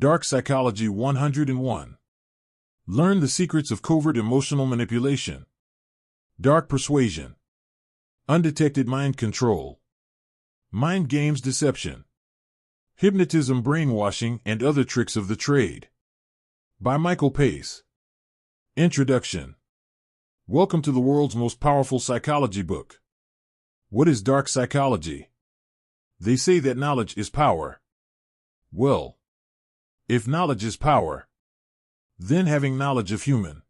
Dark Psychology 101. Learn the secrets of covert emotional manipulation. Dark persuasion. Undetected mind control. Mind games deception. Hypnotism, brainwashing, and other tricks of the trade. By Michael Pace. Introduction. Welcome to the world's most powerful psychology book. What is dark psychology? They say that knowledge is power. Well, if knowledge is power, then having knowledge of human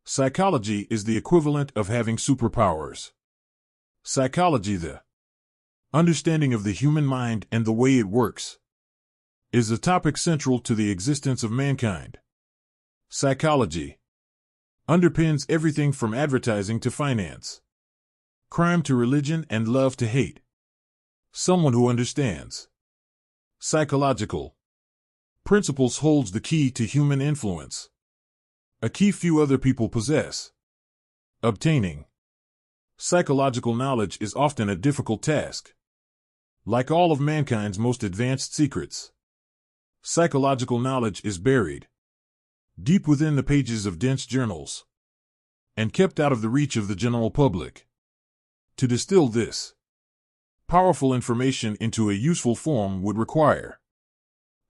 psychology is the equivalent of having superpowers. Psychology, the understanding of the human mind and the way it works, is a topic central to the existence of mankind. Psychology underpins everything from advertising to finance, crime to religion, and love to hate. Someone who understands psychological principles holds the key to human influence, a key few other people possess. Obtaining psychological knowledge is often a difficult task. Like all of mankind's most advanced secrets, psychological knowledge is buried deep within the pages of dense journals and kept out of the reach of the general public. To distill this powerful information into a useful form would require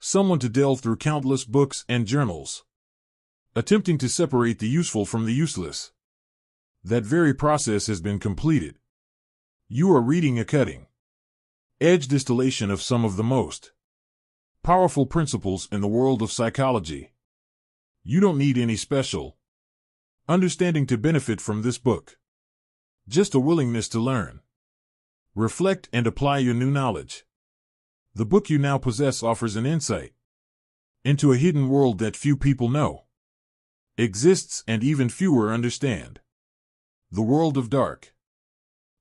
someone to delve through countless books and journals, attempting to separate the useful from the useless. That very process has been completed. You are reading a cutting-edge distillation of some of the most powerful principles in the world of psychology. You don't need any special understanding to benefit from this book. Just a willingness to learn, reflect, and apply your new knowledge. The book you now possess offers an insight into a hidden world that few people know exists and even fewer understand. The world of dark.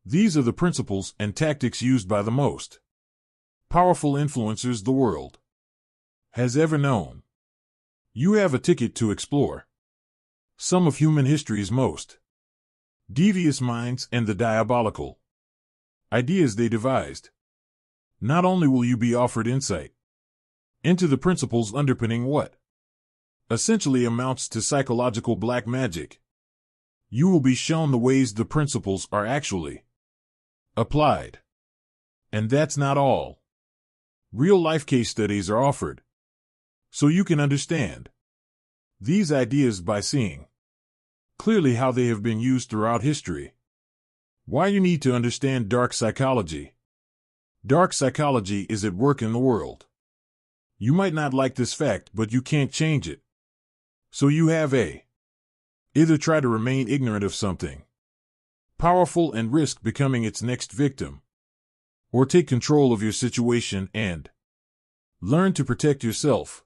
These are the principles and tactics used by the most powerful influencers the world has ever known. You have a ticket to explore some of human history's most devious minds and the diabolical ideas they devised. Not only will you be offered insight into the principles underpinning what essentially amounts to psychological black magic, you will be shown the ways the principles are actually applied. And that's not all. Real-life case studies are offered, so you can understand these ideas by seeing clearly how they have been used throughout history. Why you need to understand dark psychology. Dark psychology is at work in the world. You might not like this fact, but you can't change it. So you have either try to remain ignorant of something powerful and risk becoming its next victim, or take control of your situation and learn to protect yourself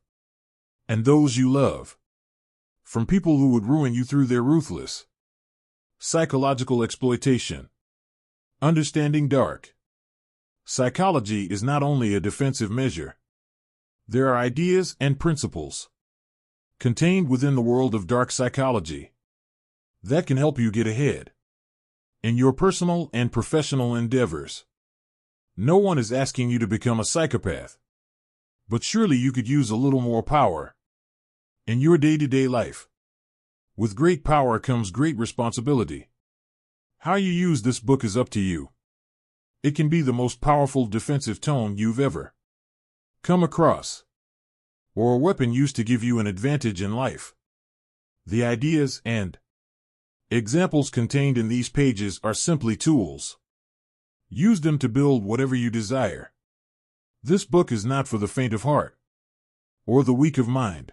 and those you love from people who would ruin you through their ruthless psychological exploitation. Understanding dark psychology is not only a defensive measure. There are ideas and principles contained within the world of dark psychology that can help you get ahead in your personal and professional endeavors. No one is asking you to become a psychopath, but surely you could use a little more power in your day-to-day life. With great power comes great responsibility. How you use this book is up to you. It can be the most powerful defensive tone you've ever come across, or a weapon used to give you an advantage in life. The ideas and examples contained in these pages are simply tools. Use them to build whatever you desire. This book is not for the faint of heart or the weak of mind.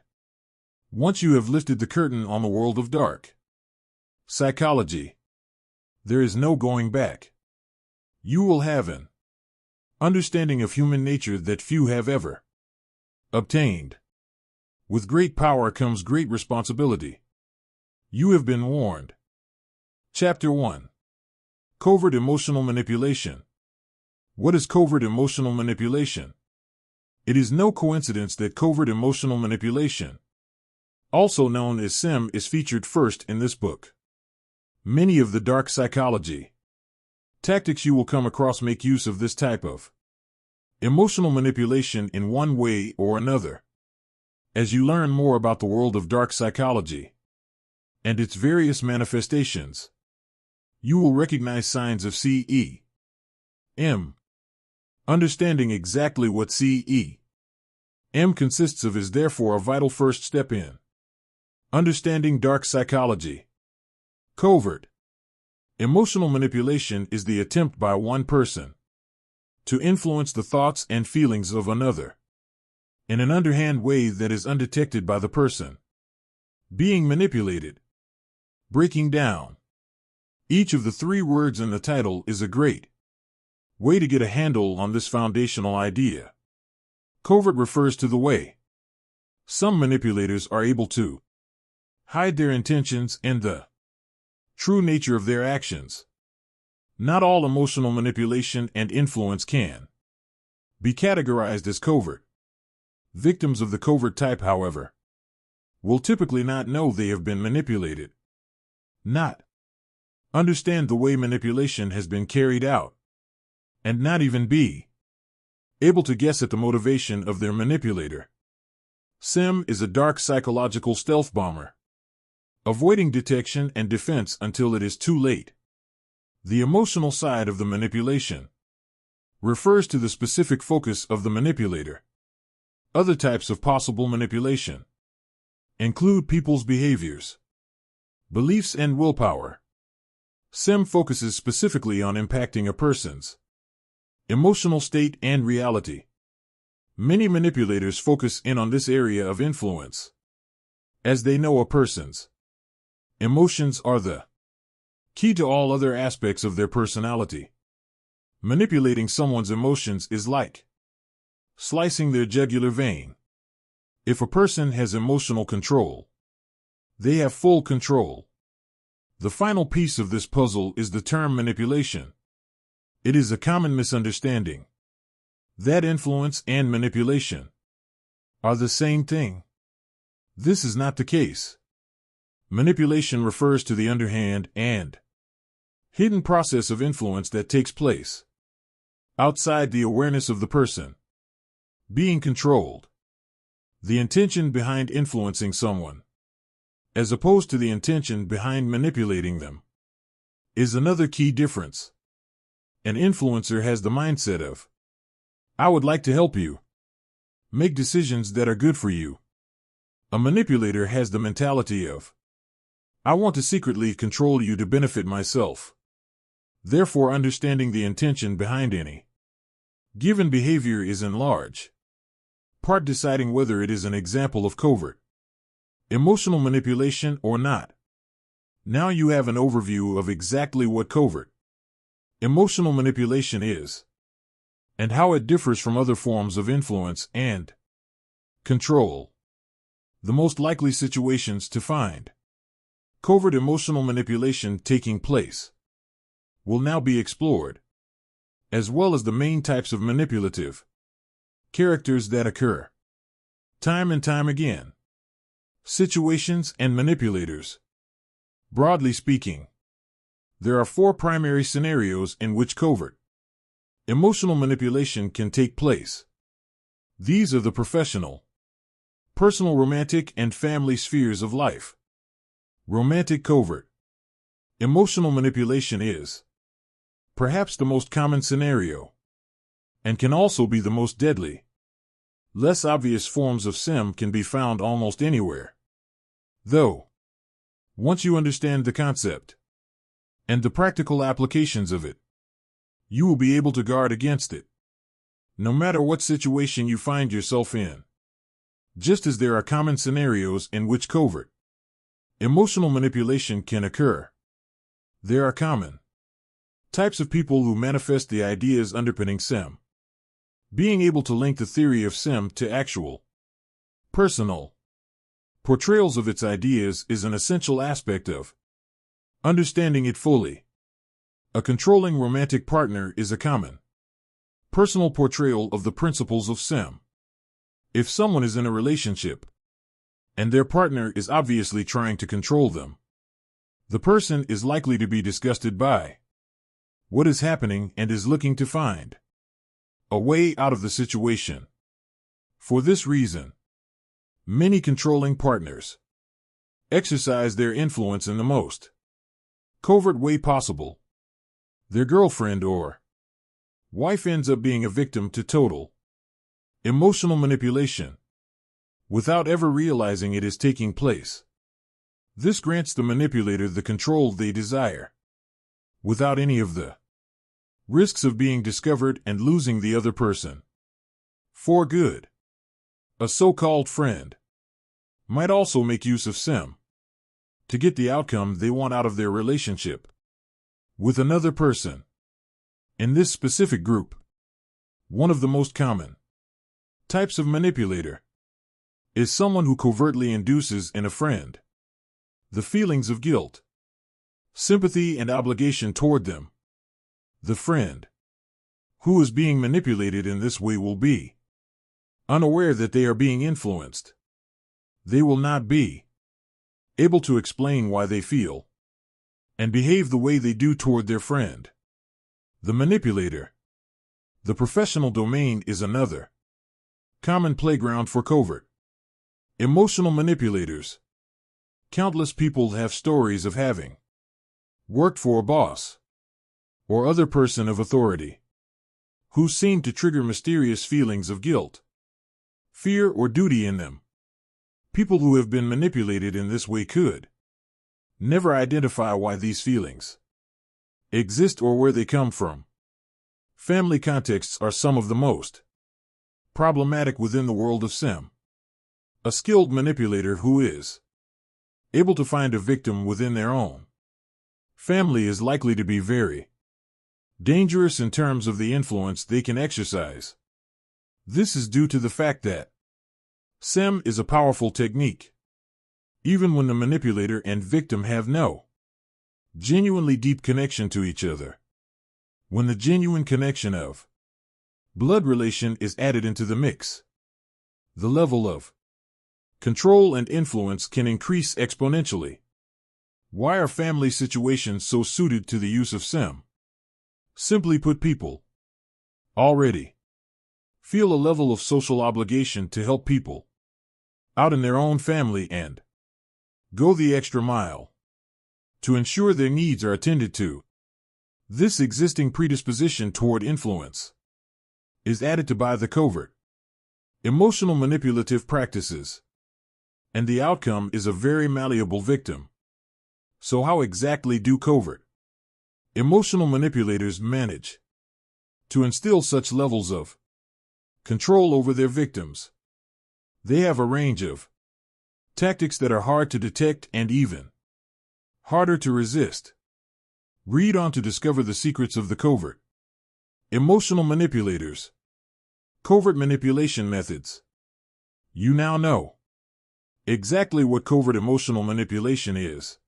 Once you have lifted the curtain on the world of dark psychology, there is no going back. You will have an understanding of human nature that few have ever obtained. With great power comes great responsibility. You have been warned. Chapter 1. Covert emotional manipulation. What is covert emotional manipulation? It is no coincidence that covert emotional manipulation, also known as SEM, is featured first in this book. Many of the dark psychology tactics you will come across make use of this type of emotional manipulation in one way or another. As you learn more about the world of dark psychology and its various manifestations, you will recognize signs of CEM. Understanding exactly what CEM consists of is therefore a vital first step in understanding dark psychology. Covert emotional manipulation is the attempt by one person to influence the thoughts and feelings of another in an underhand way that is undetected by the person being manipulated. Breaking down each of the three words in the title is a great way to get a handle on this foundational idea. Covert refers to the way some manipulators are able to hide their intentions and the true nature of their actions. Not all emotional manipulation and influence can be categorized as covert. Victims of the covert type, however, will typically not know they have been manipulated, not understand the way manipulation has been carried out, and not even be able to guess at the motivation of their manipulator. SEM is a dark psychological stealth bomber, avoiding detection and defense until it is too late. The emotional side of the manipulation refers to the specific focus of the manipulator. Other types of possible manipulation include people's behaviors, beliefs, and willpower. SEM focuses specifically on impacting a person's emotional state and reality. Many manipulators focus in on this area of influence, as they know a person's emotions are the key to all other aspects of their personality. Manipulating someone's emotions is like slicing their jugular vein. If a person has emotional control, they have full control. The final piece of this puzzle is the term manipulation. It is a common misunderstanding that influence and manipulation are the same thing. This is not the case. Manipulation refers to the underhand and hidden process of influence that takes place outside the awareness of the person being controlled. The intention behind influencing someone, as opposed to the intention behind manipulating them, is another key difference. An influencer has the mindset of, I would like to help you make decisions that are good for you. A manipulator has the mentality of, I want to secretly control you to benefit myself. Therefore, understanding the intention behind any given behavior is in large part deciding whether it is an example of covert emotional manipulation or not. Now you have an overview of exactly what covert emotional manipulation is, and how it differs from other forms of influence and control. The most likely situations to find covert emotional manipulation taking place will now be explored, as well as the main types of manipulative characters that occur time and time again. Situations and manipulators. Broadly speaking, there are four primary scenarios in which covert emotional manipulation can take place. These are the professional, personal, romantic, and family spheres of life. Romantic covert emotional manipulation is perhaps the most common scenario, and can also be the most deadly. Less obvious forms of SEM can be found almost anywhere, though. Once you understand the concept and the practical applications of it, you will be able to guard against it, no matter what situation you find yourself in. Just as there are common scenarios in which covert emotional manipulation can occur, there are common types of people who manifest the ideas underpinning SEM. Being able to link the theory of SEM to actual, personal portrayals of its ideas is an essential aspect of understanding it fully. A controlling romantic partner is a common, personal portrayal of the principles of SEM. If someone is in a relationship, and their partner is obviously trying to control them, the person is likely to be disgusted by what is happening and is looking to find a way out of the situation. For this reason, Many controlling partners exercise their influence in the most covert way possible. Their girlfriend or wife ends up being a victim to total emotional manipulation without ever realizing it is taking place. This grants the manipulator the control they desire, without any of the risks of being discovered and losing the other person for good. A so-called friend might also make use of SEM to get the outcome they want out of their relationship with another person. In this specific group, one of the most common types of manipulator is someone who covertly induces in a friend the feelings of guilt, sympathy, and obligation toward them. The friend who is being manipulated in this way will be unaware that they are being influenced. They will not be able to explain why they feel and behave the way they do toward their friend. The manipulator. The professional domain is another common playground for covert emotional manipulators. Countless people have stories of having worked for a boss or other person of authority who seemed to trigger mysterious feelings of guilt, fear, or duty in them. People who have been manipulated in this way could never identify why these feelings exist or where they come from. Family contexts are some of the most problematic within the world of SEM. A skilled manipulator who is able to find a victim within their own family is likely to be very dangerous in terms of the influence they can exercise. This is due to the fact that SEM is a powerful technique, even when the manipulator and victim have no genuinely deep connection to each other. When the genuine connection of blood relation is added into the mix, the level of control and influence can increase exponentially. Why are family situations so suited to the use of SEM? Simply put, people already feel a level of social obligation to help people out in their own family and go the extra mile to ensure their needs are attended to. This existing predisposition toward influence is added to by the covert emotional manipulative practices, and the outcome is a very malleable victim. So how exactly do covert emotional manipulators manage to instill such levels of control over their victims? They have a range of tactics that are hard to detect and even harder to resist. Read on to discover the secrets of the covert emotional manipulators. Covert manipulation methods. You now know exactly what covert emotional manipulation is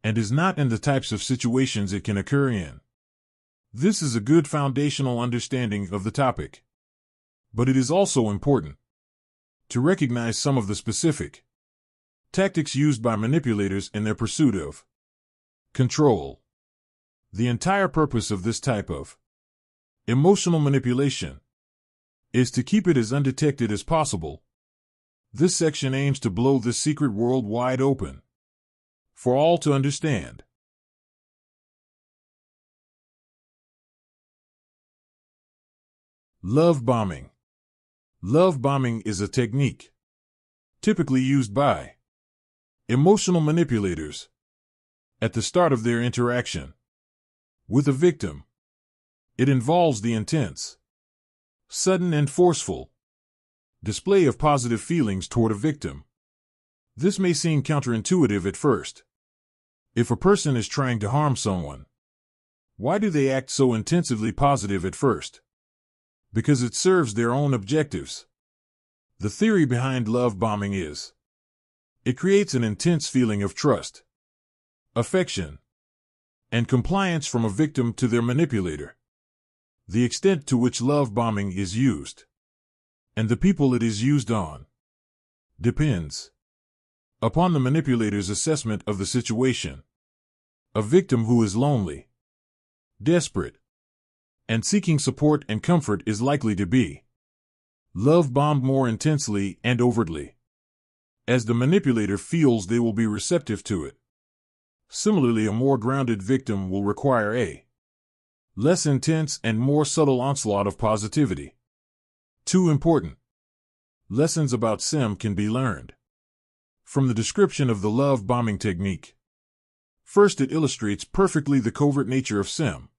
and is not, and the types of situations it can occur in. This is a good foundational understanding of the topic, but it is also important to recognize some of the specific tactics used by manipulators in their pursuit of control. The entire purpose of this type of emotional manipulation is to keep it as undetected as possible. This section aims to blow this secret world wide open for all to understand. Love bombing. Love bombing is a technique typically used by emotional manipulators at the start of their interaction with a victim. It involves the intense, sudden, and forceful display of positive feelings toward a victim. This may seem counterintuitive at first. If a person is trying to harm someone, why do they act so intensively positive at first? Because it serves their own objectives. The theory behind love bombing is it creates an intense feeling of trust, affection, and compliance from a victim to their manipulator. The extent to which love bombing is used and the people it is used on depends upon the manipulator's assessment of the situation. A victim who is lonely, desperate, and seeking support and comfort is likely to be love bombed more intensely and overtly. as the manipulator feels they will be receptive to it. Similarly, a more grounded victim will require a less intense and more subtle onslaught of positivity. 2 important lessons about SEM can be learned from the description of the love bombing technique. First, it illustrates perfectly the covert nature of SEM.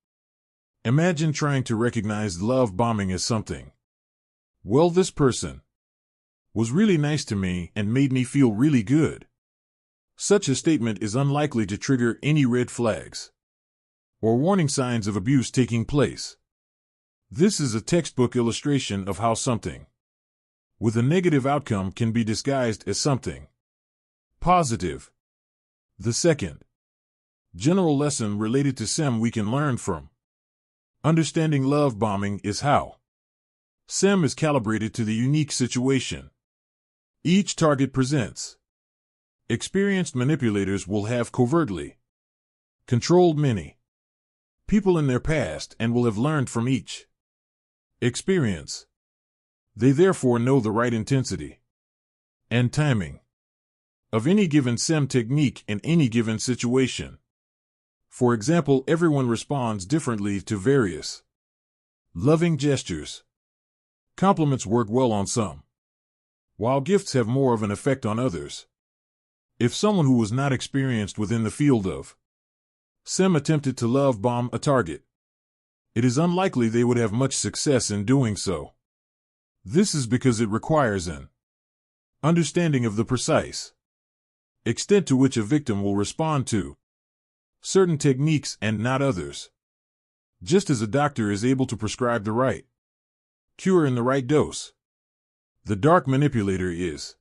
Imagine trying to recognize love bombing as something. Well, this person was really nice to me and made me feel really good. Such a statement is unlikely to trigger any red flags or warning signs of abuse taking place. This is a textbook illustration of how something with a negative outcome can be disguised as something positive. The second general lesson related to SEM we can learn from understanding love bombing is how SEM is calibrated to the unique situation each target presents. Experienced manipulators will have covertly controlled many people in their past and will have learned from each experience. They therefore know the right intensity and timing of any given SEM technique in any given situation. For example, everyone responds differently to various loving gestures. Compliments work well on some, while gifts have more of an effect on others. If someone who was not experienced within the field of SEM attempted to love bomb a target, it is unlikely they would have much success in doing so. This is because it requires an understanding of the precise extent to which a victim will respond to certain techniques and not others. Just as a doctor is able to prescribe the right cure in the right dose, the dark manipulator is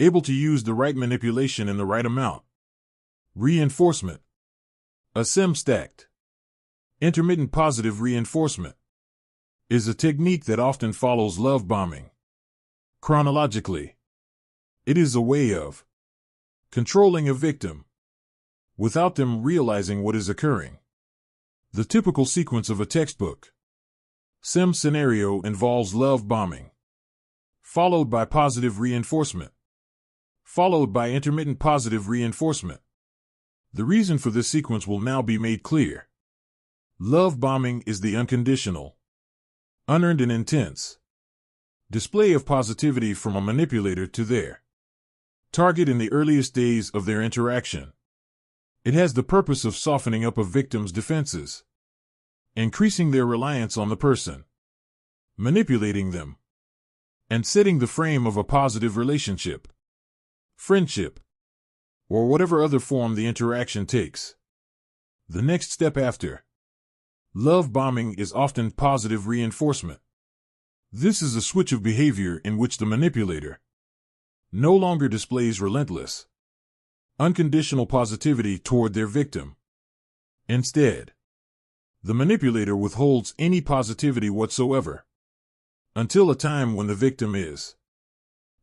able to use the right manipulation in the right amount. Reinforcement. A SEM stacked intermittent positive reinforcement is a technique that often follows love bombing. Chronologically, it is a way of controlling a victim without them realizing what is occurring. The typical sequence of a textbook SEM scenario involves love bombing, followed by positive reinforcement, followed by intermittent positive reinforcement. The reason for this sequence will now be made clear. Love bombing is the unconditional, unearned and intense display of positivity from a manipulator to their target in the earliest days of their interaction. It has the purpose of softening up a victim's defenses, increasing their reliance on the person manipulating them, and setting the frame of a positive relationship, friendship, or whatever other form the interaction takes. The next step after love bombing is often positive reinforcement. This is a switch of behavior in which the manipulator no longer displays relentless, unconditional positivity toward their victim. Instead, the manipulator withholds any positivity whatsoever until a time when the victim is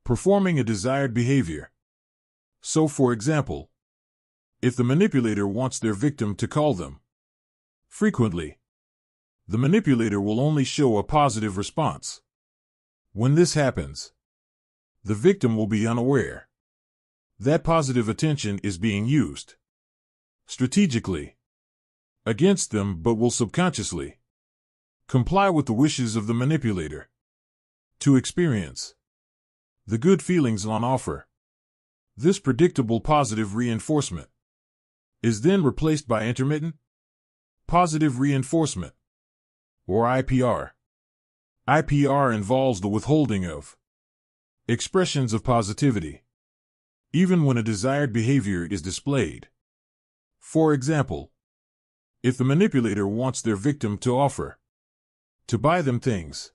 performing a desired behavior. So, for example, if the manipulator wants their victim to call them frequently, the manipulator will only show a positive response. When this happens, the victim will be unaware that positive attention is being used strategically against them, but will subconsciously comply with the wishes of the manipulator to experience the good feelings on offer. This predictable positive reinforcement is then replaced by intermittent positive reinforcement, or IPR. IPR involves the withholding of expressions of positivity, even when a desired behavior is displayed. For example, if the manipulator wants their victim to offer to buy them things,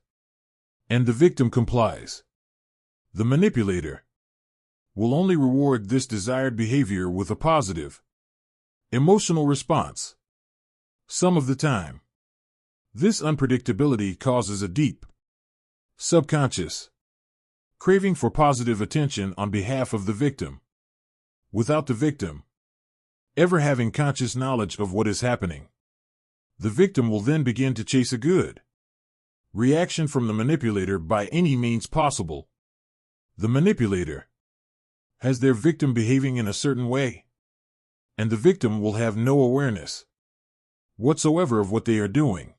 and the victim complies, the manipulator will only reward this desired behavior with a positive emotional response. Some of the time, this unpredictability causes a deep, subconscious craving for positive attention on behalf of the victim, without the victim ever having conscious knowledge of what is happening. The victim will then begin to chase a good reaction from the manipulator by any means possible. The manipulator has their victim behaving in a certain way, and the victim will have no awareness whatsoever of what they are doing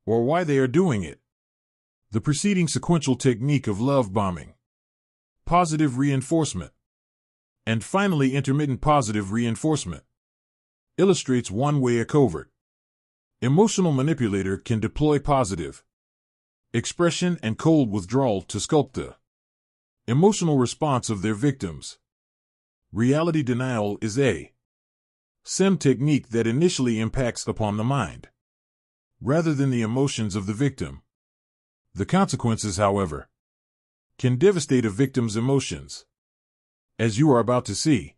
or why they are doing it. The preceding sequential technique of love bombing, positive reinforcement, and finally intermittent positive reinforcement illustrates one way a covert emotional manipulator can deploy positive expression and cold withdrawal to sculpt the emotional response of their victims. Reality denial is a SEM technique that initially impacts upon the mind, rather than the emotions of the victim. The consequences, however, can devastate a victim's emotions, as you are about to see.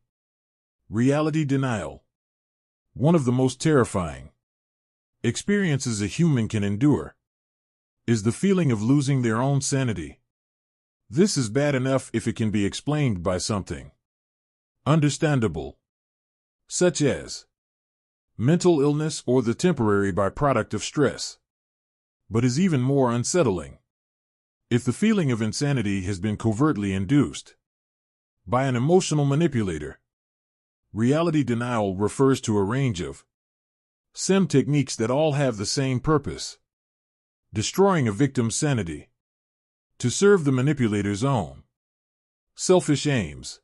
Reality denial, one of the most terrifying experiences a human can endure, is the feeling of losing their own sanity. This is bad enough if it can be explained by something understandable, such as mental illness or the temporary byproduct of stress, but is even more unsettling if the feeling of insanity has been covertly induced by an emotional manipulator. Reality denial refers to a range of SEM techniques that all have the same purpose: destroying a victim's sanity to serve the manipulator's own selfish aims.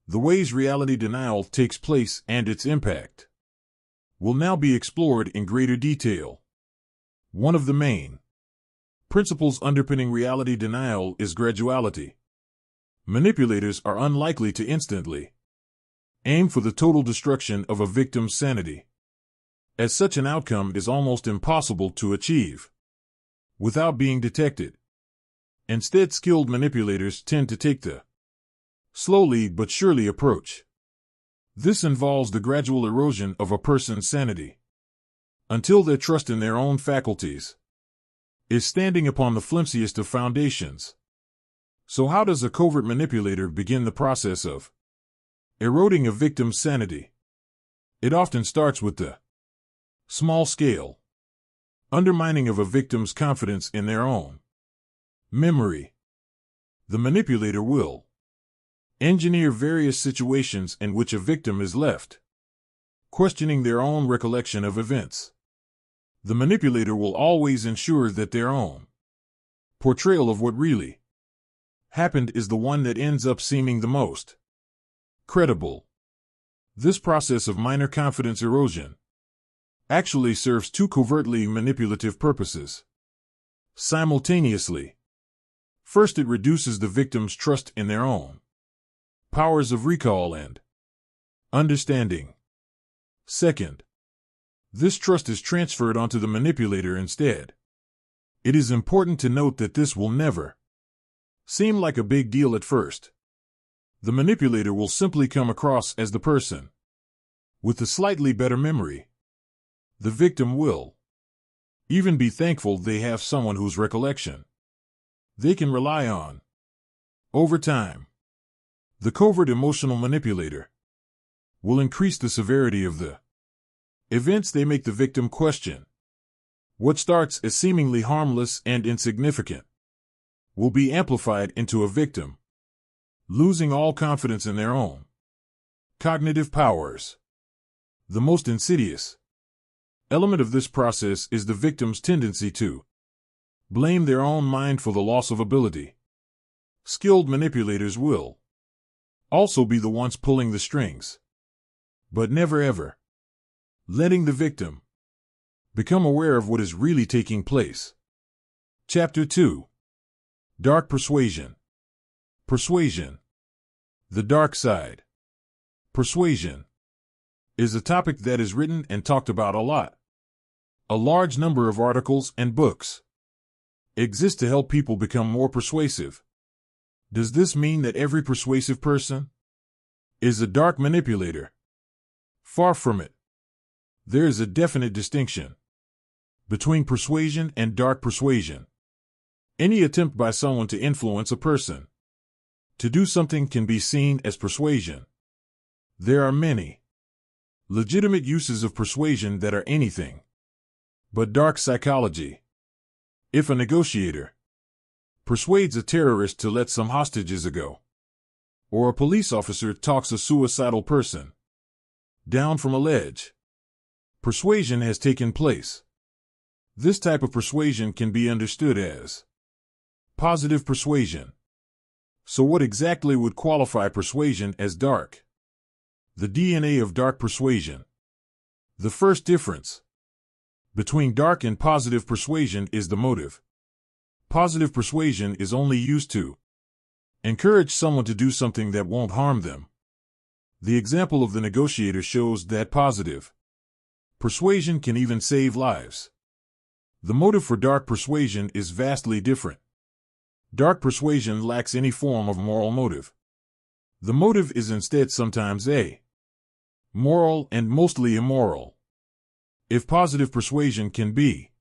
The ways reality denial takes place and its impact will now be explored in greater detail. One of the main principles underpinning reality denial is graduality. Manipulators are unlikely to instantly aim for the total destruction of a victim's sanity, as such an outcome is almost impossible to achieve without being detected. Instead, skilled manipulators tend to take the slowly but surely approach. This involves the gradual erosion of a person's sanity until their trust in their own faculties is standing upon the flimsiest of foundations. So how does a covert manipulator begin the process of eroding a victim's sanity? It often starts with the small-scale undermining of a victim's confidence in their own memory. The manipulator will engineer various situations in which a victim is left questioning their own recollection of events. The manipulator will always ensure that their own portrayal of what really happened is the one that ends up seeming the most credible. This process of minor confidence erosion actually serves two covertly manipulative purposes simultaneously. First, it reduces the victim's trust in their own powers of recall and understanding. Second, this trust is transferred onto the manipulator instead. It is important to note that this will never seem like a big deal at first. The manipulator will simply come across as the person with a slightly better memory. The victim will even be thankful they have someone whose recollection they can rely on. Over time, the covert emotional manipulator will increase the severity of the events they make the victim question. What starts as seemingly harmless and insignificant will be amplified into a victim losing all confidence in their own cognitive powers. The most insidious element of this process is the victim's tendency to blame their own mind for the loss of ability. Skilled manipulators will also be the ones pulling the strings, but never ever letting the victim become aware of what is really taking place. Chapter 2: Dark Persuasion. Persuasion. The dark side. Persuasion is a topic that is written and talked about a lot. A large number of articles and books exist to help people become more persuasive. Does this mean that every persuasive person is a dark manipulator? Far from it. There is a definite distinction between persuasion and dark persuasion. Any attempt by someone to influence a person to do something can be seen as persuasion. There are many legitimate uses of persuasion that are anything but dark psychology. If a negotiator persuades a terrorist to let some hostages go, Or a police officer talks a suicidal person down from a ledge. Persuasion has taken place. This type of persuasion can be understood as positive persuasion. So what exactly would qualify persuasion as dark? The DNA of dark persuasion. The first difference between dark and positive persuasion is the motive. Positive persuasion is only used to encourage someone to do something that won't harm them. The example of the negotiator shows that positive persuasion can even save lives. The motive for dark persuasion is vastly different. Dark persuasion lacks any form of moral motive. The motive is instead sometimes moral and mostly immoral. If positive persuasion can be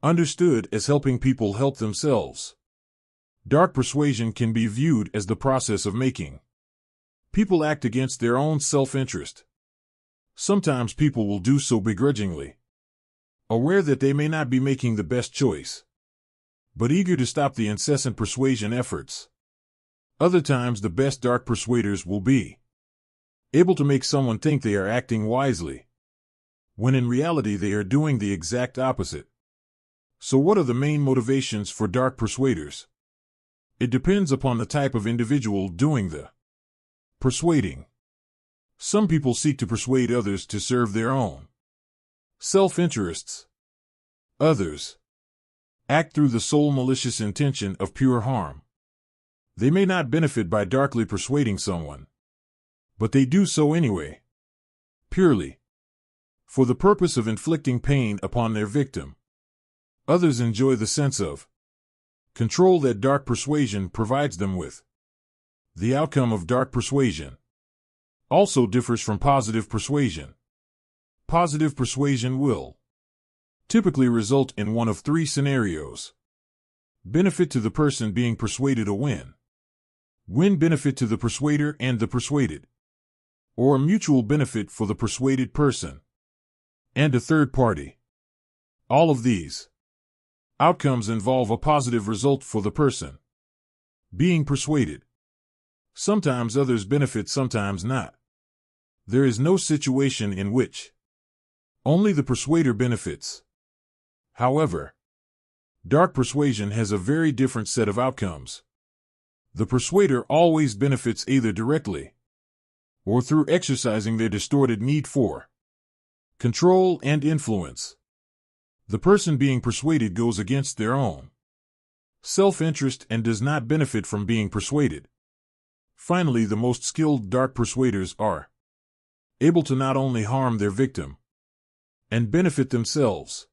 understood as helping people help themselves, dark persuasion can be viewed as the process of making people act against their own self-interest. Sometimes people will do so begrudgingly, aware that they may not be making the best choice, but eager to stop the incessant persuasion efforts. Other times the best dark persuaders will be able to make someone think they are acting wisely, when in reality they are doing the exact opposite. So what are the main motivations for dark persuaders? It depends upon the type of individual doing the persuading. Some people seek to persuade others to serve their own self-interests. Others act through the sole malicious intention of pure harm. They may not benefit by darkly persuading someone, but they do so anyway, purely for the purpose of inflicting pain upon their victim. Others enjoy the sense of control that dark persuasion provides them with. The outcome of dark persuasion also differs from positive persuasion. Positive persuasion will typically result in one of three scenarios: benefit to the person being persuaded, a win, benefit to the persuader and the persuaded, or a mutual benefit for the persuaded person and a third party. All of these outcomes involve a positive result for the person being persuaded. Sometimes others benefit, sometimes not. There is no situation in which only the persuader benefits. However, dark persuasion has a very different set of outcomes. The persuader always benefits either directly or through exercising their distorted need for control and influence. The person being persuaded goes against their own self-interest and does not benefit from being persuaded. Finally, the most skilled dark persuaders are able to not only harm their victim and benefit themselves,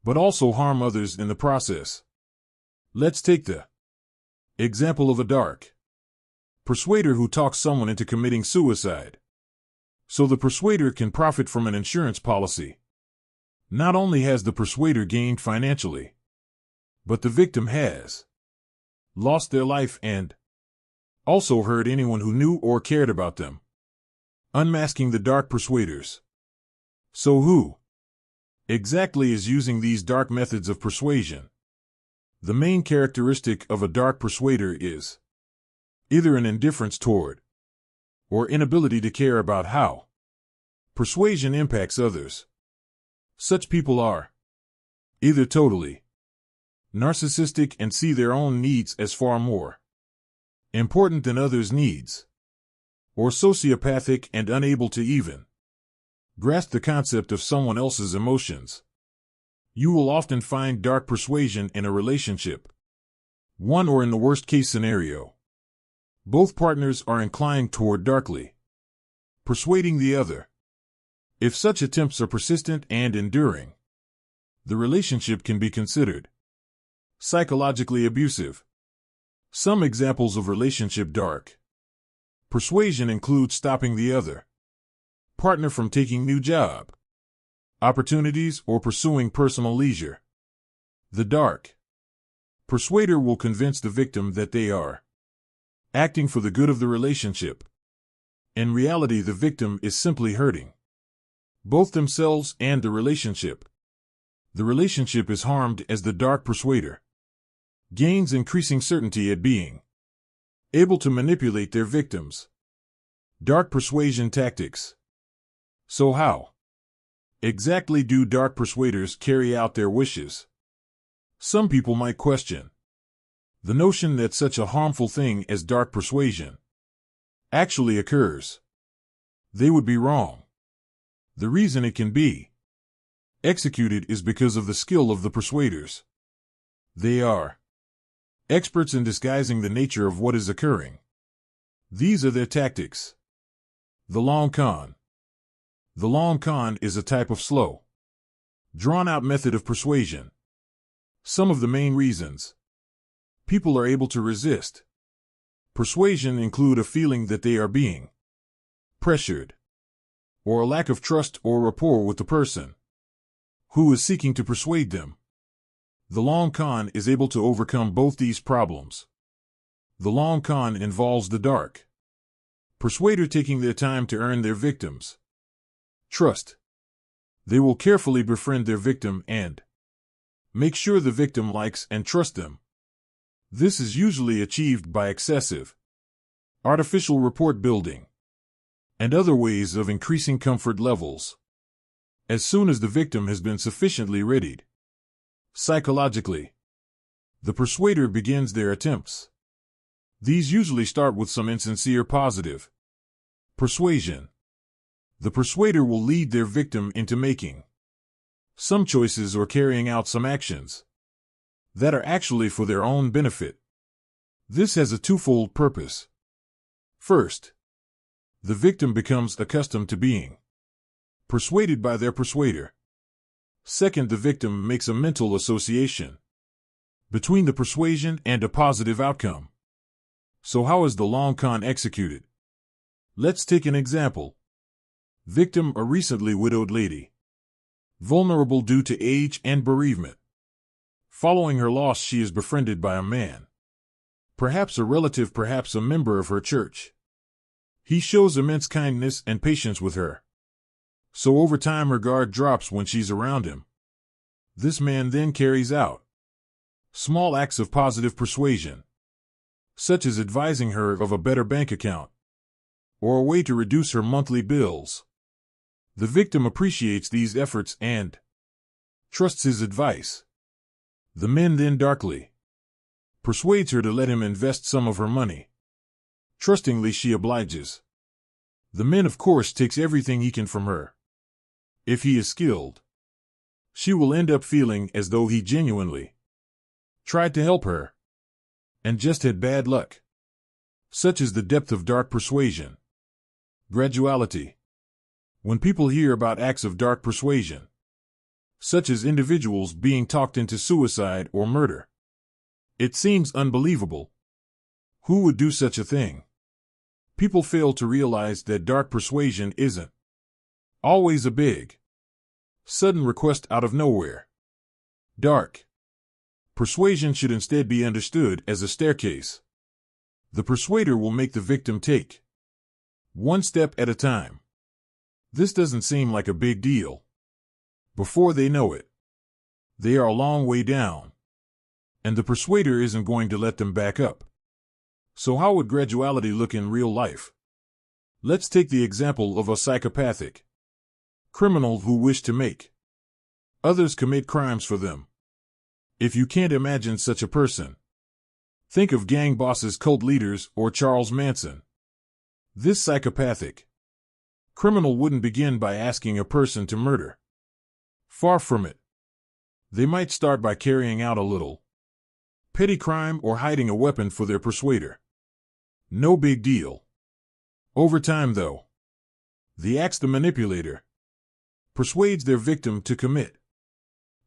but also harm others in the process. Let's take the example of a dark persuader who talks someone into committing suicide, so the persuader can profit from an insurance policy. Not only has the persuader gained financially, but the victim has lost their life and also hurt anyone who knew or cared about them. Unmasking the dark persuaders. So who exactly is using these dark methods of persuasion? The main characteristic of a dark persuader is either an indifference toward or inability to care about how persuasion impacts others. Such people are either totally narcissistic and see their own needs as far more important than others' needs, or sociopathic and unable to even grasp the concept of someone else's emotions. You will often find dark persuasion in a relationship. One, or in the worst case scenario, both partners are inclined toward darkly persuading the other. If such attempts are persistent and enduring, the relationship can be considered psychologically abusive. Some examples of relationship dark persuasion include stopping the other partner from taking new job opportunities or pursuing personal leisure. The dark persuader will convince the victim that they are acting for the good of the relationship. In reality, the victim is simply hurting both themselves and the relationship. The relationship is harmed as the dark persuader gains increasing certainty at being Able to manipulate their victims. Dark persuasion tactics. So how exactly do dark persuaders carry out their wishes? Some people might question the notion that such a harmful thing as dark persuasion actually occurs. They would be wrong. The reason it can be executed is because of the skill of the persuaders. They are experts in disguising the nature of what is occurring. These are their tactics. The long con. The long con is a type of slow, drawn-out method of persuasion. Some of the main reasons people are able to resist persuasion include a feeling that they are being pressured, or a lack of trust or rapport with the person who is seeking to persuade them. The long con is able to overcome both these problems. The long con involves the dark persuader taking their time to earn their victims' trust. They will carefully befriend their victim and make sure the victim likes and trusts them. This is usually achieved by excessive, artificial rapport building and other ways of increasing comfort levels. As soon as the victim has been sufficiently readied psychologically, the persuader begins their attempts. These usually start with some insincere positive persuasion. The persuader will lead their victim into making some choices or carrying out some actions that are actually for their own benefit. This has a twofold purpose. First, the victim becomes accustomed to being persuaded by their persuader. Second, the victim makes a mental association between the persuasion and a positive outcome. So how is the long con executed? Let's take an example. Victim: a recently widowed lady, vulnerable due to age and bereavement. Following her loss, she is befriended by a man, perhaps a relative, perhaps a member of her church. He shows immense kindness and patience with her. So over time her guard drops when she's around him. This man then carries out small acts of positive persuasion, such as advising her of a better bank account or a way to reduce her monthly bills. The victim appreciates these efforts and trusts his advice. The man then darkly persuades her to let him invest some of her money. Trustingly she obliges. The man, of course, takes everything he can from her. If he is skilled, she will end up feeling as though he genuinely tried to help her and just had bad luck. Such is the depth of dark persuasion. Graduality. When people hear about acts of dark persuasion, such as individuals being talked into suicide or murder, it seems unbelievable. Who would do such a thing? People fail to realize that dark persuasion isn't always a big, sudden request out of nowhere. Dark persuasion should instead be understood as a staircase. The persuader will make the victim take one step at a time. This doesn't seem like a big deal. Before they know it, they are a long way down, and the persuader isn't going to let them back up. So how would graduality look in real life? Let's take the example of a psychopathic criminal who wished to make others commit crimes for them. If you can't imagine such a person, think of gang bosses, cult leaders, or Charles Manson. This psychopathic criminal wouldn't begin by asking a person to murder. Far from it. They might start by carrying out a little petty crime or hiding a weapon for their persuader. No big deal. Over time, though, the acts the manipulator persuades their victim to commit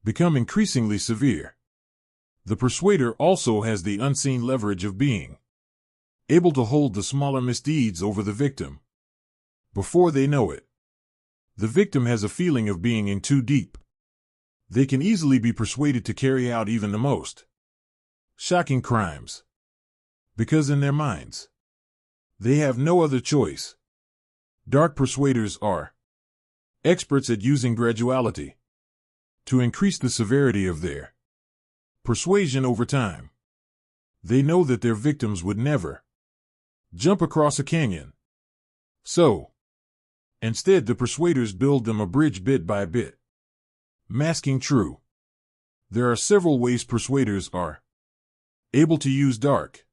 become increasingly severe. The persuader also has the unseen leverage of being able to hold the smaller misdeeds over the victim. Before they know it, the victim has a feeling of being in too deep. They can easily be persuaded to carry out even the most shocking crimes, because in their minds, they have no other choice. Dark persuaders are experts at using graduality to increase the severity of their persuasion over time. They know that their victims would never jump across a canyon. So, instead, the persuaders build them a bridge bit by bit. Masking true. There are several ways persuaders are able to use dark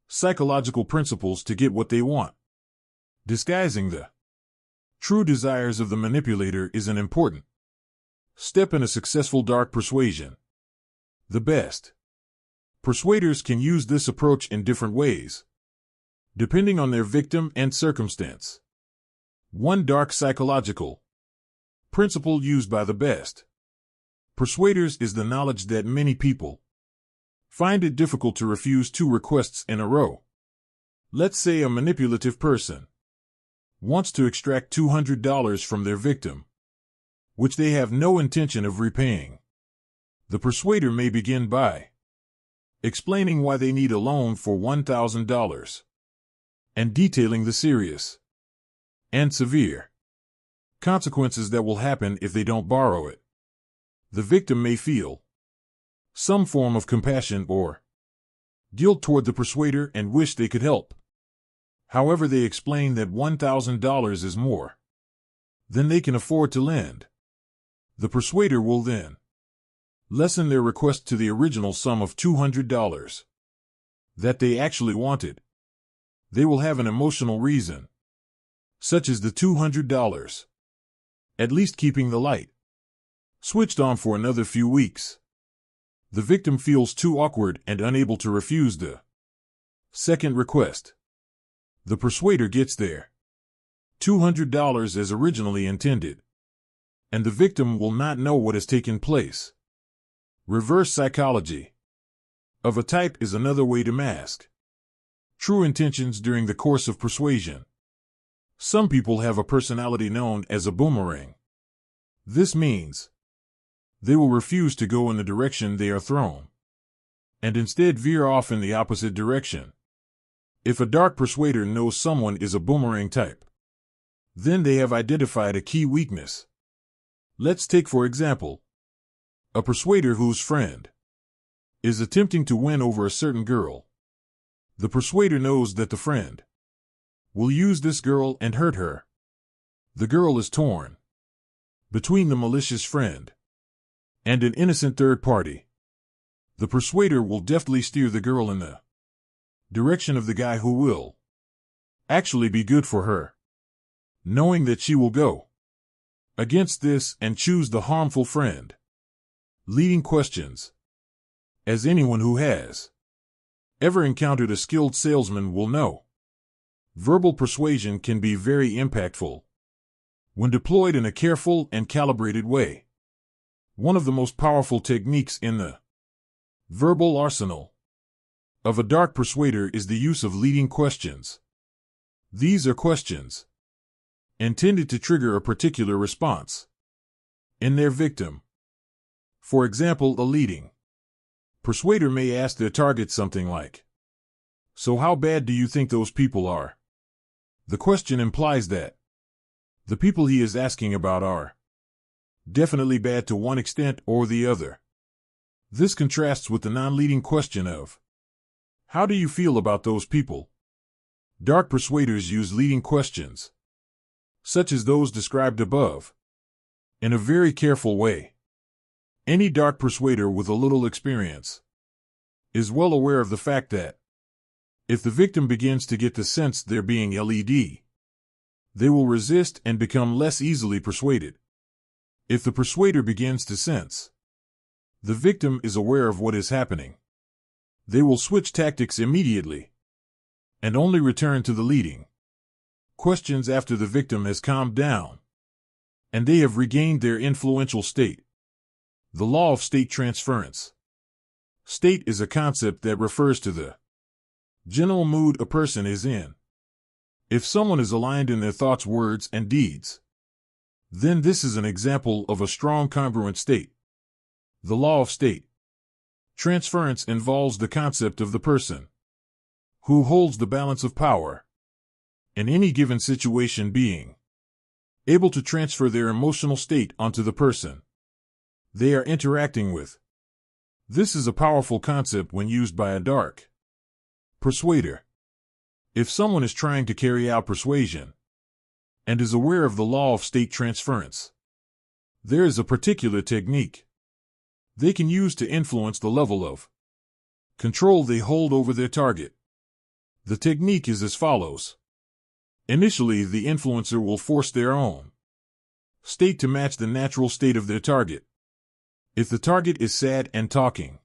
psychological principles to get what they want. Disguising the true desires of the manipulator is an important step in a successful dark persuasion. The best persuaders can use this approach in different ways, depending on their victim and circumstance. One dark psychological principle used by the best persuaders is the knowledge that many people find it difficult to refuse 2 requests in a row. Let's say a manipulative person wants to extract $200 from their victim, which they have no intention of repaying. The persuader may begin by explaining why they need a loan for $1,000 and detailing the serious and severe consequences that will happen if they don't borrow it. The victim may feel some form of compassion or guilt toward the persuader and wish they could help. However, they explain that $1,000 is more than they can afford to lend. The persuader will then lessen their request to the original sum of $200 that they actually wanted. They will have an emotional reason, such as the $200, at least keeping the light switched on for another few weeks. The victim feels too awkward and unable to refuse the second request. The persuader gets their $200 as originally intended, and the victim will not know what has taken place. Reverse psychology of a type is another way to mask true intentions during the course of persuasion. Some people have a personality known as a boomerang. This means they will refuse to go in the direction they are thrown, and instead veer off in the opposite direction. If a dark persuader knows someone is a boomerang type, then they have identified a key weakness. Let's take, for example, a persuader whose friend is attempting to win over a certain girl. The persuader knows that the friend will use this girl and hurt her. The girl is torn between the malicious friend and an innocent third party. The persuader will deftly steer the girl in the direction of the guy who will actually be good for her, knowing that she will go against this and choose the harmful friend. Leading questions. As anyone who has ever encountered a skilled salesman will know, verbal persuasion can be very impactful when deployed in a careful and calibrated way. One of the most powerful techniques in the verbal arsenal of a dark persuader is the use of leading questions. These are questions intended to trigger a particular response in their victim. For example, a leading persuader may ask their target something like, "So how bad do you think those people are?" The question implies that the people he is asking about are definitely bad to one extent or the other. This contrasts with the non-leading question of, "How do you feel about those people?" Dark persuaders use leading questions, such as those described above, in a very careful way. Any dark persuader with a little experience is well aware of the fact that if the victim begins to get the sense they're being led, they will resist and become less easily persuaded. If the persuader begins to sense the victim is aware of what is happening, they will switch tactics immediately and only return to the leading questions after the victim has calmed down and they have regained their influential state. The law of state transference. State is a concept that refers to the general mood a person is in. If someone is aligned in their thoughts, words, and deeds, then this is an example of a strong congruent state. The law of state transference involves the concept of the person who holds the balance of power in any given situation being able to transfer their emotional state onto the person they are interacting with. This is a powerful concept when used by a dark persuader. If someone is trying to carry out persuasion and is aware of the law of state transference, there is a particular technique they can use to influence the level of control they hold over their target. The technique is as follows. Initially, the influencer will force their own state to match the natural state of their target. If the target is sad and talking,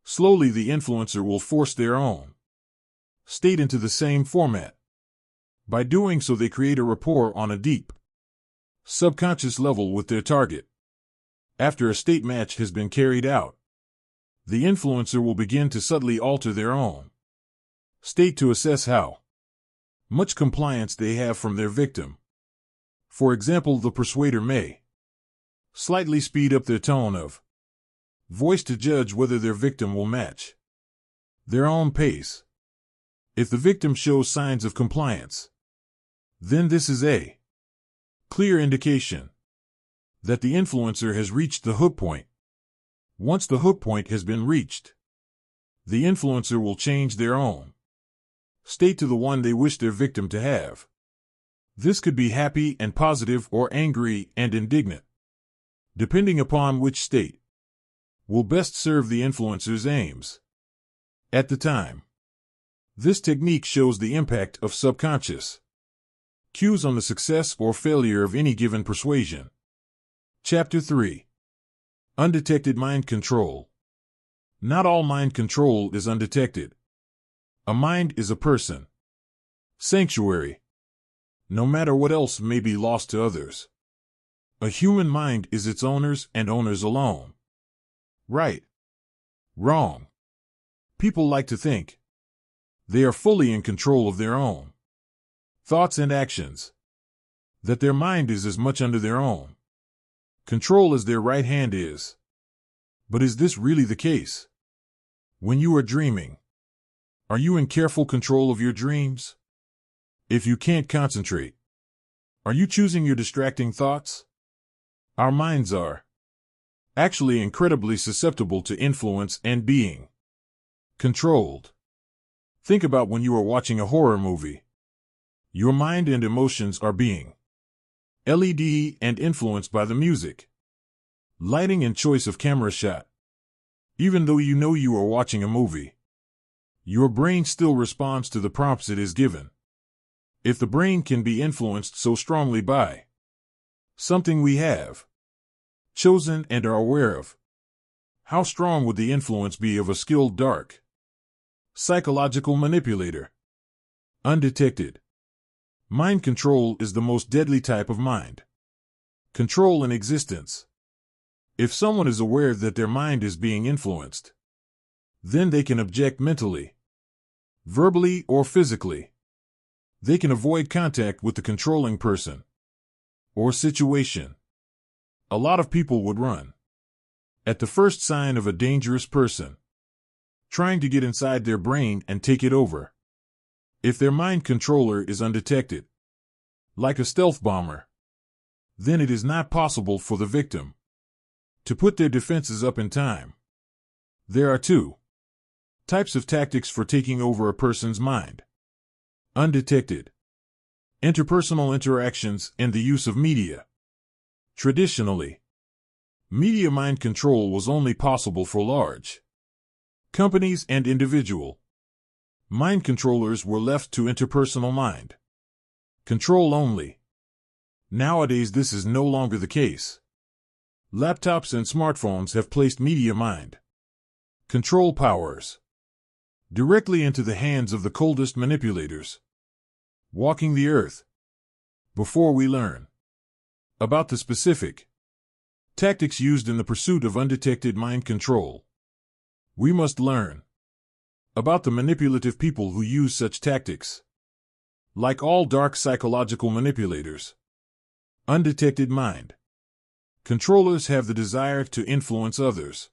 slowly the influencer will force their own state into the same format. By doing so, they create a rapport on a deep, subconscious level with their target. After a state match has been carried out, the influencer will begin to subtly alter their own state to assess how much compliance they have from their victim. For example, the persuader may slightly speed up their tone of voice to judge whether their victim will match their own pace. If the victim shows signs of compliance, then this is a clear indication that the influencer has reached the hook point. Once the hook point has been reached, the influencer will change their own state to the one they wish their victim to have. This could be happy and positive or angry and indignant, depending upon which state will best serve the influencer's aims at the time. This technique shows the impact of subconscious cues on the success or failure of any given persuasion. Chapter 3. Undetected Mind Control. Not all mind control is undetected. A mind is a person. Sanctuary. No matter what else may be lost to others. A human mind is its owners and owners alone. Right. Wrong. People like to think they are fully in control of their own thoughts and actions, that their mind is as much under their own control as their right hand is. But is this really the case? When you are dreaming, are you in careful control of your dreams? If you can't concentrate, are you choosing your distracting thoughts? Our minds are actually incredibly susceptible to influence and being controlled. Think about when you are watching a horror movie. Your mind and emotions are being LED and influenced by the music, lighting, and choice of camera shot. Even though you know you are watching a movie, your brain still responds to the prompts it is given. If the brain can be influenced so strongly by something we have chosen and are aware of, how strong would the influence be of a skilled dark psychological manipulator? Undetected mind control is the most deadly type of mind control in existence. If someone is aware that their mind is being influenced, then they can object mentally, verbally, or physically. They can avoid contact with the controlling person or situation. A lot of people would run at the first sign of a dangerous person trying to get inside their brain and take it over. If their mind controller is undetected, like a stealth bomber, then it is not possible for the victim to put their defenses up in time. There are two types of tactics for taking over a person's mind. Undetected interpersonal interactions and the use of media. Traditionally, media mind control was only possible for large companies and individual mind controllers were left to interpersonal mind control only. Nowadays, this is no longer the case. Laptops and smartphones have placed media mind control powers directly into the hands of the coldest manipulators walking the earth. Before we learn about the specific tactics used in the pursuit of undetected mind control, we must learn about the manipulative people who use such tactics. Like all dark psychological manipulators, undetected mind controllers have the desire to influence others,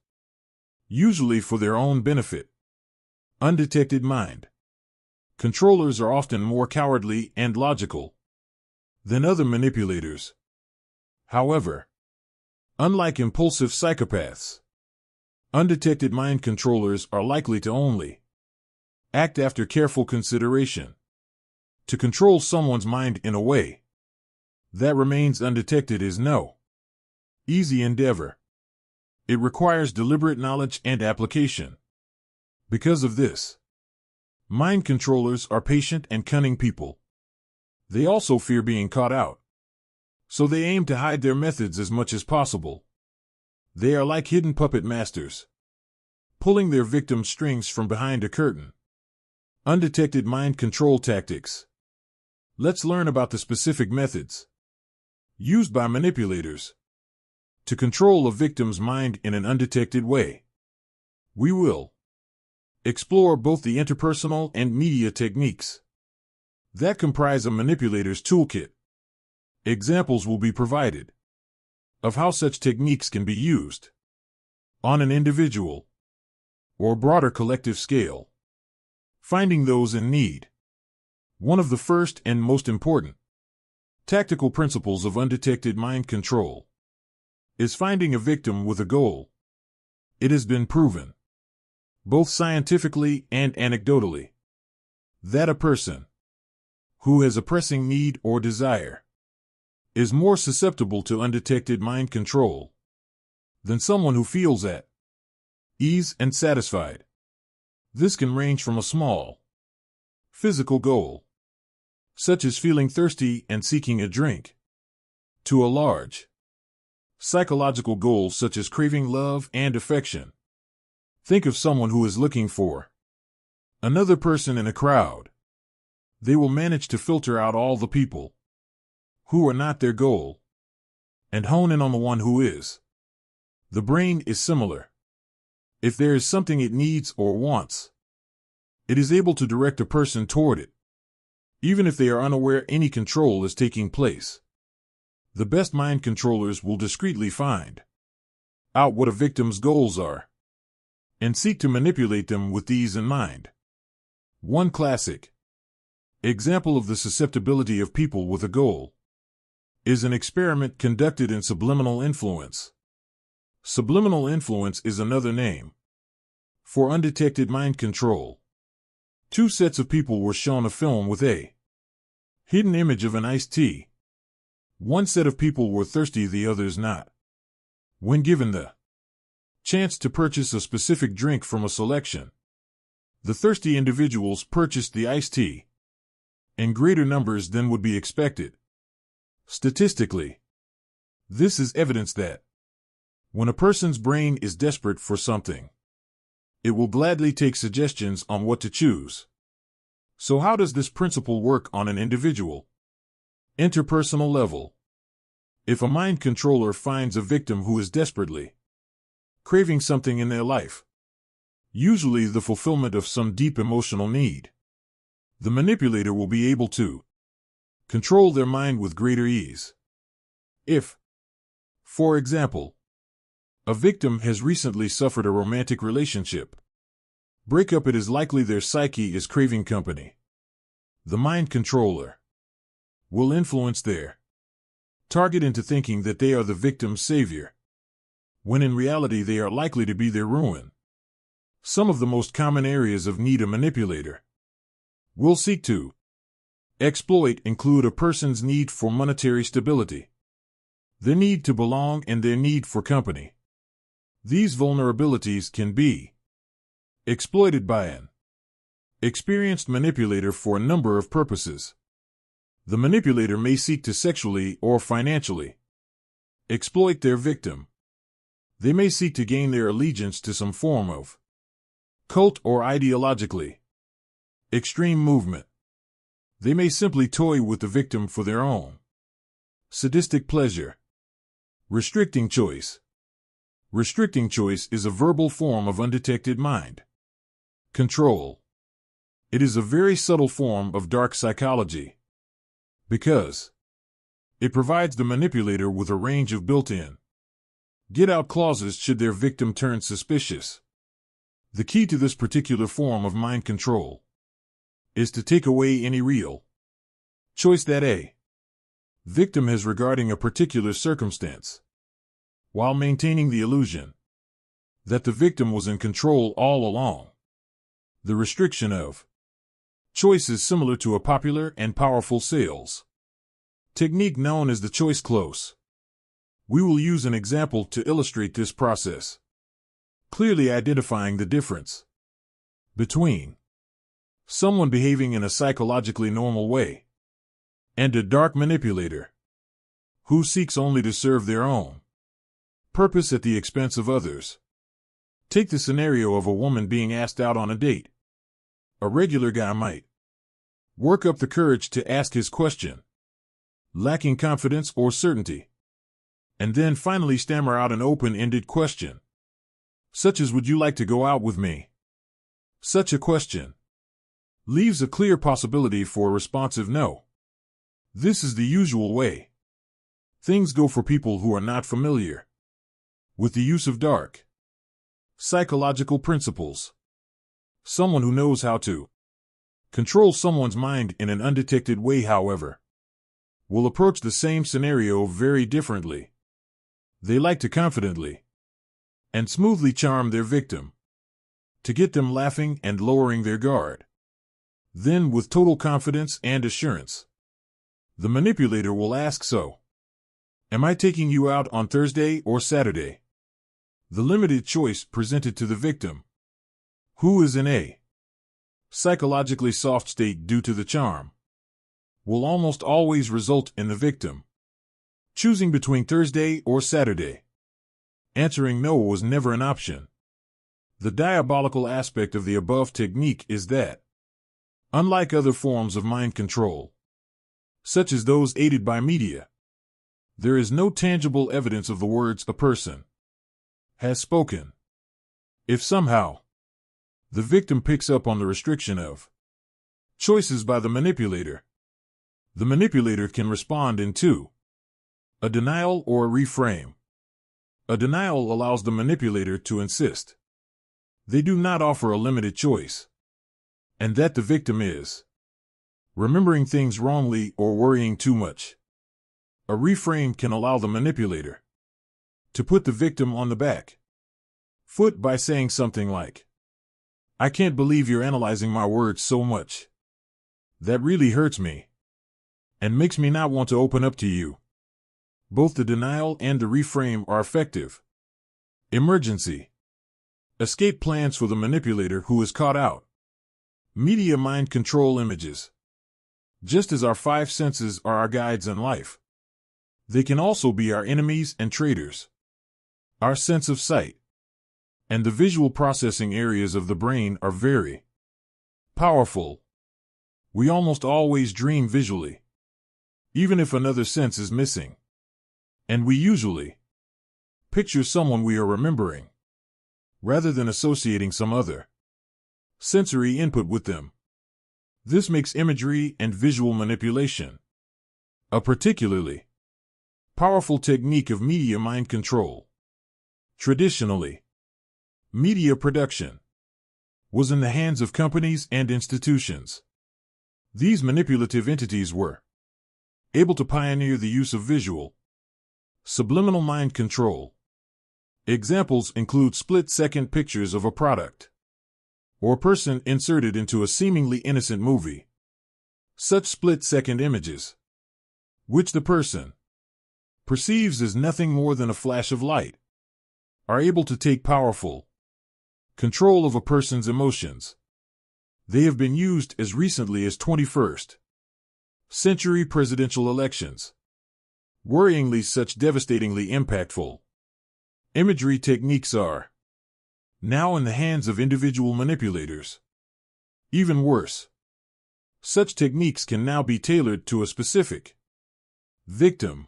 usually for their own benefit. Undetected mind controllers are often more cowardly and logical than other manipulators. However, unlike impulsive psychopaths, undetected mind controllers are likely to only act after careful consideration. To control someone's mind in a way that remains undetected is no easy endeavor. It requires deliberate knowledge and application. Because of this, mind controllers are patient and cunning people. They also fear being caught out, so they aim to hide their methods as much as possible. They are like hidden puppet masters, pulling their victims' strings from behind a curtain. Undetected mind control tactics. Let's learn about the specific methods used by manipulators to control a victim's mind in an undetected way. We will explore both the interpersonal and media techniques that comprise a manipulator's toolkit. Examples will be provided of how such techniques can be used on an individual or broader collective scale. Finding those in need. One of the first and most important tactical principles of undetected mind control is finding a victim with a goal. It has been proven, both scientifically and anecdotally, that a person who has a pressing need or desire is more susceptible to undetected mind control than someone who feels at ease and satisfied. This can range from a small physical goal, such as feeling thirsty and seeking a drink, to a large psychological goal such as craving love and affection. Think of someone who is looking for another person in a crowd. They will manage to filter out all the people who are not their goal and hone in on the one who is. The brain is similar. If there is something it needs or wants, it is able to direct a person toward it, even if they are unaware any control is taking place. The best mind controllers will discreetly find out what a victim's goals are and seek to manipulate them with these in mind. One classic example of the susceptibility of people with a goal is an experiment conducted in subliminal influence. Subliminal influence is another name for undetected mind control. Two sets of people were shown a film with a hidden image of an iced tea. One set of people were thirsty, the others not. When given the chance to purchase a specific drink from a selection, the thirsty individuals purchased the iced tea in greater numbers than would be expected. Statistically, this is evidence that when a person's brain is desperate for something, it will gladly take suggestions on what to choose. So how does this principle work on an individual, interpersonal level? If a mind controller finds a victim who is desperately craving something in their life, usually the fulfillment of some deep emotional need, the manipulator will be able to control their mind with greater ease. If, for example, a victim has recently suffered a romantic relationship breakup, it is likely their psyche is craving company. The mind controller will influence their target into thinking that they are the victim's savior, when in reality they are likely to be their ruin. Some of the most common areas of need a manipulator will seek to exploit include a person's need for monetary stability, their need to belong, and their need for company. These vulnerabilities can be exploited by an experienced manipulator for a number of purposes. The manipulator may seek to sexually or financially exploit their victim. They may seek to gain their allegiance to some form of cult or ideologically extreme movement. They may simply toy with the victim for their own sadistic pleasure. Restricting choice. Restricting choice is a verbal form of undetected mind control. It is a very subtle form of dark psychology because it provides the manipulator with a range of built-in get-out clauses should their victim turn suspicious. The key to this particular form of mind control is to take away any real choice that a victim has regarding a particular circumstance, while maintaining the illusion that the victim was in control all along. The restriction of Choice is similar to a popular and powerful sales technique known as the choice close. We will use an example to illustrate this process, clearly identifying the difference between someone behaving in a psychologically normal way and a dark manipulator who seeks only to serve their own purpose at the expense of others. Take the scenario of a woman being asked out on a date. A regular guy might work up the courage to ask his question, lacking confidence or certainty, and then finally stammer out an open-ended question, such as, "Would you like to go out with me?" Such a question leaves a clear possibility for a responsive no. This is the usual way things go for people who are not familiar with the use of dark psychological principles. Someone who knows how to control someone's mind in an undetected way, however, will approach the same scenario very differently. They like to confidently and smoothly charm their victim to get them laughing and lowering their guard. Then, with total confidence and assurance, the manipulator will ask, "So, am I taking you out on Thursday or Saturday?" The limited choice presented to the victim, who is in a psychologically soft state due to the charm, will almost always result in the victim choosing between Thursday or Saturday. Answering no was never an option. The diabolical aspect of the above technique is that, unlike other forms of mind control, such as those aided by media, there is no tangible evidence of the words a person has spoken. If somehow the victim picks up on the restriction of choices by the manipulator can respond in two: a denial or a reframe. A denial allows the manipulator to insist they do not offer a limited choice, and that the victim is remembering things wrongly or worrying too much. A reframe can allow the manipulator to put the victim on the back foot by saying something like, "I can't believe you're analyzing my words so much. That really hurts me and makes me not want to open up to you." Both the denial and the reframe are effective. Emergency escape plans for the manipulator who is caught out. Media mind control images. Just as our five senses are our guides in life, they can also be our enemies and traitors. Our sense of sight and the visual processing areas of the brain are very powerful. We almost always dream visually, even if another sense is missing. And we usually picture someone we are remembering, rather than associating some other sensory input with them. This makes imagery and visual manipulation a particularly powerful technique of media mind control. Traditionally, media production was in the hands of companies and institutions. These manipulative entities were able to pioneer the use of visual, subliminal mind control. Examples include split-second pictures of a product or person inserted into a seemingly innocent movie. Such split-second images, which the person perceives as nothing more than a flash of light, are able to take powerful control of a person's emotions. They have been used as recently as 21st century presidential elections. Worryingly, such devastatingly impactful imagery techniques are now in the hands of individual manipulators. Even worse, such techniques can now be tailored to a specific victim.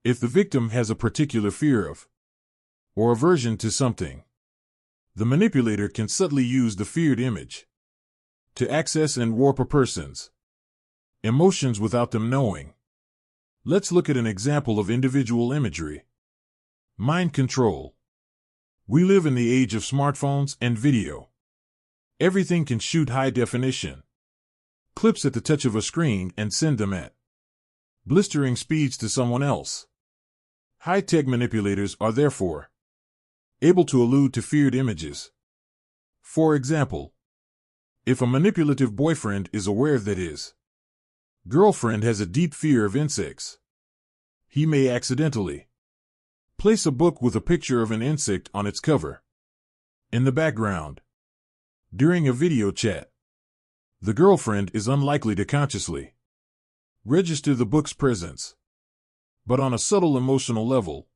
If the victim has a particular fear of or aversion to something, the manipulator can subtly use the feared image to access and warp a person's emotions without them knowing. Let's look at an example of individual imagery. Mind control. We live in the age of smartphones and video. Everything can shoot high definition clips at the touch of a screen and send them at blistering speeds to someone else. High-tech manipulators are therefore able to allude to feared images. For example, If a manipulative boyfriend is aware that his girlfriend has a deep fear of insects, he may accidentally place a book with a picture of an insect on its cover. In the background, during a video chat, the girlfriend is unlikely to consciously register the book's presence, but on a subtle emotional level,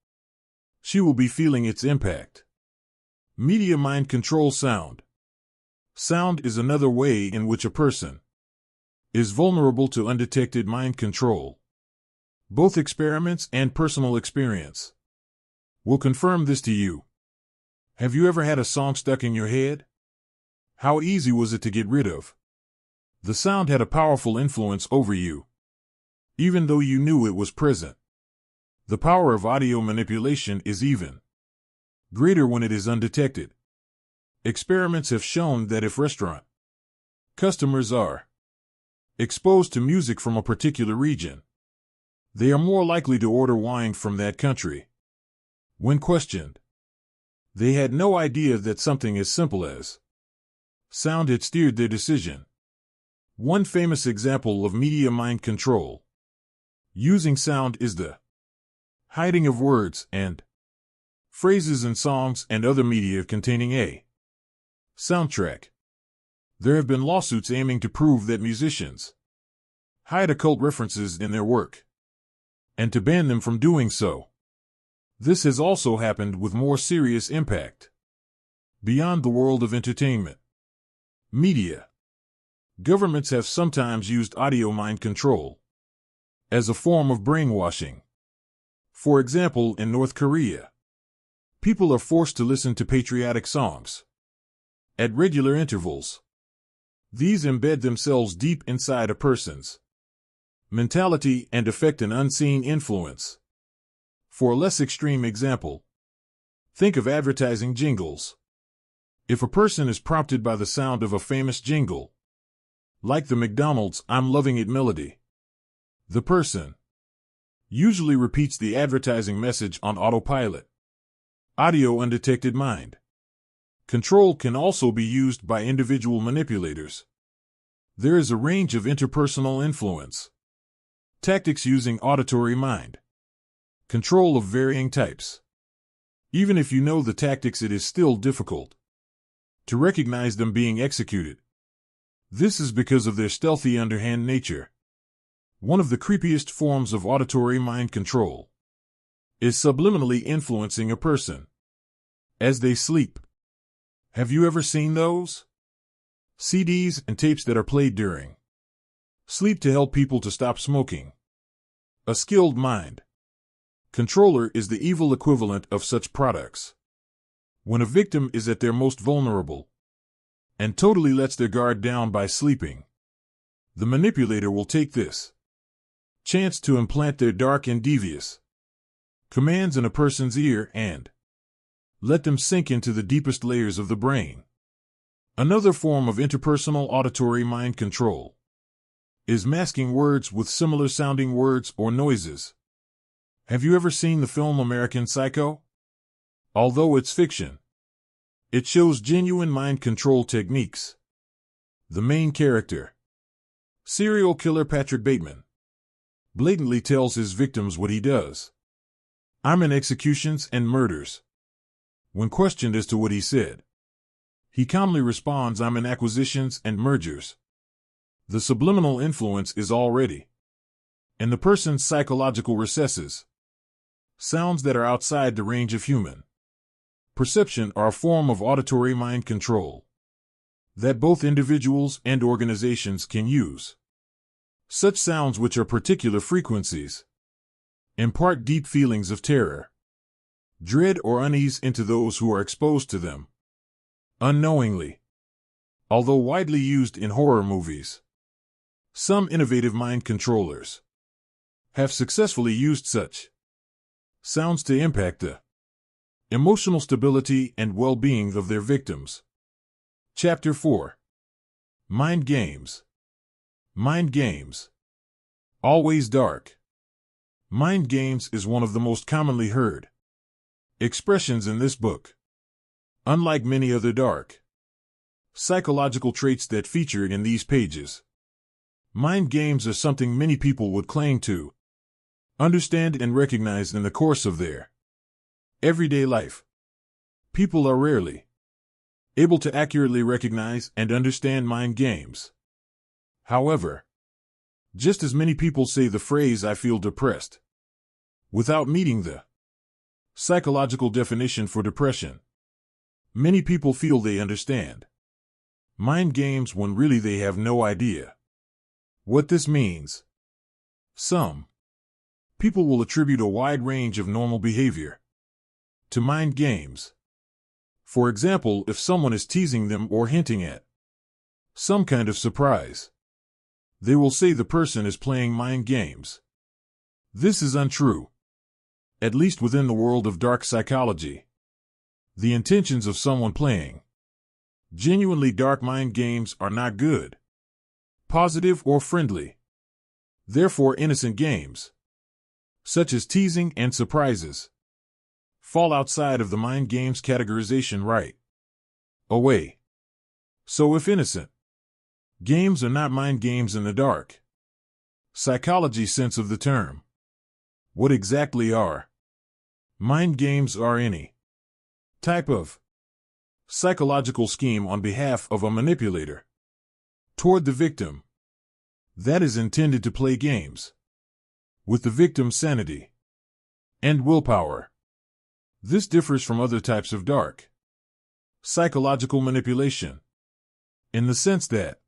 she will be feeling its impact. Media mind control sound. Sound is another way in which a person is vulnerable to undetected mind control. Both experiments and personal experience will confirm this to you. Have you ever had a song stuck in your head? How easy was it to get rid of? The sound had a powerful influence over you, even though you knew it was present. The power of audio manipulation is even greater when it is undetected. Experiments have shown that if restaurant customers are exposed to music from a particular region, they are more likely to order wine from that country. When questioned, they had no idea that something as simple as sound had steered their decision. One famous example of media mind control using sound is the hiding of words and phrases in songs and other media containing a soundtrack. There have been lawsuits aiming to prove that musicians hide occult references in their work and to ban them from doing so. This has also happened with more serious impact beyond the world of entertainment. Media. Governments have sometimes used audio mind control as a form of brainwashing. For example, in North Korea, people are forced to listen to patriotic songs at regular intervals. These embed themselves deep inside a person's mentality and affect an unseen influence. For a less extreme example, think of advertising jingles. If a person is prompted by the sound of a famous jingle, like the McDonald's "I'm Loving It" melody, the person usually repeats the advertising message on autopilot. Audio undetected mind control can also be used by individual manipulators. There is a range of interpersonal influence tactics using auditory mind control of varying types. Even if you know the tactics, it is still difficult to recognize them being executed. This is because of their stealthy, underhand nature. One of the creepiest forms of auditory mind control is subliminally influencing a person as they sleep. Have you ever seen those CDs and tapes that are played during sleep to help people to stop smoking? A skilled mind controller is the evil equivalent of such products. When a victim is at their most vulnerable and totally lets their guard down by sleeping, the manipulator will take this chance to implant their dark and devious commands in a person's ear and let them sink into the deepest layers of the brain. Another form of interpersonal auditory mind control is masking words with similar sounding words or noises. Have you ever seen the film American Psycho? Although it's fiction, it shows genuine mind control techniques. The main character, serial killer Patrick Bateman, blatantly tells his victims what he does. "I'm in executions and murders." When questioned as to what he said, he calmly responds, "I'm in acquisitions and mergers." The subliminal influence is already in the person's psychological recesses. Sounds that are outside the range of human perception are a form of auditory mind control that both individuals and organizations can use. Such sounds, which are particular frequencies, impart deep feelings of terror, dread, or unease into those who are exposed to them unknowingly. Although widely used in horror movies, some innovative mind controllers have successfully used such sounds to impact the emotional stability and well-being of their victims. Chapter 4. Mind Games. Mind games. Always dark. Mind games is one of the most commonly heard expressions in this book. Unlike many other dark Psychological traits that feature in these pages. Mind games are something many people would claim to understand and recognize in the course of their everyday life. People are rarely able to accurately recognize and understand mind games. However, just as many people say the phrase "I feel depressed" without meeting the psychological definition for depression, many people feel they understand mind games when really they have no idea what this means. Some people will attribute a wide range of normal behavior to mind games. For example, if someone is teasing them or hinting at some kind of surprise, they will say the person is playing mind games. This is untrue. At least within the world of dark psychology, the intentions of someone playing genuinely dark mind games are not good, positive, or friendly. Therefore, innocent games, such as teasing and surprises, fall outside of the mind games categorization right away. So if innocent games are not mind games in the dark psychology sense of the term, what exactly are mind games? Are any type of psychological scheme on behalf of a manipulator toward the victim that is intended to play games with the victim's sanity and willpower. This differs from other types of dark psychological manipulation in the sense that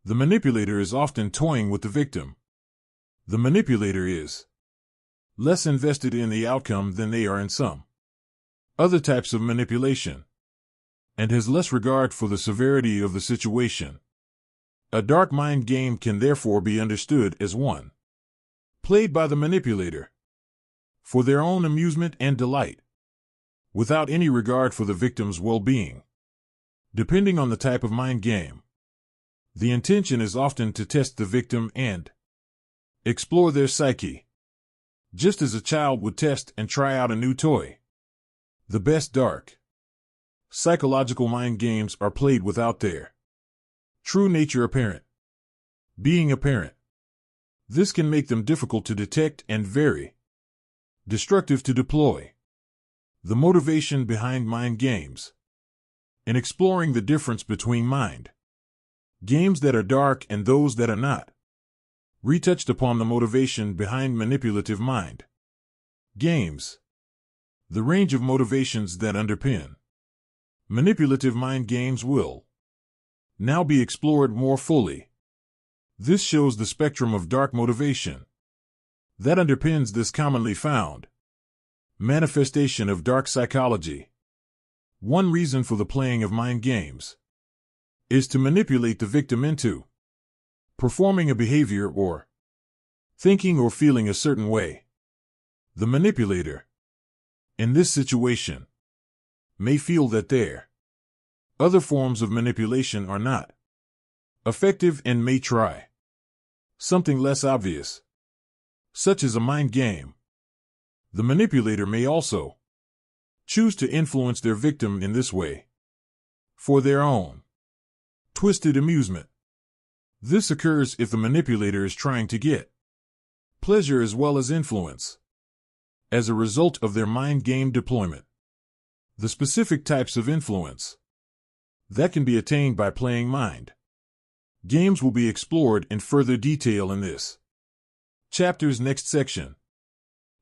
the manipulator is often toying with the victim. The manipulator is less invested in the outcome than they are in some other types of manipulation, and has less regard for the severity of the situation. A dark mind game can therefore be understood as one played by the manipulator for their own amusement and delight, without any regard for the victim's well-being. Depending on the type of mind game, the intention is often to test the victim and explore their psyche, just as a child would test and try out a new toy. The best dark psychological mind games are played without their true nature being apparent. This can make them difficult to detect and very destructive to deploy. The motivation behind mind games. In exploring the difference between mind games that are dark and those that are not, retouched upon the motivation behind manipulative mind games. The range of motivations that underpin manipulative mind games will now be explored more fully. This shows the spectrum of dark motivation that underpins this commonly found manifestation of dark psychology. One reason for the playing of mind games is to manipulate the victim into performing a behavior or thinking or feeling a certain way. The manipulator, in this situation, may feel that their other forms of manipulation are not effective and may try something less obvious, such as a mind game. The manipulator may also choose to influence their victim in this way for their own twisted amusement. This occurs if the manipulator is trying to get pleasure as well as influence as a result of their mind game deployment. The specific types of influence that can be attained by playing mind games will be explored in further detail in this chapter's next section.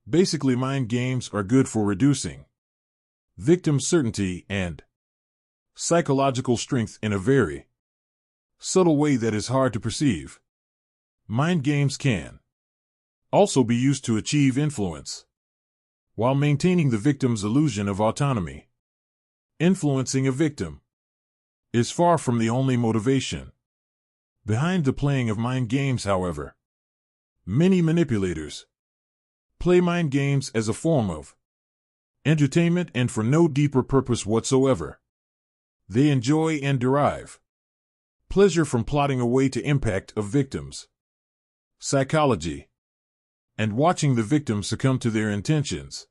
Basically, mind games are good for reducing victim certainty and psychological strength in a very subtle way that is hard to perceive. Mind games can also be used to achieve influence while maintaining the victim's illusion of autonomy. Influencing a victim is far from the only motivation behind the playing of mind games, however. Many manipulators play mind games as a form of entertainment and for no deeper purpose whatsoever. They enjoy and derive pleasure from plotting a way to impact a victim's psychology and watching the victim succumb to their intentions.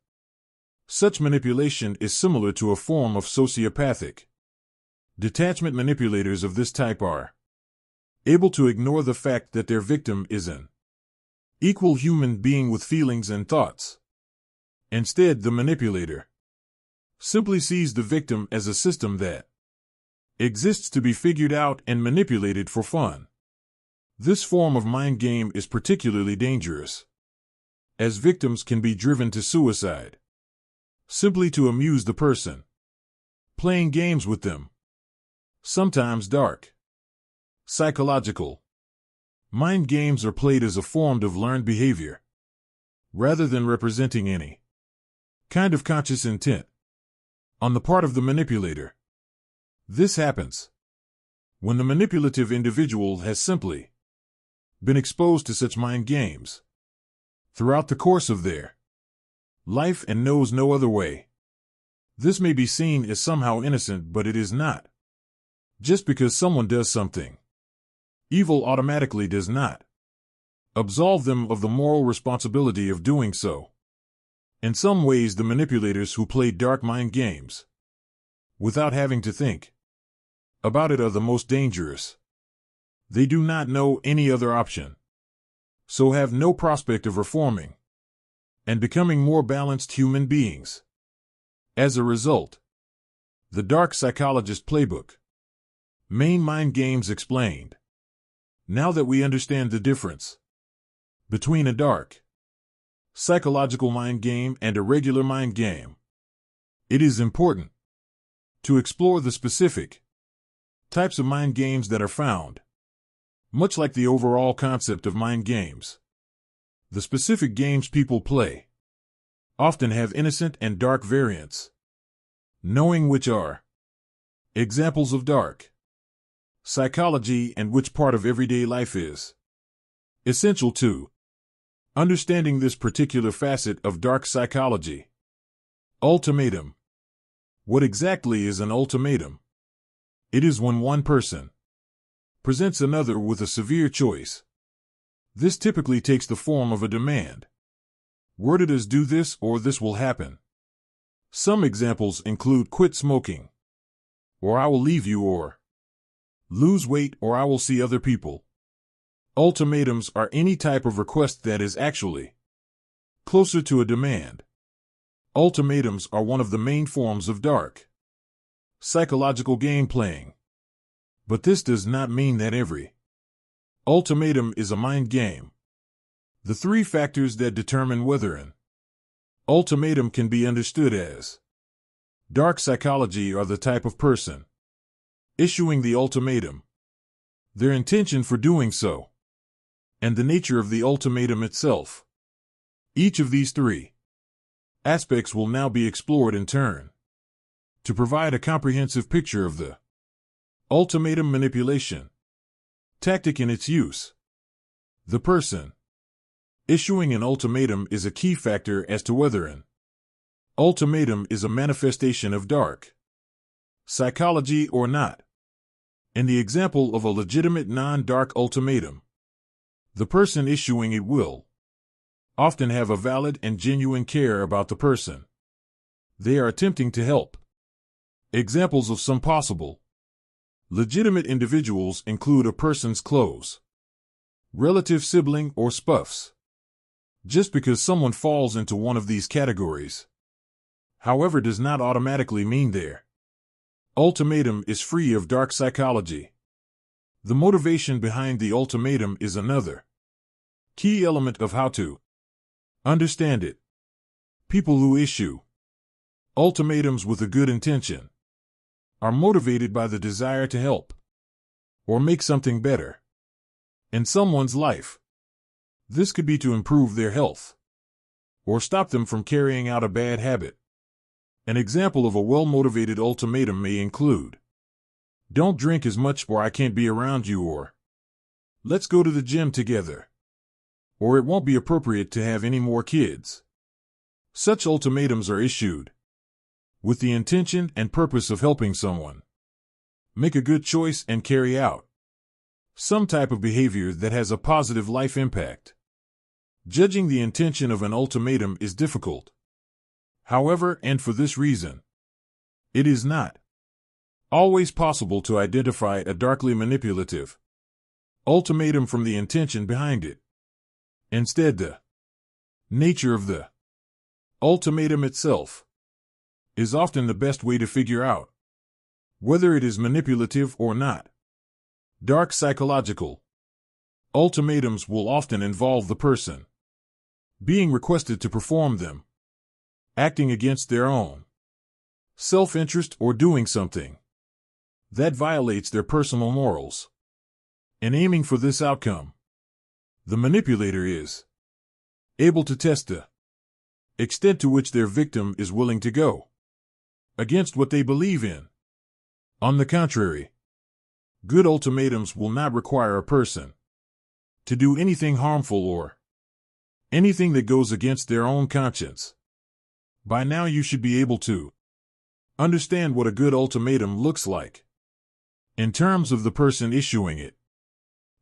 Such manipulation is similar to a form of sociopathic Detachment manipulators of this type are able to ignore the fact that their victim is an equal human being with feelings and thoughts. Instead, the manipulator simply sees the victim as a system that exists to be figured out and manipulated for fun. This form of mind game is particularly dangerous, as victims can be driven to suicide simply to amuse the person playing games with them. Sometimes dark psychological mind games are played as a form of learned behavior, rather than representing any kind of conscious intent on the part of the manipulator. This happens when the manipulative individual has simply been exposed to such mind games throughout the course of their life and knows no other way. This may be seen as somehow innocent, but it is not. Just because someone does something evil automatically does not absolve them of the moral responsibility of doing so. In some ways, the manipulators who play dark mind games without having to think about it are the most dangerous. They do not know any other option, so have no prospect of reforming and becoming more balanced human beings. As a result, the Dark Psychologist Playbook. Main Mind Games Explained. Now that we understand the difference between a dark psychological mind game and a regular mind game, it is important to explore the specific types of mind games that are found. Much like the overall concept of mind games, the specific games people play often have innocent and dark variants. Knowing which are examples of dark psychology and which part of everyday life is essential to understanding this particular facet of dark psychology. Ultimatum. What exactly is an ultimatum? It is when one person presents another with a severe choice. This typically takes the form of a demand, worded as do this or this will happen. Some examples include quit smoking, or I will leave you, or lose weight, or I will see other people. Ultimatums are any type of request that is actually closer to a demand. Ultimatums are one of the main forms of dark psychological game playing. But this does not mean that every ultimatum is a mind game. The three factors that determine whether an ultimatum can be understood as dark psychology are the type of person issuing the ultimatum, their intention for doing so, and the nature of the ultimatum itself. Each of these three aspects will now be explored in turn to provide a comprehensive picture of the ultimatum manipulation tactic in its use. The person issuing an ultimatum is a key factor as to whether an ultimatum is a manifestation of dark psychology or not. In the example of a legitimate non-dark ultimatum, the person issuing it will often have a valid and genuine care about the person they are attempting to help. Examples of some possible legitimate individuals include a person's close relative, sibling, or spouse. Just because someone falls into one of these categories, however, does not automatically mean their ultimatum is free of dark psychology. The motivation behind the ultimatum is another key element of how to understand it. People who issue ultimatums with a good intention are motivated by the desire to help or make something better in someone's life. This could be to improve their health or stop them from carrying out a bad habit. An example of a well-motivated ultimatum may include, don't drink as much or I can't be around you, or let's go to the gym together, or it won't be appropriate to have any more kids. Such ultimatums are issued with the intention and purpose of helping someone make a good choice and carry out some type of behavior that has a positive life impact. Judging the intention of an ultimatum is difficult. However, and for this reason, it is not Always possible to identify a darkly manipulative ultimatum from the intention behind it. Instead, the nature of the ultimatum itself is often the best way to figure out whether it is manipulative or not. Dark psychological ultimatums will often involve the person being requested to perform them, acting against their own self-interest or doing something that violates their personal morals. In aiming for this outcome, the manipulator is able to test the extent to which their victim is willing to go against what they believe in. On the contrary, good ultimatums will not require a person to do anything harmful or anything that goes against their own conscience. By now you should be able to understand what a good ultimatum looks like in terms of the person issuing it,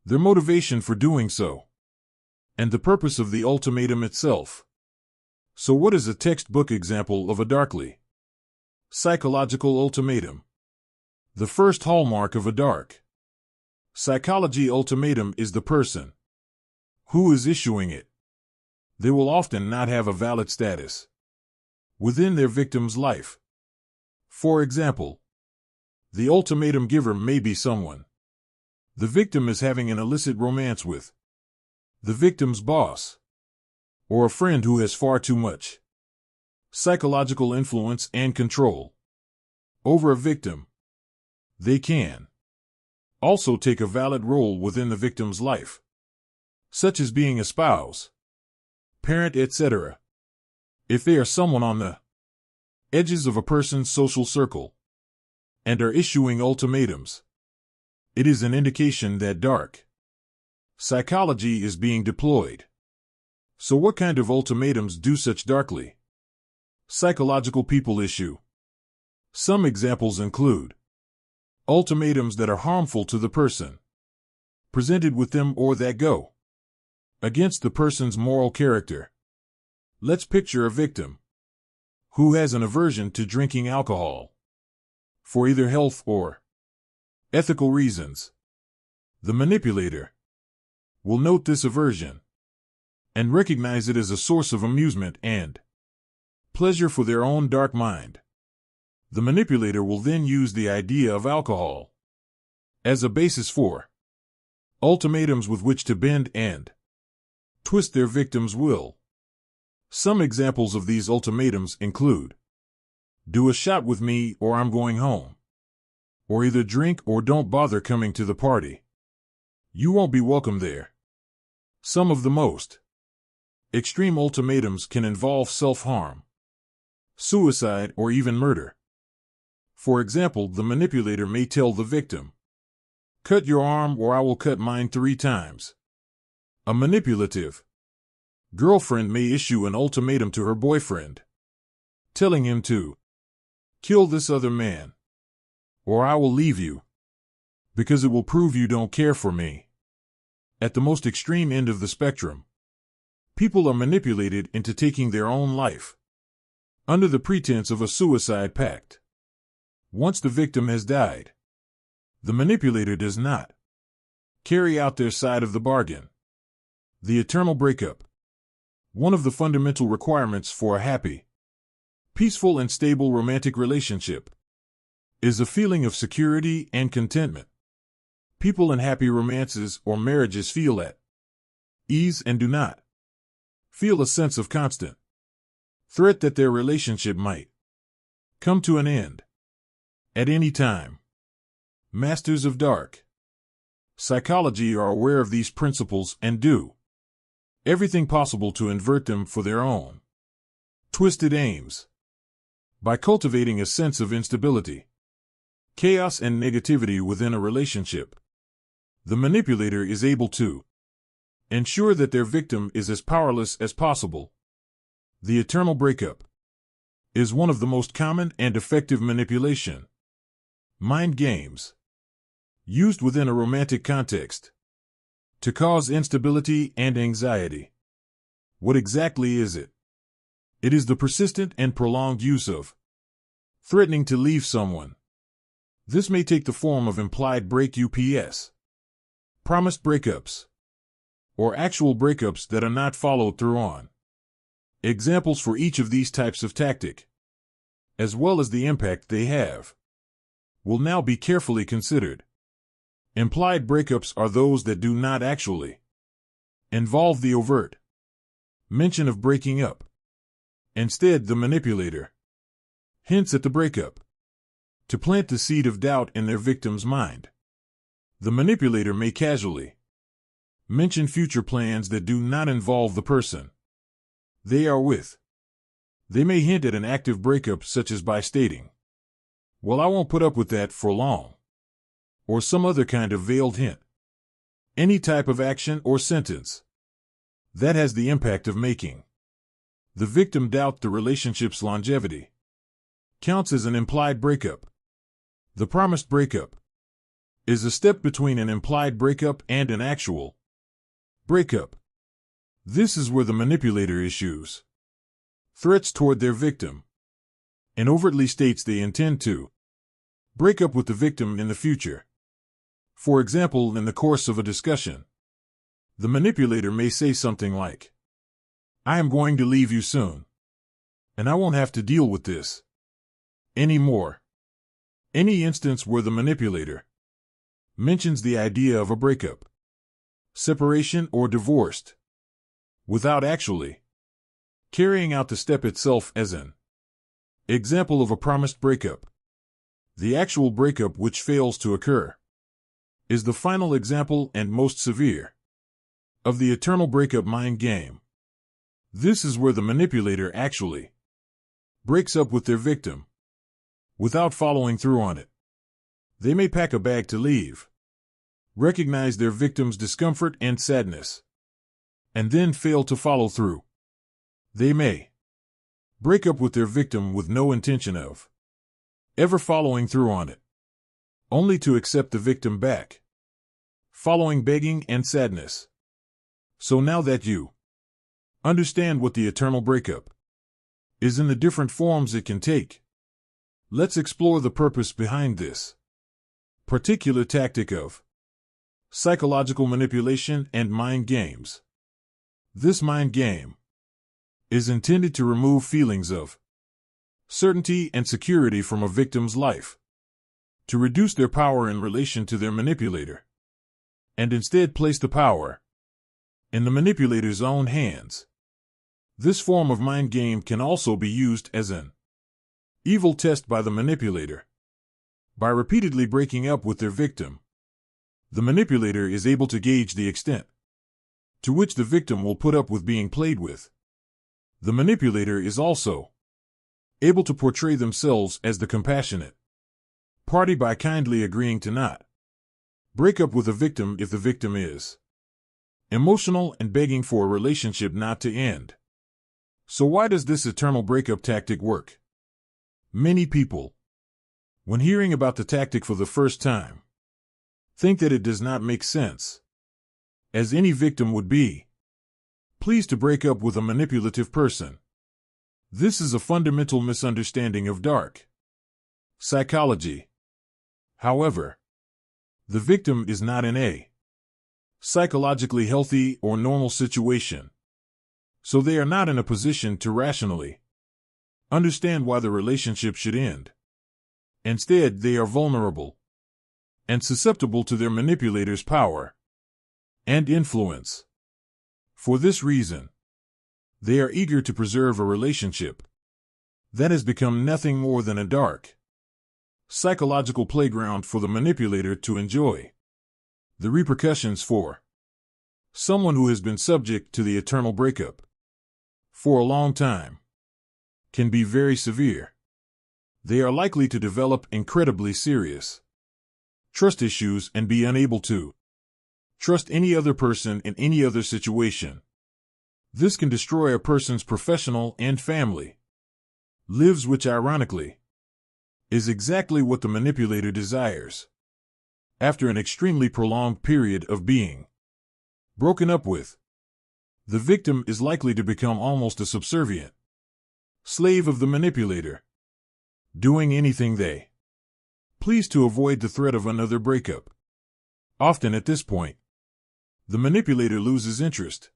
their motivation for doing so, and the purpose of the ultimatum itself. So what is a textbook example of a darkly psychological ultimatum? The first hallmark of a dark psychology ultimatum is the person who is issuing it. They will often not have a valid status within their victim's life. For example, the ultimatum giver may be someone the victim is having an illicit romance with, the victim's boss, or a friend who has far too much psychological influence and control over a victim. They can also take a valid role within the victim's life, such as being a spouse, parent, etc. If they are someone on the edges of a person's social circle and are issuing ultimatums, it is an indication that dark psychology is being deployed. So what kind of ultimatums do such darkly psychological people issue? Some examples include ultimatums that are harmful to the person presented with them or that go against the person's moral character. Let's picture a victim who has an aversion to drinking alcohol for either health or ethical reasons. The manipulator will note this aversion and recognize it as a source of amusement and pleasure for their own dark mind. The manipulator will then use the idea of alcohol as a basis for ultimatums with which to bend and twist their victim's will. Some examples of these ultimatums include: do a shot with me or I'm going home, or either drink or don't bother coming to the party. You won't be welcome there. Some of the most extreme ultimatums can involve self-harm, suicide, or even murder. For example, the manipulator may tell the victim, "Cut your arm or I will cut mine 3 times. A manipulative girlfriend may issue an ultimatum to her boyfriend, telling him to kill this other man, or I will leave you, because it will prove you don't care for me. At the most extreme end of the spectrum, people are manipulated into taking their own life under the pretense of a suicide pact. Once the victim has died, the manipulator does not carry out their side of the bargain. The eternal breakup. One of the fundamental requirements for a happy, peaceful, and stable romantic relationship is a feeling of security and contentment. People in happy romances or marriages feel at ease and do not feel a sense of constant threat that their relationship might come to an end at any time. Masters of dark psychology are aware of these principles and do everything possible to invert them for their own twisted aims. By cultivating a sense of instability, chaos, and negativity within a relationship, the manipulator is able to ensure that their victim is as powerless as possible. The eternal breakup is one of the most common and effective manipulation mind games used within a romantic context to cause instability and anxiety. What exactly is it? It is the persistent and prolonged use of threatening to leave someone, This may take the form of implied break UPS, promised breakups, or actual breakups that are not followed through on. Examples for each of these types of tactic, as well as the impact they have, will now be carefully considered. Implied breakups are those that do not actually involve the overt mention of breaking up. Instead, the manipulator hints at the breakup to plant the seed of doubt in their victim's mind. The manipulator may casually mention future plans that do not involve the person they are with. They may hint at an active breakup, such as by stating, "Well, I won't put up with that for long," or some other kind of veiled hint. Any type of action or sentence that has the impact of making the victim doubt the relationship's longevity counts as an implied breakup. The promised breakup is a step between an implied breakup and an actual breakup. This is where the manipulator issues threats toward their victim and overtly states they intend to break up with the victim in the future. For example, in the course of a discussion, the manipulator may say something like, "I am going to leave you soon, and I won't have to deal with this anymore." Any instance where the manipulator mentions the idea of a breakup, separation, or divorced, without actually carrying out the step itself as an example of a promised breakup. The actual breakup which fails to occur is the final example and most severe of the eternal breakup mind game. This is where the manipulator actually breaks up with their victim without following through on it. They may pack a bag to leave, recognize their victim's discomfort and sadness, and then fail to follow through. They may break up with their victim with no intention of ever following through on it, only to accept the victim back, following begging and sadness. So now that you understand what the eternal breakup is in the different forms it can take, let's explore the purpose behind this particular tactic of psychological manipulation and mind games. This mind game is intended to remove feelings of certainty and security from a victim's life, to reduce their power in relation to their manipulator, and instead place the power in the manipulator's own hands. This form of mind game can also be used as an evil test by the manipulator. By repeatedly breaking up with their victim, the manipulator is able to gauge the extent to which the victim will put up with being played with. The manipulator is also able to portray themselves as the compassionate party by kindly agreeing to not break up with a victim if the victim is emotional and begging for a relationship not to end. So why does this eternal breakup tactic work? Many people, when hearing about the tactic for the first time, think that it does not make sense, as any victim would be pleased to break up with a manipulative person. This is a fundamental misunderstanding of dark psychology. However, the victim is not in a psychologically healthy or normal situation, so they are not in a position to rationally understand why the relationship should end. Instead, they are vulnerable and susceptible to their manipulator's power and influence. For this reason, they are eager to preserve a relationship that has become nothing more than a dark psychological playground for the manipulator to enjoy. The repercussions for someone who has been subject to the eternal breakup for a long time can be very severe. They are likely to develop incredibly serious trust issues and be unable to trust any other person in any other situation. This can destroy a person's professional and family lives, which ironically is exactly what the manipulator desires. After an extremely prolonged period of being broken up with, the victim is likely to become almost a subservient slave of the manipulator, doing anything they pleased to avoid the threat of another breakup. Often at this point, the manipulator loses interest.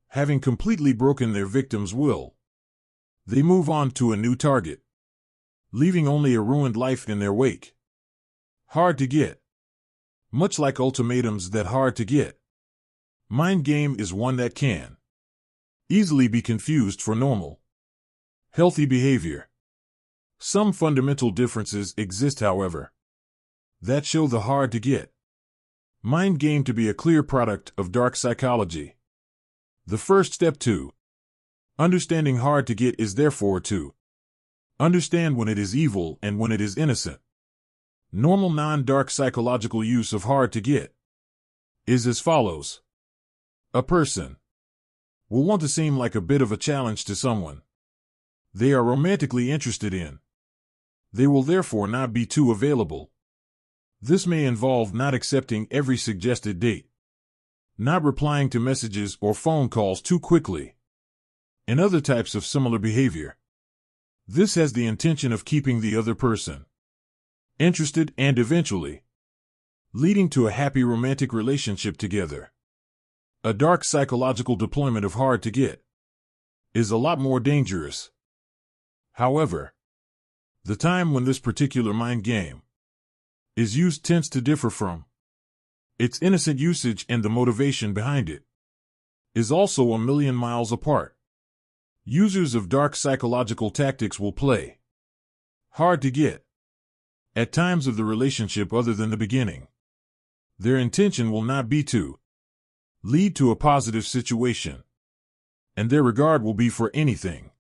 Having completely broken their victim's will, they move on to a new target, leaving only a ruined life in their wake. Hard to get. Much like ultimatums that hard to get, mind game is one that can easily be confused for normal, healthy behavior. Some fundamental differences exist, however, that show the hard to get mind game to be a clear product of dark psychology. The first step to understanding hard to get is therefore to understand when it is evil and when it is innocent. Normal non-dark psychological use of hard to get is as follows. A person will want to seem like a bit of a challenge to someone they are romantically interested in. They will therefore not be too available. This may involve not accepting every suggested date, not replying to messages or phone calls too quickly, and other types of similar behavior. This has the intention of keeping the other person interested and eventually leading to a happy romantic relationship together. A dark psychological deployment of hard to get is a lot more dangerous. However, the time when this particular mind game is used tends to differ from its innocent usage, and the motivation behind it is also a million miles apart. Users of dark psychological tactics will play hard to get at times of the relationship other than the beginning. Their intention will not be to lead to a positive situation, and their regard will be for anything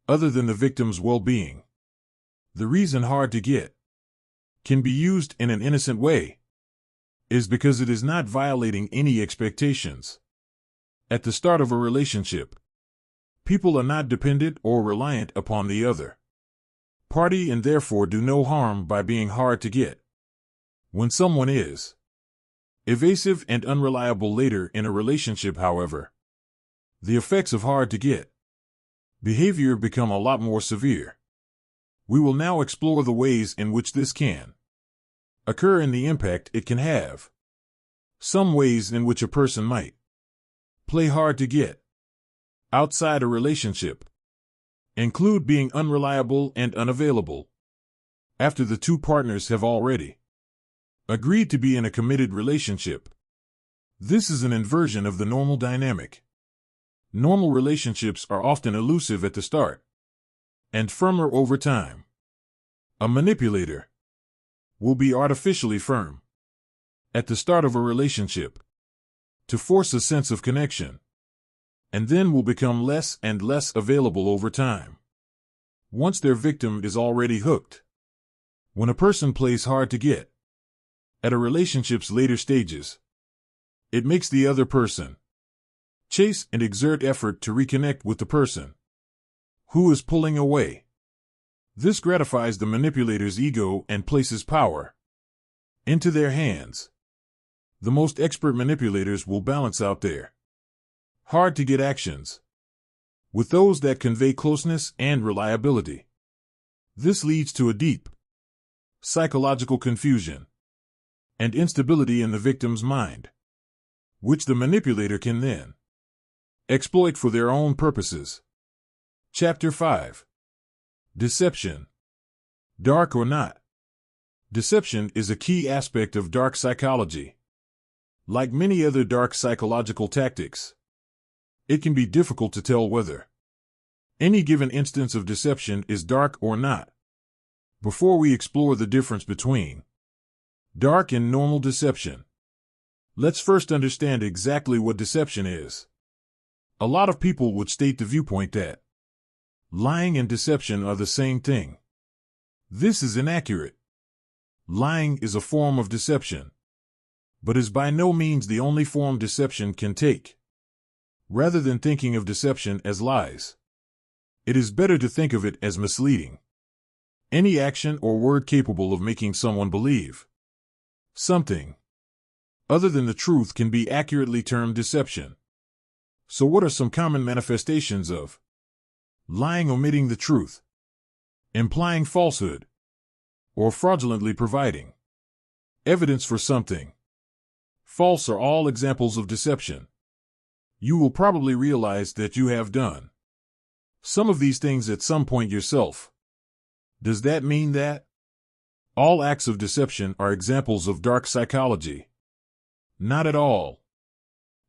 other than the victim's well-being. The reason hard to get can be used in an innocent way is because it is not violating any expectations. At the start of a relationship, people are not dependent or reliant upon the other party and therefore do no harm by being hard to get. When someone is evasive and unreliable later in a relationship, however, the effects of hard to get behavior become a lot more severe. We will now explore the ways in which this can occur and the impact it can have. Some ways in which a person might play hard to get outside a relationship include being unreliable and unavailable after the two partners have already agreed to be in a committed relationship. This is an inversion of the normal dynamic. Normal relationships are often elusive at the start and firmer over time. A manipulator will be artificially firm at the start of a relationship to force a sense of connection, and then will become less and less available over time once their victim is already hooked. When a person plays hard to get at a relationship's later stages, it makes the other person chase and exert effort to reconnect with the person who is pulling away. This gratifies the manipulator's ego and places power into their hands. The most expert manipulators will balance out their hard to get actions with those that convey closeness and reliability. This leads to a deep psychological confusion and instability in the victim's mind, which the manipulator can then exploit for their own purposes. Chapter 5. Deception. Dark or not. Deception is a key aspect of dark psychology. Like many other dark psychological tactics, it can be difficult to tell whether any given instance of deception is dark or not. Before we explore the difference between dark and normal deception, let's first understand exactly what deception is. A lot of people would state the viewpoint that lying and deception are the same thing. This is inaccurate. Lying is a form of deception, but is by no means the only form deception can take. Rather than thinking of deception as lies, it is better to think of it as misleading. Any action or word capable of making someone believe something other than the truth can be accurately termed deception. So what are some common manifestations of lying? Omitting the truth, implying falsehood, or fraudulently providing evidence for something false are all examples of deception. You will probably realize that you have done some of these things at some point yourself. Does that mean that all acts of deception are examples of dark psychology? Not at all.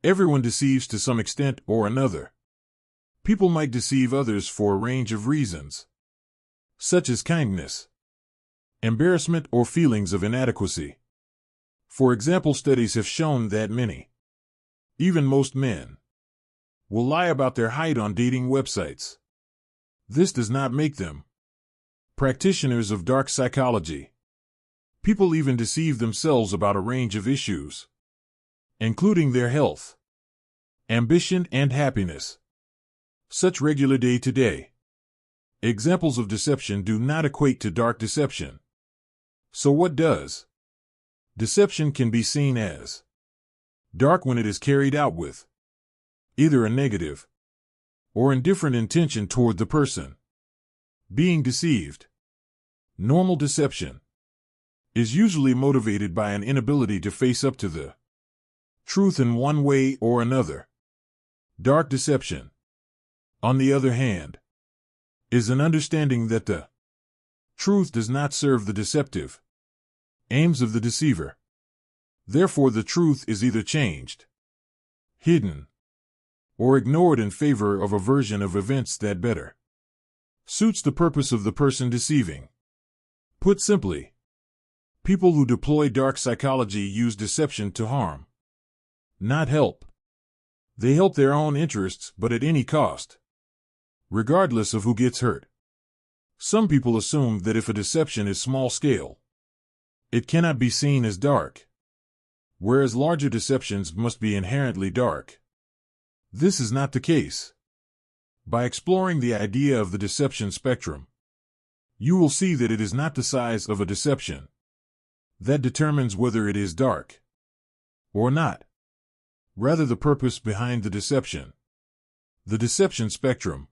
Everyone deceives to some extent or another. People might deceive others for a range of reasons, such as kindness, embarrassment, or feelings of inadequacy. For example, studies have shown that many, even most men, will lie about their height on dating websites. This does not make them practitioners of dark psychology. People even deceive themselves about a range of issues, including their health, ambition, and happiness. Such regular day-to-day examples of deception do not equate to dark deception. So what does? Deception can be seen as dark when it is carried out with either a negative or indifferent intention toward the person being deceived. Normal deception is usually motivated by an inability to face up to the truth in one way or another. Dark deception, on the other hand, is an understanding that the truth does not serve the deceptive aims of the deceiver. Therefore, the truth is either changed, hidden, or ignored in favor of a version of events that better suits the purpose of the person deceiving. Put simply, people who deploy dark psychology use deception to harm, not help. They help their own interests, but at any cost, regardless of who gets hurt. Some people assume that if a deception is small-scale, it cannot be seen as dark, whereas larger deceptions must be inherently dark. This is not the case. By exploring the idea of the deception spectrum, you will see that it is not the size of a deception that determines whether it is dark or not, rather the purpose behind the deception. The deception spectrum.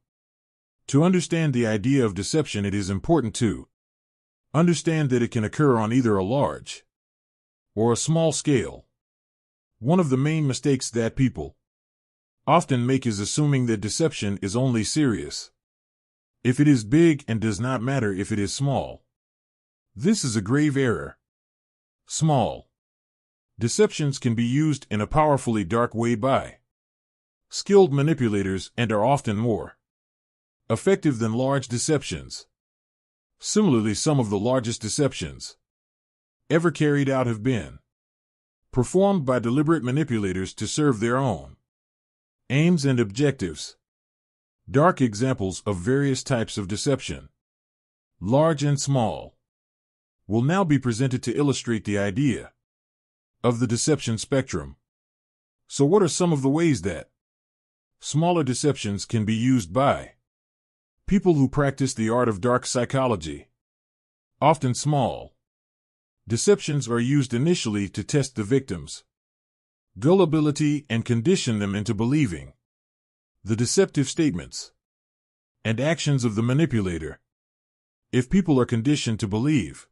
To understand the idea of deception, it is important to understand that it can occur on either a large or a small scale. One of the main mistakes that people often make is assuming that deception is only serious if it is big and does not matter if it is small. This is a grave error. Small deceptions can be used in a powerfully dark way by skilled manipulators and are often more effective than large deceptions. Similarly, some of the largest deceptions ever carried out have been performed by deliberate manipulators to serve their own aims and objectives. Dark examples of various types of deception, large and small, will now be presented to illustrate the idea of the deception spectrum. So what are some of the ways that smaller deceptions can be used by people who practice the art of dark psychology? Often small deceptions are used initially to test the victim's gullibility and condition them into believing the deceptive statements and actions of the manipulator. If people are conditioned to believe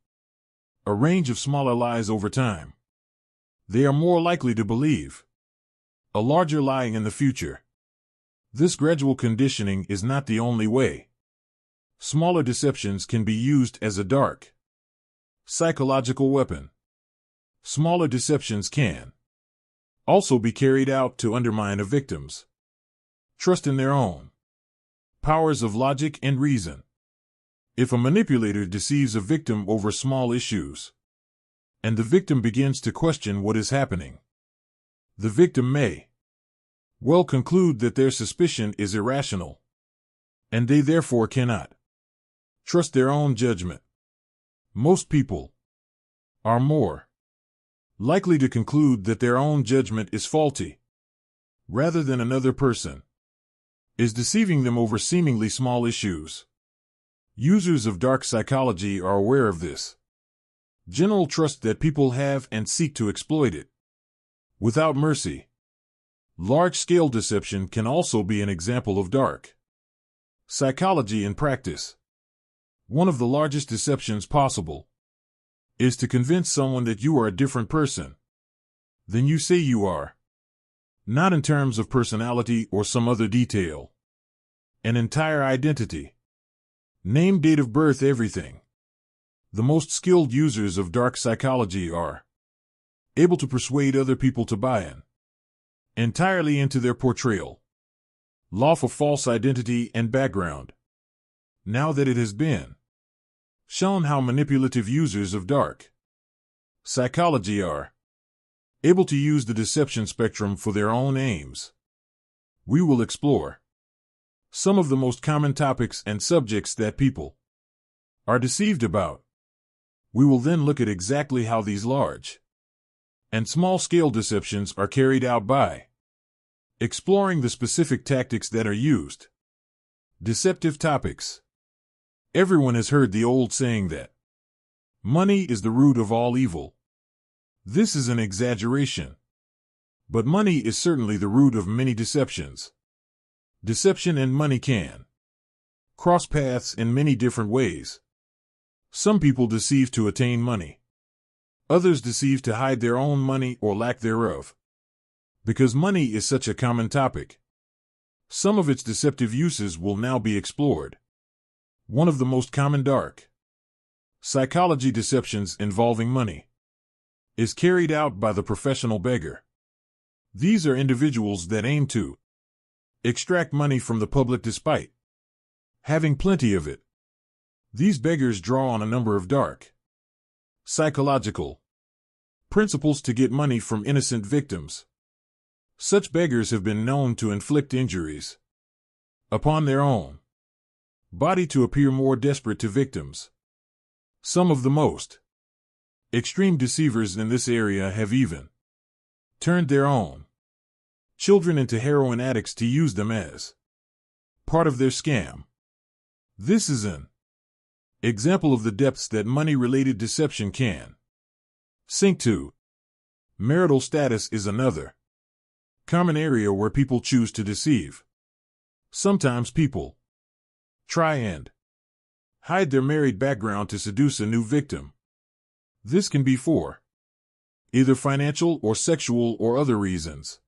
a range of smaller lies over time, they are more likely to believe a larger lie in the future. This gradual conditioning is not the only way. Smaller deceptions can be used as a dark psychological weapon. Smaller deceptions can also be carried out to undermine a victim's trust in their own powers of logic and reason. If a manipulator deceives a victim over small issues, and the victim begins to question what is happening, the victim may well conclude that their suspicion is irrational, and they therefore cannot trust their own judgment. Most people are more likely to conclude that their own judgment is faulty, rather than another person is deceiving them over seemingly small issues. Users of dark psychology are aware of this general trust that people have and seek to exploit it without mercy. Large-scale deception can also be an example of dark psychology in practice. One of the largest deceptions possible is to convince someone that you are a different person than you say you are. Not in terms of personality or some other detail. An entire identity. Name, date of birth, everything. The most skilled users of dark psychology are able to persuade other people to buy in entirely into their portrayal, lawful false identity and background. Now that it has been shown how manipulative users of dark psychology are able to use the deception spectrum for their own aims, we will explore some of the most common topics and subjects that people are deceived about. We will then look at exactly how these large and small-scale deceptions are carried out by exploring the specific tactics that are used. Deceptive topics. Everyone has heard the old saying that money is the root of all evil. This is an exaggeration, but money is certainly the root of many deceptions. Deception and money can cross paths in many different ways. Some people deceive to attain money. Others deceive to hide their own money or lack thereof. Because money is such a common topic, some of its deceptive uses will now be explored. One of the most common dark psychology deceptions involving money is carried out by the professional beggar. These are individuals that aim to extract money from the public despite having plenty of it. These beggars draw on a number of dark psychological principles to get money from innocent victims. Such beggars have been known to inflict injuries upon their own body to appear more desperate to victims. Some of the most extreme deceivers in this area have even turned their own children into heroin addicts to use them as part of their scam. This is an example of the depths that money-related deception can sink to. Marital status is another common area where people choose to deceive. Sometimes people try and hide their married background to seduce a new victim. This can be for either financial or sexual or other reasons.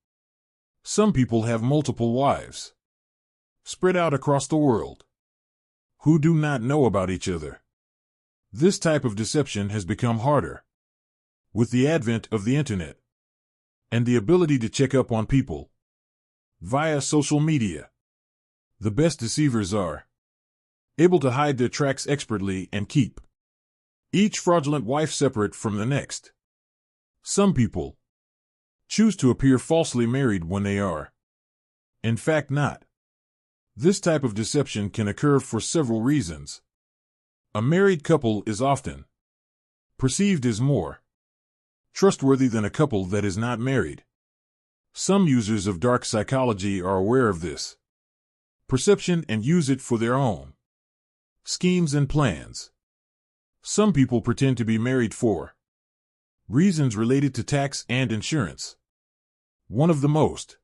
Some people have multiple wives spread out across the world who do not know about each other. This type of deception has become harder with the advent of the internet and the ability to check up on people via social media. The best deceivers are able to hide their tracks expertly and keep each fraudulent wife separate from the next. Some people choose to appear falsely married when they are, in fact, not. This type of deception can occur for several reasons. A married couple is often perceived as more trustworthy than a couple that is not married. Some users of dark psychology are aware of this perception and use it for their own schemes and plans. Some people pretend to be married for reasons related to tax and insurance. One of the most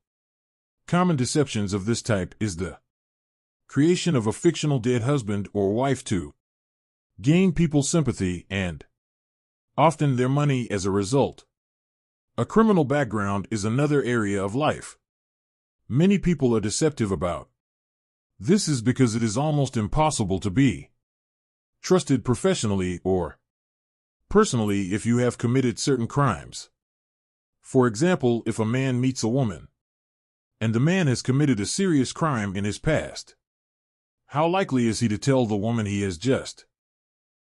common deceptions of this type is the creation of a fictional dead husband or wife to gain people's sympathy and often their money as a result. A criminal background is another area of life many people are deceptive about. This is because it is almost impossible to be trusted professionally or personally if you have committed certain crimes. For example, if a man meets a woman and the man has committed a serious crime in his past, how likely is he to tell the woman he has just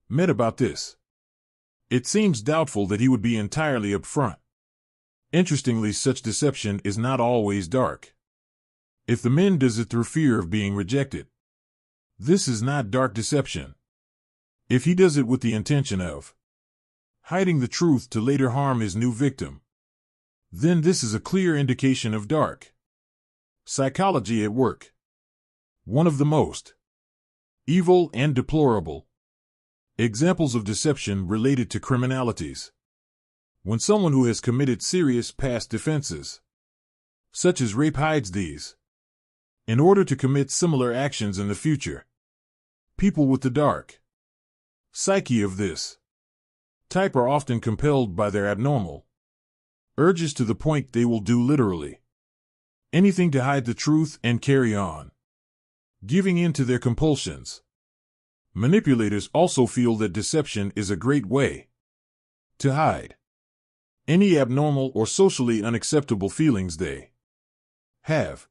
met about this? It seems doubtful that he would be entirely upfront. Interestingly, such deception is not always dark. If the man does it through fear of being rejected, this is not dark deception. If he does it with the intention of hiding the truth to later harm his new victim, then this is a clear indication of dark psychology at work. One of the most evil and deplorable examples of deception related to criminalities. When someone who has committed serious past offenses, such as rape, hides these in order to commit similar actions in the future. People with the dark psyche of this Type are often compelled by their abnormal urges to the point they will do literally anything to hide the truth and carry on, giving in to their compulsions. Manipulators also feel that deception is a great way to hide any abnormal or socially unacceptable feelings they have.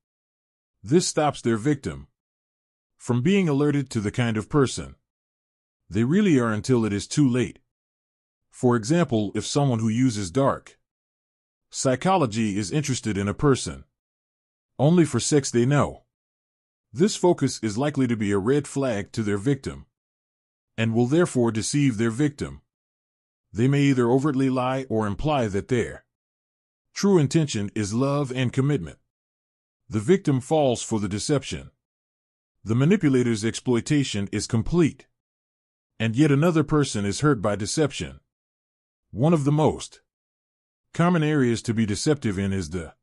This stops their victim from being alerted to the kind of person they really are until it is too late. For example, if someone who uses dark psychology is interested in a person only for sex they know, this focus is likely to be a red flag to their victim and will therefore deceive their victim. They may either overtly lie or imply that their true intention is love and commitment. The victim falls for the deception. The manipulator's exploitation is complete, and yet another person is hurt by deception. One of the most common areas to be deceptive in is the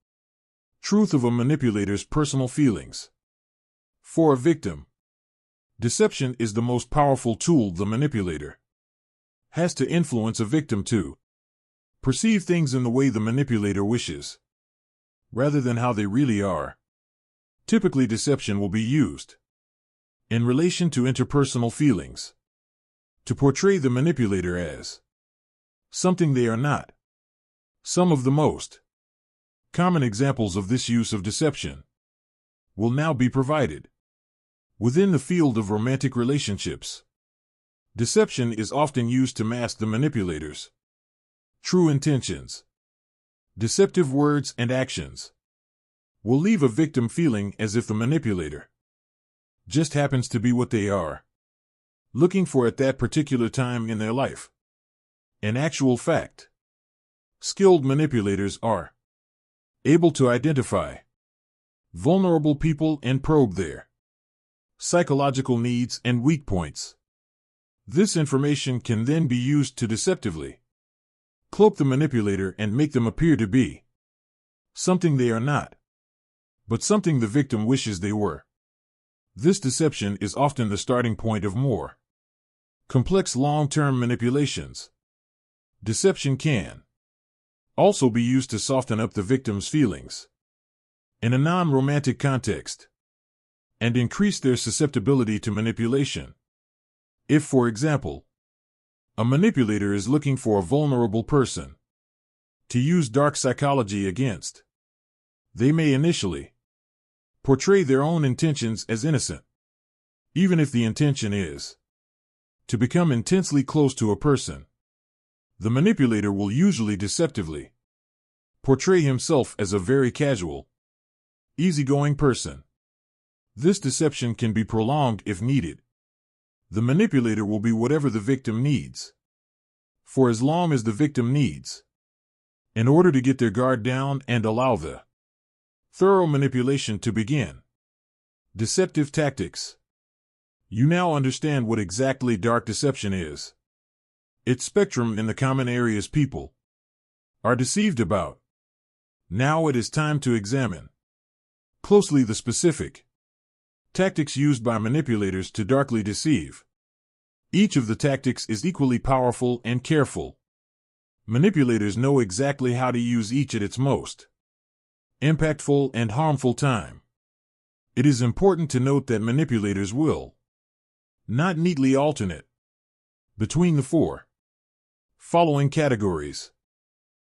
truth of a manipulator's personal feelings. For a victim, deception is the most powerful tool the manipulator has to influence a victim to perceive things in the way the manipulator wishes, rather than how they really are. Typically, deception will be used in relation to interpersonal feelings to portray the manipulator as something they are not. Some of the most common examples of this use of deception will now be provided. Within the field of romantic relationships, deception is often used to mask the manipulator's true intentions. Deceptive words and actions will leave a victim feeling as if the manipulator just happens to be what they are looking for at that particular time in their life. In actual fact, skilled manipulators are able to identify vulnerable people and probe their psychological needs and weak points. This information can then be used to deceptively cloak the manipulator and make them appear to be something they are not, but something the victim wishes they were. This deception is often the starting point of more complex long-term manipulations. Deception can also be used to soften up the victim's feelings in a non-romantic context and increase their susceptibility to manipulation. If, for example, a manipulator is looking for a vulnerable person to use dark psychology against, they may initially portray their own intentions as innocent, even if the intention is to become intensely close to a person. The manipulator will usually deceptively portray himself as a very casual, easygoing person. This deception can be prolonged if needed. The manipulator will be whatever the victim needs, for as long as the victim needs, in order to get their guard down and allow the thorough manipulation to begin. Deceptive tactics. You now understand what exactly dark deception is, its spectrum in the common areas people are deceived about. Now it is time to examine closely the specific tactics used by manipulators to darkly deceive. Each of the tactics is equally powerful and careful. Manipulators know exactly how to use each at its most impactful and harmful time. It is important to note that manipulators will not neatly alternate between the four following categories.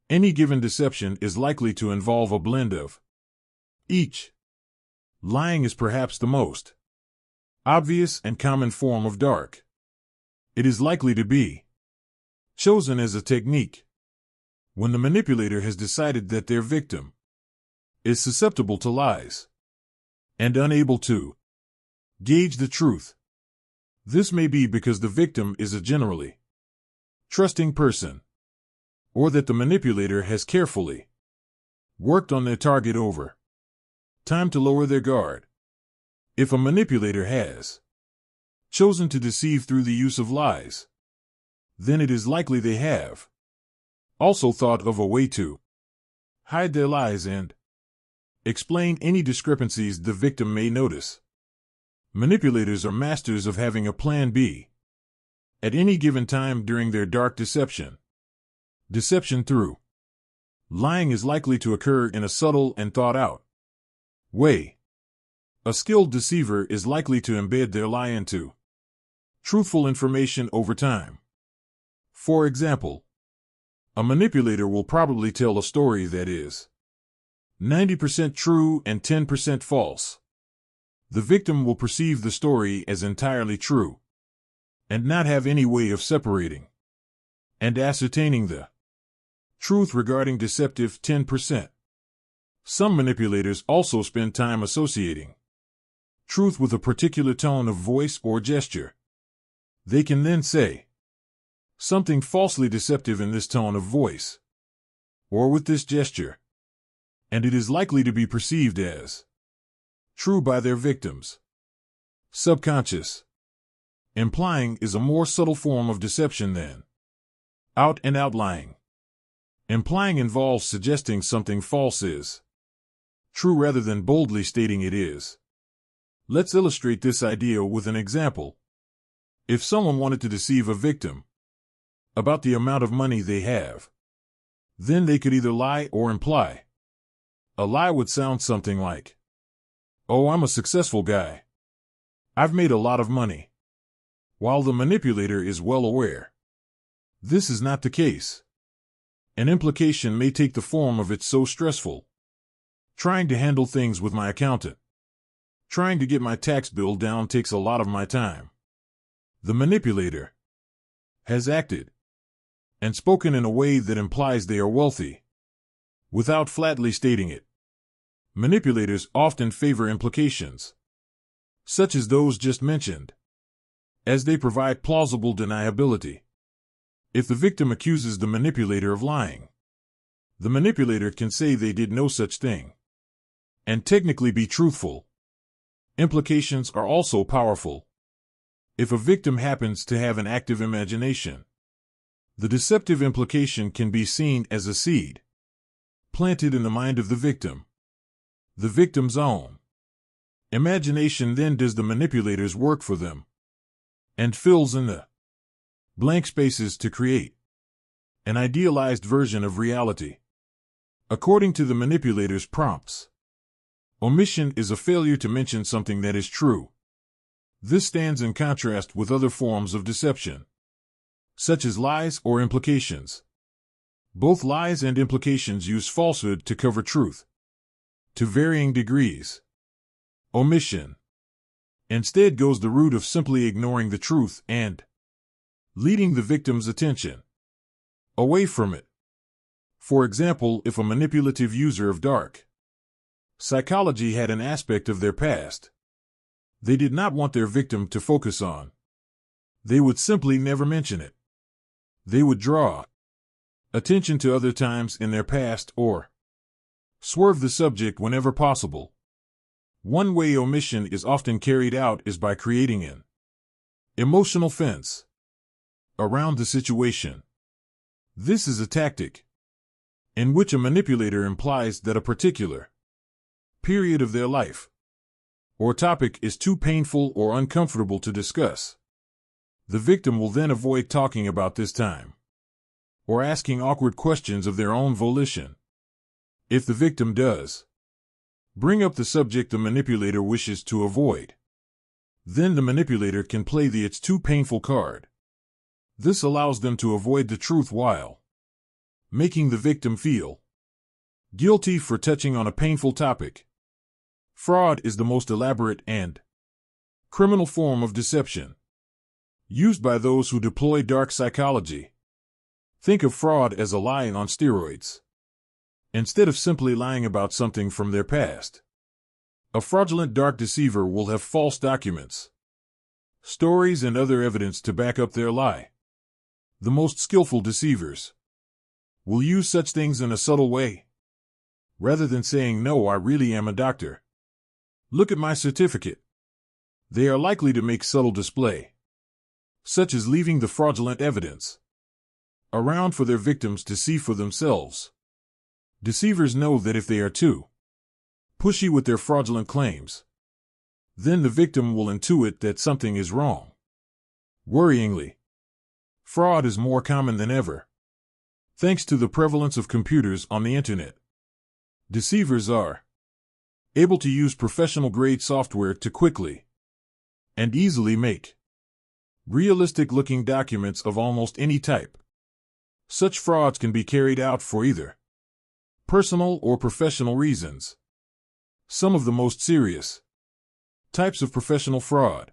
Any given deception is likely to involve a blend of each. Lying is perhaps the most obvious and common form of dark. It is likely to be chosen as a technique when the manipulator has decided that their victim is susceptible to lies and unable to gauge the truth. This may be because the victim is a generally trusting person, or that the manipulator has carefully worked on their target over time to lower their guard. If a manipulator has chosen to deceive through the use of lies, then it is likely they have also thought of a way to hide their lies and explain any discrepancies the victim may notice. Manipulators are masters of having a plan B. at any given time during their dark deception. Deception through lying is likely to occur in a subtle and thought-out way. A skilled deceiver is likely to embed their lie into truthful information over time. For example, a manipulator will probably tell a story that is 90% true and 10% false. The victim will perceive the story as entirely true and not have any way of separating and ascertaining the truth regarding deceptive 10%. Some manipulators also spend time associating truth with a particular tone of voice or gesture. They can then say something falsely deceptive in this tone of voice or with this gesture, and it is likely to be perceived as true by their victims. Subconscious implying is a more subtle form of deception than out-and-out lying. Implying involves suggesting something false is true rather than boldly stating it is. Let's illustrate this idea with an example. If someone wanted to deceive a victim about the amount of money they have, then they could either lie or imply. A lie would sound something like, "Oh, I'm a successful guy. I've made a lot of money," while the manipulator is well aware this is not the case. An implication may take the form of "It's so stressful trying to handle things with my accountant. Trying to get my tax bill down takes a lot of my time." The manipulator has acted and spoken in a way that implies they are wealthy, without flatly stating it. Manipulators often favor implications, such as those just mentioned, as they provide plausible deniability. If the victim accuses the manipulator of lying, the manipulator can say they did no such thing and technically be truthful. Implications are also powerful. If a victim happens to have an active imagination, the deceptive implication can be seen as a seed planted in the mind of the victim. The victim's own imagination then does the manipulator's work for them and fills in the blank spaces to create an idealized version of reality. According to the manipulator's prompts, omission is a failure to mention something that is true. This stands in contrast with other forms of deception, such as lies or implications. Both lies and implications use falsehood to cover truth, to varying degrees. Omission instead goes the route of simply ignoring the truth and leading the victim's attention away from it. For example, if a manipulative user of dark psychology had an aspect of their past they did not want their victim to focus on, they would simply never mention it. They would draw attention to other times in their past or swerve the subject whenever possible. One way omission is often carried out is by creating an emotional fence around the situation. This is a tactic in which a manipulator implies that a particular period of their life or topic is too painful or uncomfortable to discuss. The victim will then avoid talking about this time or asking awkward questions of their own volition. If the victim does bring up the subject the manipulator wishes to avoid, then the manipulator can play the "it's too painful" card. This allows them to avoid the truth while making the victim feel guilty for touching on a painful topic. Fraud is the most elaborate and criminal form of deception used by those who deploy dark psychology. Think of fraud as a lying on steroids. Instead of simply lying about something from their past, a fraudulent dark deceiver will have false documents, stories, and other evidence to back up their lie. The most skillful deceivers will use such things in a subtle way. Rather than saying, "No, I really am a doctor. Look at my certificate," they are likely to make subtle display, such as leaving the fraudulent evidence around for their victims to see for themselves. Deceivers know that if they are too pushy with their fraudulent claims, then the victim will intuit that something is wrong. Worryingly, Fraud is more common than ever. Thanks to the prevalence of computers on the internet, deceivers are able to use professional-grade software to quickly and easily make realistic-looking documents of almost any type. Such frauds can be carried out for either personal or professional reasons. Some of the most serious types of professional fraud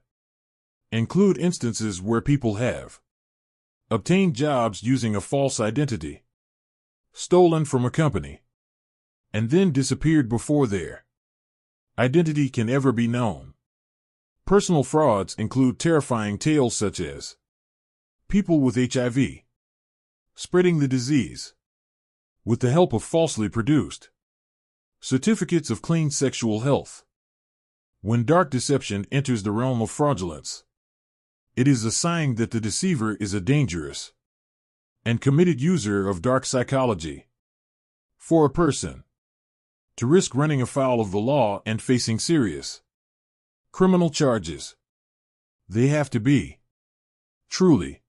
include instances where people have obtained jobs using a false identity, stolen from a company, and then disappeared before their identity can ever be known. Personal frauds include terrifying tales such as people with HIV spreading the disease with the help of falsely produced certificates of clean sexual health. When dark deception enters the realm of fraudulence, it is a sign that the deceiver is a dangerous and committed user of dark psychology. For a person to risk running afoul of the law and facing serious criminal charges, they have to be truly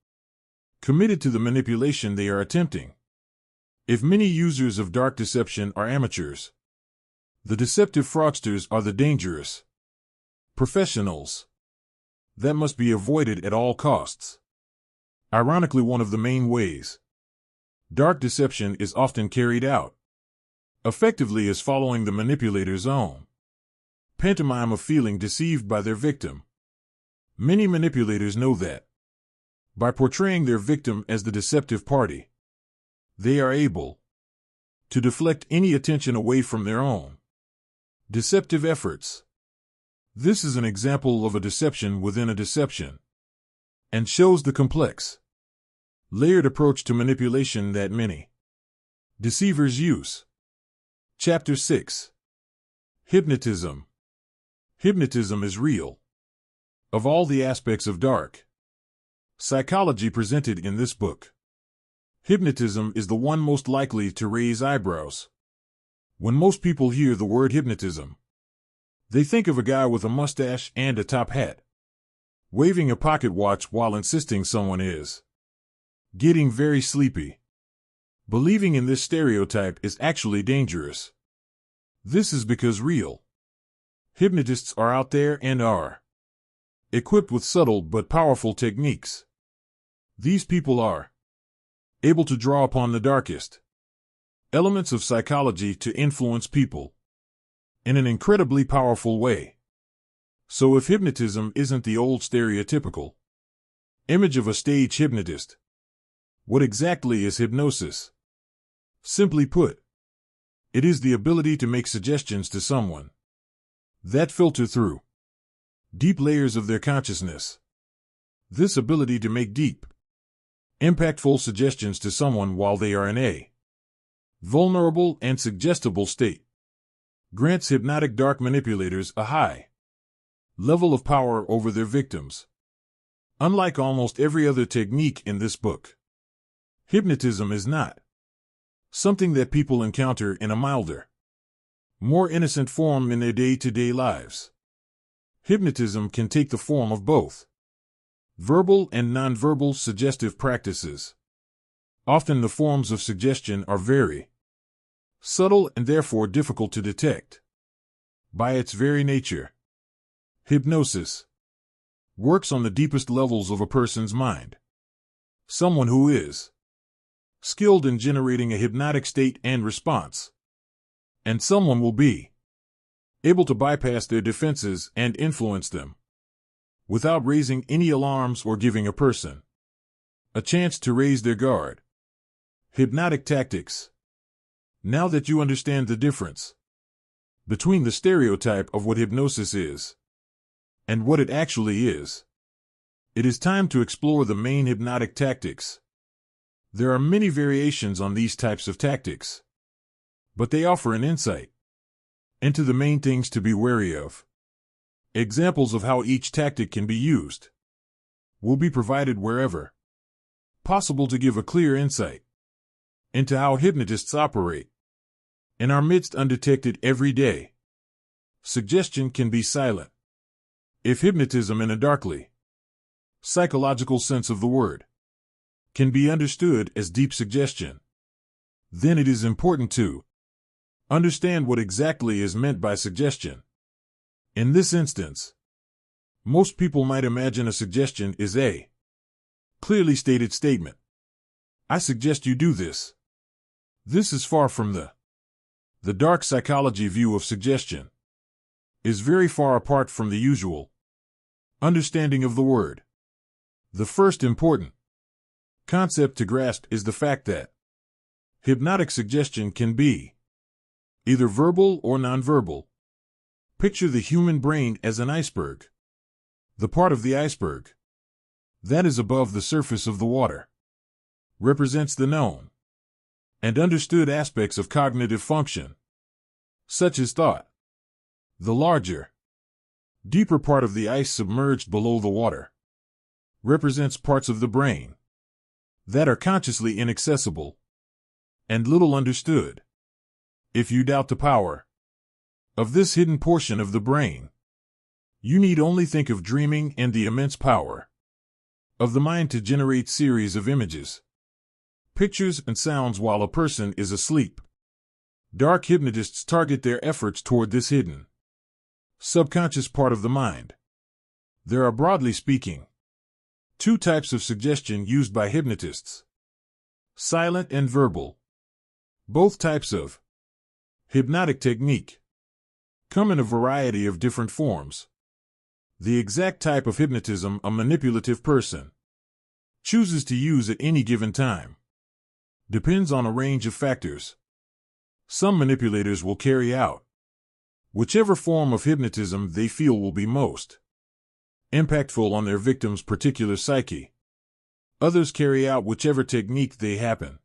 committed to the manipulation they are attempting. If many users of dark deception are amateurs, the deceptive fraudsters are the dangerous professionals that must be avoided at all costs. Ironically, one of the main ways dark deception is often carried out effectively is following the manipulator's own pantomime of feeling deceived by their victim. Many manipulators know that by portraying their victim as the deceptive party, they are able to deflect any attention away from their own deceptive efforts. This is an example of a deception within a deception and shows the complex, layered approach to manipulation that many deceivers use. Chapter 6. Hypnotism. Hypnotism is real. Of all the aspects of dark psychology presented in this book, hypnotism is the one most likely to raise eyebrows. When most people hear the word hypnotism, they think of a guy with a mustache and a top hat, waving a pocket watch while insisting someone is getting very sleepy. Believing in this stereotype is actually dangerous. This is because real hypnotists are out there and are equipped with subtle but powerful techniques. These people are able to draw upon the darkest elements of psychology to influence people in an incredibly powerful way. So if hypnotism isn't the old stereotypical image of a stage hypnotist, what exactly is hypnosis? Simply put, it is the ability to make suggestions to someone that filter through deep layers of their consciousness. This ability to make deep, impactful suggestions to someone while they are in a vulnerable and suggestible state grants hypnotic dark manipulators a high level of power over their victims. Unlike almost every other technique in this book, hypnotism is not something that people encounter in a milder, more innocent form in their day-to-day lives. Hypnotism can take the form of both verbal and nonverbal suggestive practices. Often the forms of suggestion are very subtle and therefore difficult to detect. By its very nature, hypnosis works on the deepest levels of a person's mind. Someone who is skilled in generating a hypnotic state and response, and someone will be able to bypass their defenses and influence them without raising any alarms or giving a person a chance to raise their guard. Hypnotic tactics. Now that you understand the difference between the stereotype of what hypnosis is and what it actually is, it is time to explore the main hypnotic tactics. There are many variations on these types of tactics, but they offer an insight into the main things to be wary of. Examples of how each tactic can be used will be provided wherever possible to give a clear insight into how hypnotists operate in our midst undetected every day. Suggestion can be silent. If hypnotism in a darkly psychological sense of the word can be understood as deep suggestion. Then it is important to understand what exactly is meant by suggestion. In this instance, most people might imagine a suggestion is a clearly stated statement. I suggest you do this. This is far from the dark psychology view of suggestion, is very far apart from the usual understanding of the word. The first important concept to grasp is the fact that hypnotic suggestion can be either verbal or nonverbal. Picture the human brain as an iceberg. The part of the iceberg that is above the surface of the water represents the known and understood aspects of cognitive function, such as thought. The larger, deeper part of the ice submerged below the water represents parts of the brain that are consciously inaccessible and little understood. If you doubt the power of this hidden portion of the brain, you need only think of dreaming and the immense power of the mind to generate series of images, pictures, and sounds while a person is asleep. Dark hypnotists target their efforts toward this hidden, subconscious part of the mind. There are, broadly speaking, two types of suggestion used by hypnotists: silent and verbal. Both types of hypnotic technique come in a variety of different forms. The exact type of hypnotism a manipulative person chooses to use at any given time depends on a range of factors. Some manipulators will carry out whichever form of hypnotism they feel will be most impactful on their victim's particular psyche. Others carry out whichever technique they happen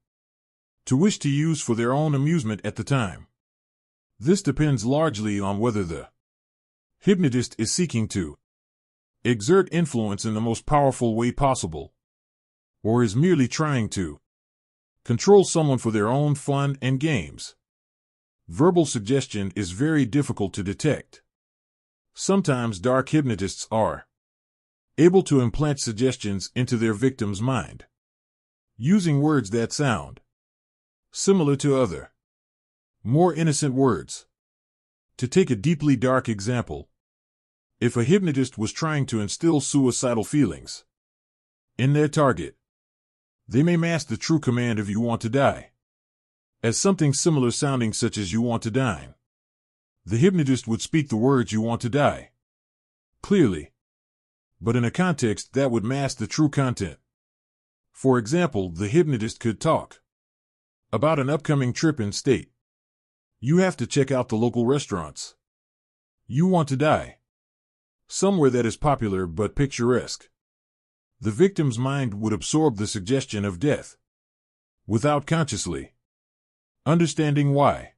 to wish to use for their own amusement at the time. This depends largely on whether the hypnotist is seeking to exert influence in the most powerful way possible, or is merely trying to control someone for their own fun and games. Verbal suggestion is very difficult to detect. Sometimes dark hypnotists are able to implant suggestions into their victim's mind, using words that sound similar to other, more innocent words. To take a deeply dark example, if a hypnotist was trying to instill suicidal feelings in their target, they may mask the true command of "you want to die" as something similar sounding, such as "you want to dine." The hypnotist would speak the words "you want to die" clearly, but in a context that would mask the true content. For example, the hypnotist could talk about an upcoming trip and state, "You have to check out the local restaurants. You want to die somewhere that is popular but picturesque." The victim's mind would absorb the suggestion of death without consciously understanding why.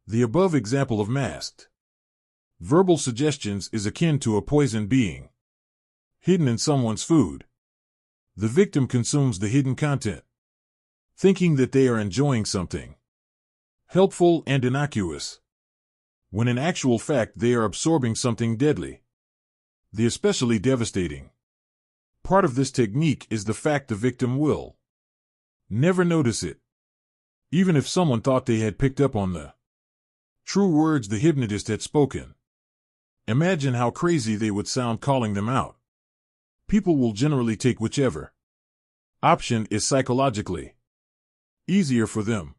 The above example of masked verbal suggestions is akin to a poison being hidden in someone's food. The victim consumes the hidden content, thinking that they are enjoying something helpful and innocuous, when in actual fact they are absorbing something deadly. The especially devastating part of this technique is the fact the victim will never notice it, even if someone thought they had picked up on the true words the hypnotist had spoken. Imagine how crazy they would sound calling them out. People will generally take whichever option is psychologically easier for them,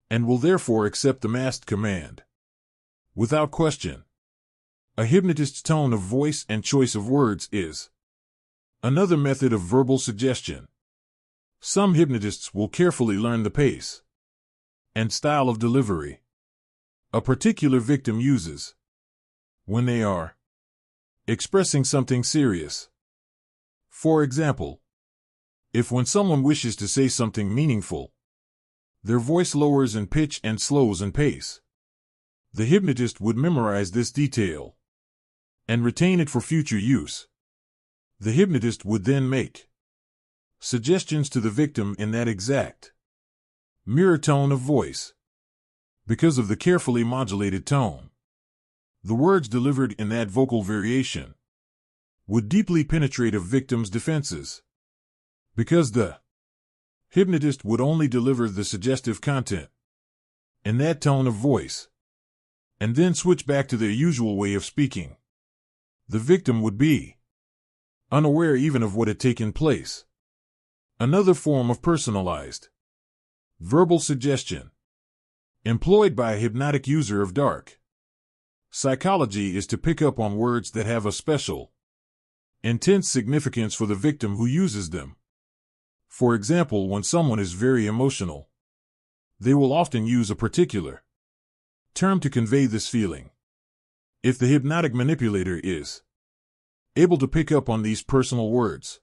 and will therefore accept the masked command without question. A hypnotist's tone of voice and choice of words is another method of verbal suggestion. Some hypnotists will carefully learn the pace and style of delivery a particular victim uses when they are expressing something serious. For example, if when someone wishes to say something meaningful, their voice lowers in pitch and slows in pace, the hypnotist would memorize this detail and retain it for future use. The hypnotist would then make suggestions to the victim in that exact mirror tone of voice. Because of the carefully modulated tone, the words delivered in that vocal variation would deeply penetrate a victim's defenses. Because the Hypnotist would only deliver the suggestive content in that tone of voice, and then switch back to their usual way of speaking. The victim would be unaware even of what had taken place. Another form of personalized verbal suggestion, employed by a hypnotic user of dark psychology, is to pick up on words that have a special, intense significance for the victim who uses them. For example, when someone is very emotional, they will often use a particular term to convey this feeling. If the hypnotic manipulator is able to pick up on these personal words,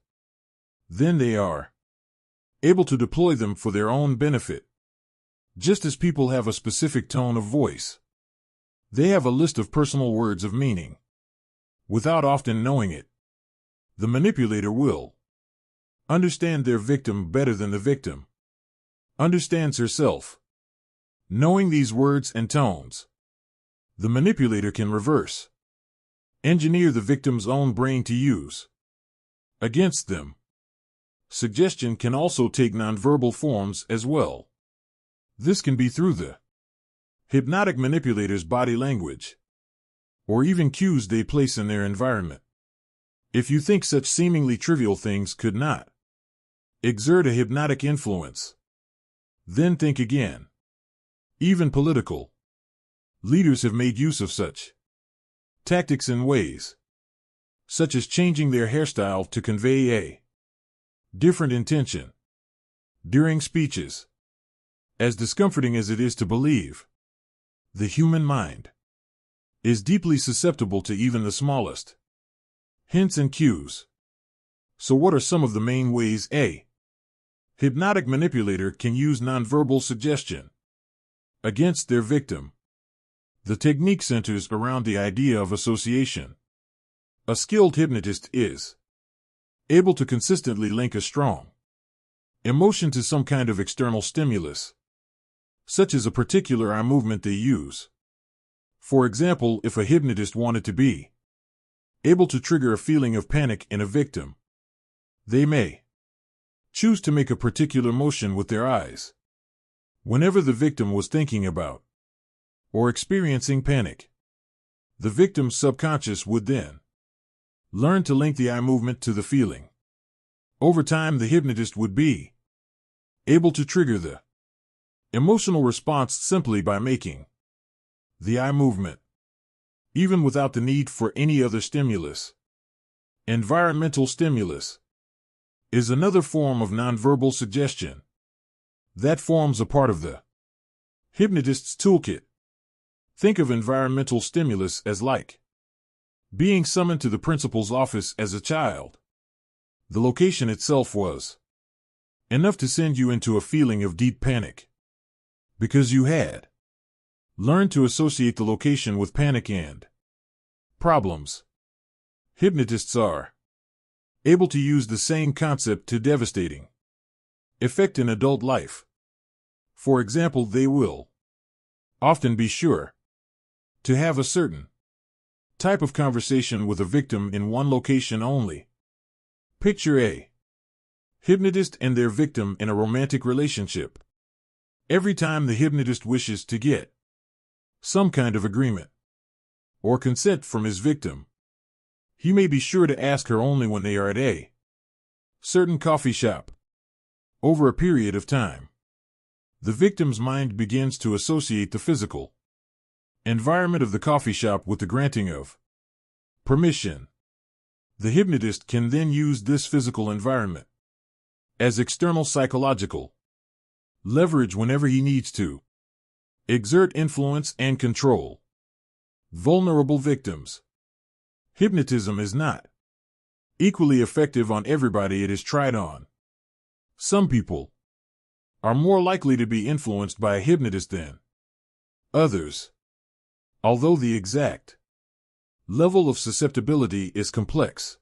then they are able to deploy them for their own benefit. Just as people have a specific tone of voice, they have a list of personal words of meaning. Without often knowing it, the manipulator will understand their victim better than the victim understands herself. Knowing these words and tones, the manipulator can reverse engineer the victim's own brain to use against them. Suggestion can also take nonverbal forms as well. This can be through the hypnotic manipulator's body language, or even cues they place in their environment. If you think such seemingly trivial things could not exert a hypnotic influence, then think again. Even political leaders have made use of such tactics in ways such as changing their hairstyle to convey a different intention during speeches. As discomforting as it is to believe, the human mind is deeply susceptible to even the smallest hints and cues. So what are some of the main ways a hypnotic manipulator can use nonverbal suggestion against their victim? The technique centers around the idea of association. A skilled hypnotist is able to consistently link a strong emotion to some kind of external stimulus, such as a particular eye movement they use. For example, if a hypnotist wanted to be able to trigger a feeling of panic in a victim, they may choose to make a particular motion with their eyes whenever the victim was thinking about or experiencing panic. The victim's subconscious would then learn to link the eye movement to the feeling. Over time, the hypnotist would be able to trigger the emotional response simply by making the eye movement, even without the need for any other stimulus. Environmental stimulus is another form of nonverbal suggestion that forms a part of the hypnotist's toolkit. Think of environmental stimulus as like being summoned to the principal's office as a child. The location itself was enough to send you into a feeling of deep panic, because you had learned to associate the location with panic and problems. Hypnotists are able to use the same concept to devastating effect in adult life. For example, they will often be sure to have a certain type of conversation with a victim in one location only. Picture a hypnotist and their victim in a romantic relationship. Every time the hypnotist wishes to get some kind of agreement or consent from his victim, he may be sure to ask her only when they are at a certain coffee shop. Over a period of time, the victim's mind begins to associate the physical environment of the coffee shop with the granting of permission. The hypnotist can then use this physical environment as external psychological leverage whenever he needs to exert influence and control. Vulnerable victims. Hypnotism is not equally effective on everybody it is tried on. Some people are more likely to be influenced by a hypnotist than others. Although the exact level of susceptibility is complex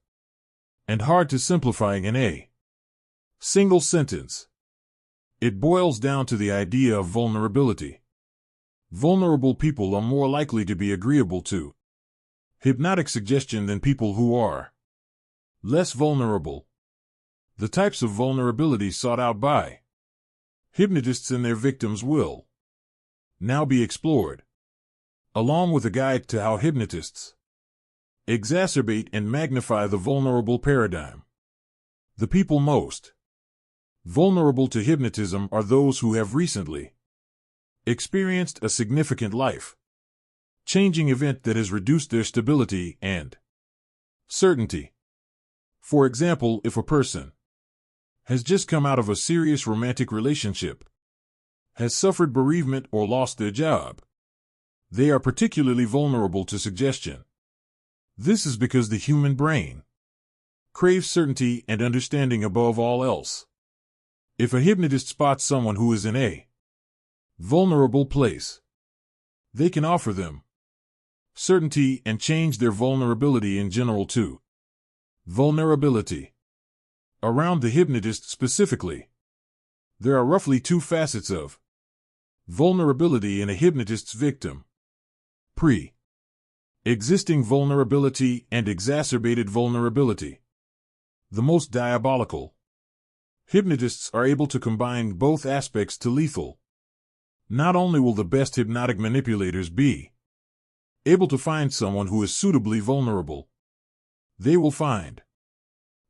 and hard to simplify in a single sentence, it boils down to the idea of vulnerability. Vulnerable people are more likely to be agreeable to hypnotic suggestion than people who are less vulnerable. The types of vulnerability sought out by Hypnotists and their victims will now be explored, along with a guide to how hypnotists exacerbate and magnify the vulnerable paradigm. The people most vulnerable to hypnotism are those who have recently experienced a significant life-changing event that has reduced their stability and certainty. For example, if a person has just come out of a serious romantic relationship, has suffered bereavement or lost their job, they are particularly vulnerable to suggestion. This is because the human brain craves certainty and understanding above all else. If a hypnotist spots someone who is in a vulnerable place, they can offer them certainty and change their vulnerability in general to vulnerability. Around the hypnotist specifically, there are roughly two facets of vulnerability in a hypnotist's victim: pre-existing vulnerability and exacerbated vulnerability. The most diabolical hypnotists are able to combine both aspects to lethal. Not only will the best hypnotic manipulators be able to find someone who is suitably vulnerable, they will find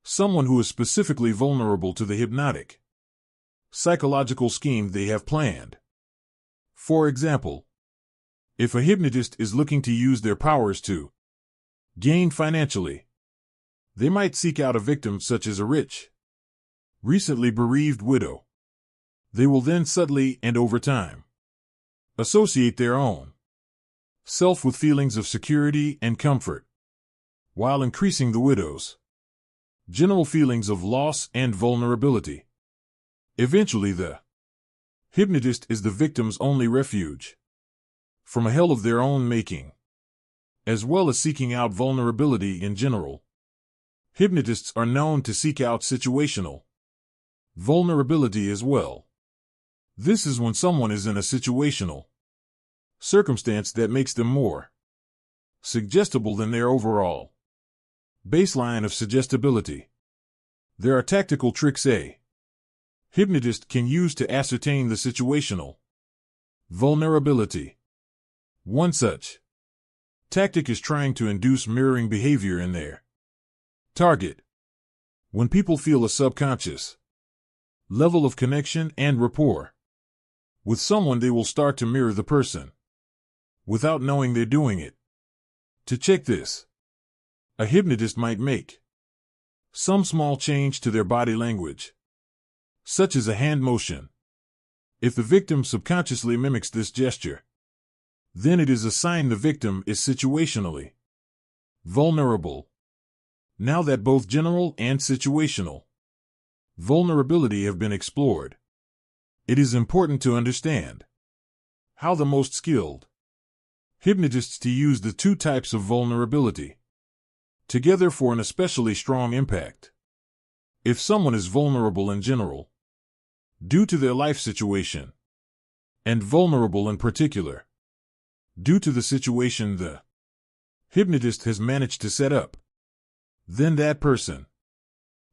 someone who is specifically vulnerable to the hypnotic psychological scheme they have planned. For example, if a hypnotist is looking to use their powers to gain financially, they might seek out a victim such as a rich, recently bereaved widow. They will then subtly and over time associate their own self with feelings of security and comfort, while increasing the widow's general feelings of loss and vulnerability. Eventually, the hypnotist is the victim's only refuge from a hell of their own making, as well as seeking out vulnerability in general. Hypnotists are known to seek out situational vulnerability as well. This is when someone is in a situational circumstance that makes them more suggestible than their overall baseline of suggestibility. There are tactical tricks a hypnotist can use to ascertain the situational vulnerability. One such tactic is trying to induce mirroring behavior in their target. When people feel a subconscious level of connection and rapport with someone, they will start to mirror the person without knowing they're doing it. To check this, a hypnotist might make some small change to their body language, such as a hand motion. If the victim subconsciously mimics this gesture, then it is a sign the victim is situationally vulnerable. Now that both general and situational vulnerability have been explored, it is important to understand how the most skilled hypnotists to use the two types of vulnerability together for an especially strong impact. If someone is vulnerable in general, due to their life situation, and vulnerable in particular, due to the situation the hypnotist has managed to set up, then that person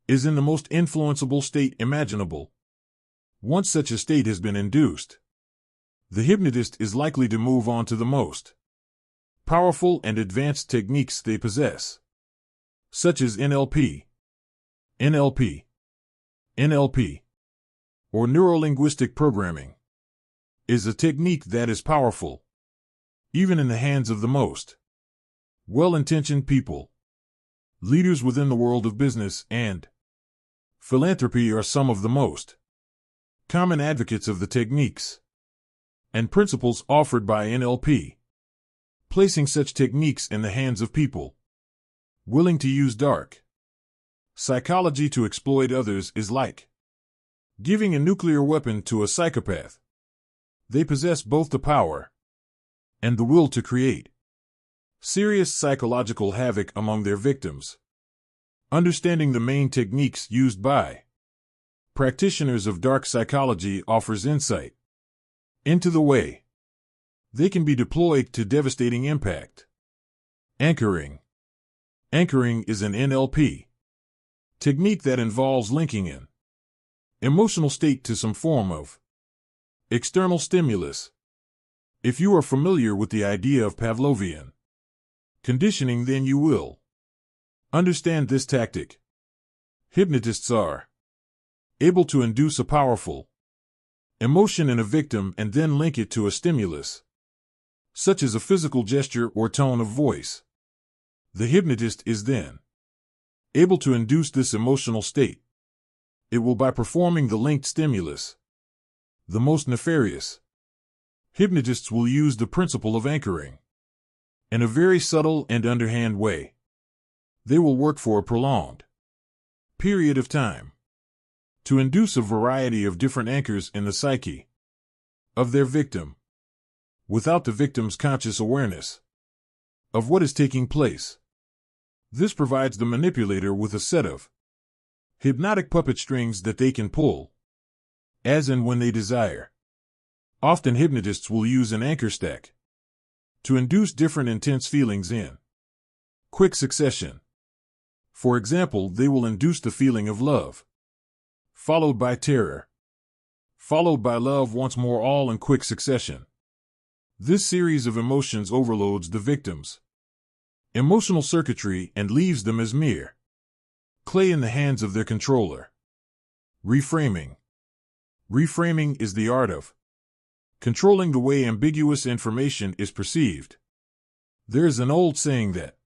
is in the most influenceable state imaginable. Once such a state has been induced, the hypnotist is likely to move on to the most powerful and advanced techniques they possess, such as NLP, or neuro-linguistic programming, is a technique that is powerful, even in the hands of the most well-intentioned people. Leaders within the world of business and philanthropy are some of the most common advocates of the techniques and principles offered by NLP. Placing such techniques in the hands of people willing to use dark psychology to exploit others is like giving a nuclear weapon to a psychopath. They possess both the power and the will to create serious psychological havoc among their victims. Understanding the main techniques used by practitioners of dark psychology offers insight into the way they can be deployed to devastating impact. Anchoring. Anchoring is an NLP technique that involves linking an emotional state to some form of External stimulus. If you are familiar with the idea of Pavlovian conditioning, then you will understand this tactic. Hypnotists are able to induce a powerful emotion in a victim and then link it to a stimulus, such as a physical gesture or tone of voice. The hypnotist is then able to induce this emotional state. It will by performing the linked stimulus. The most nefarious hypnotists will use the principle of anchoring in a very subtle and underhand way. They will work for a prolonged period of time to induce a variety of different anchors in the psyche of their victim, without the victim's conscious awareness of what is taking place. This provides the manipulator with a set of hypnotic puppet strings that they can pull as and when they desire. Often hypnotists will use an anchor stack to induce different intense feelings in quick succession. For example, they will induce the feeling of love, followed by terror, followed by love once more, all in quick succession. This series of emotions overloads the victim's emotional circuitry and leaves them as mere clay in the hands of their controller. Reframing. Reframing is the art of controlling the way ambiguous information is perceived. There is an old saying that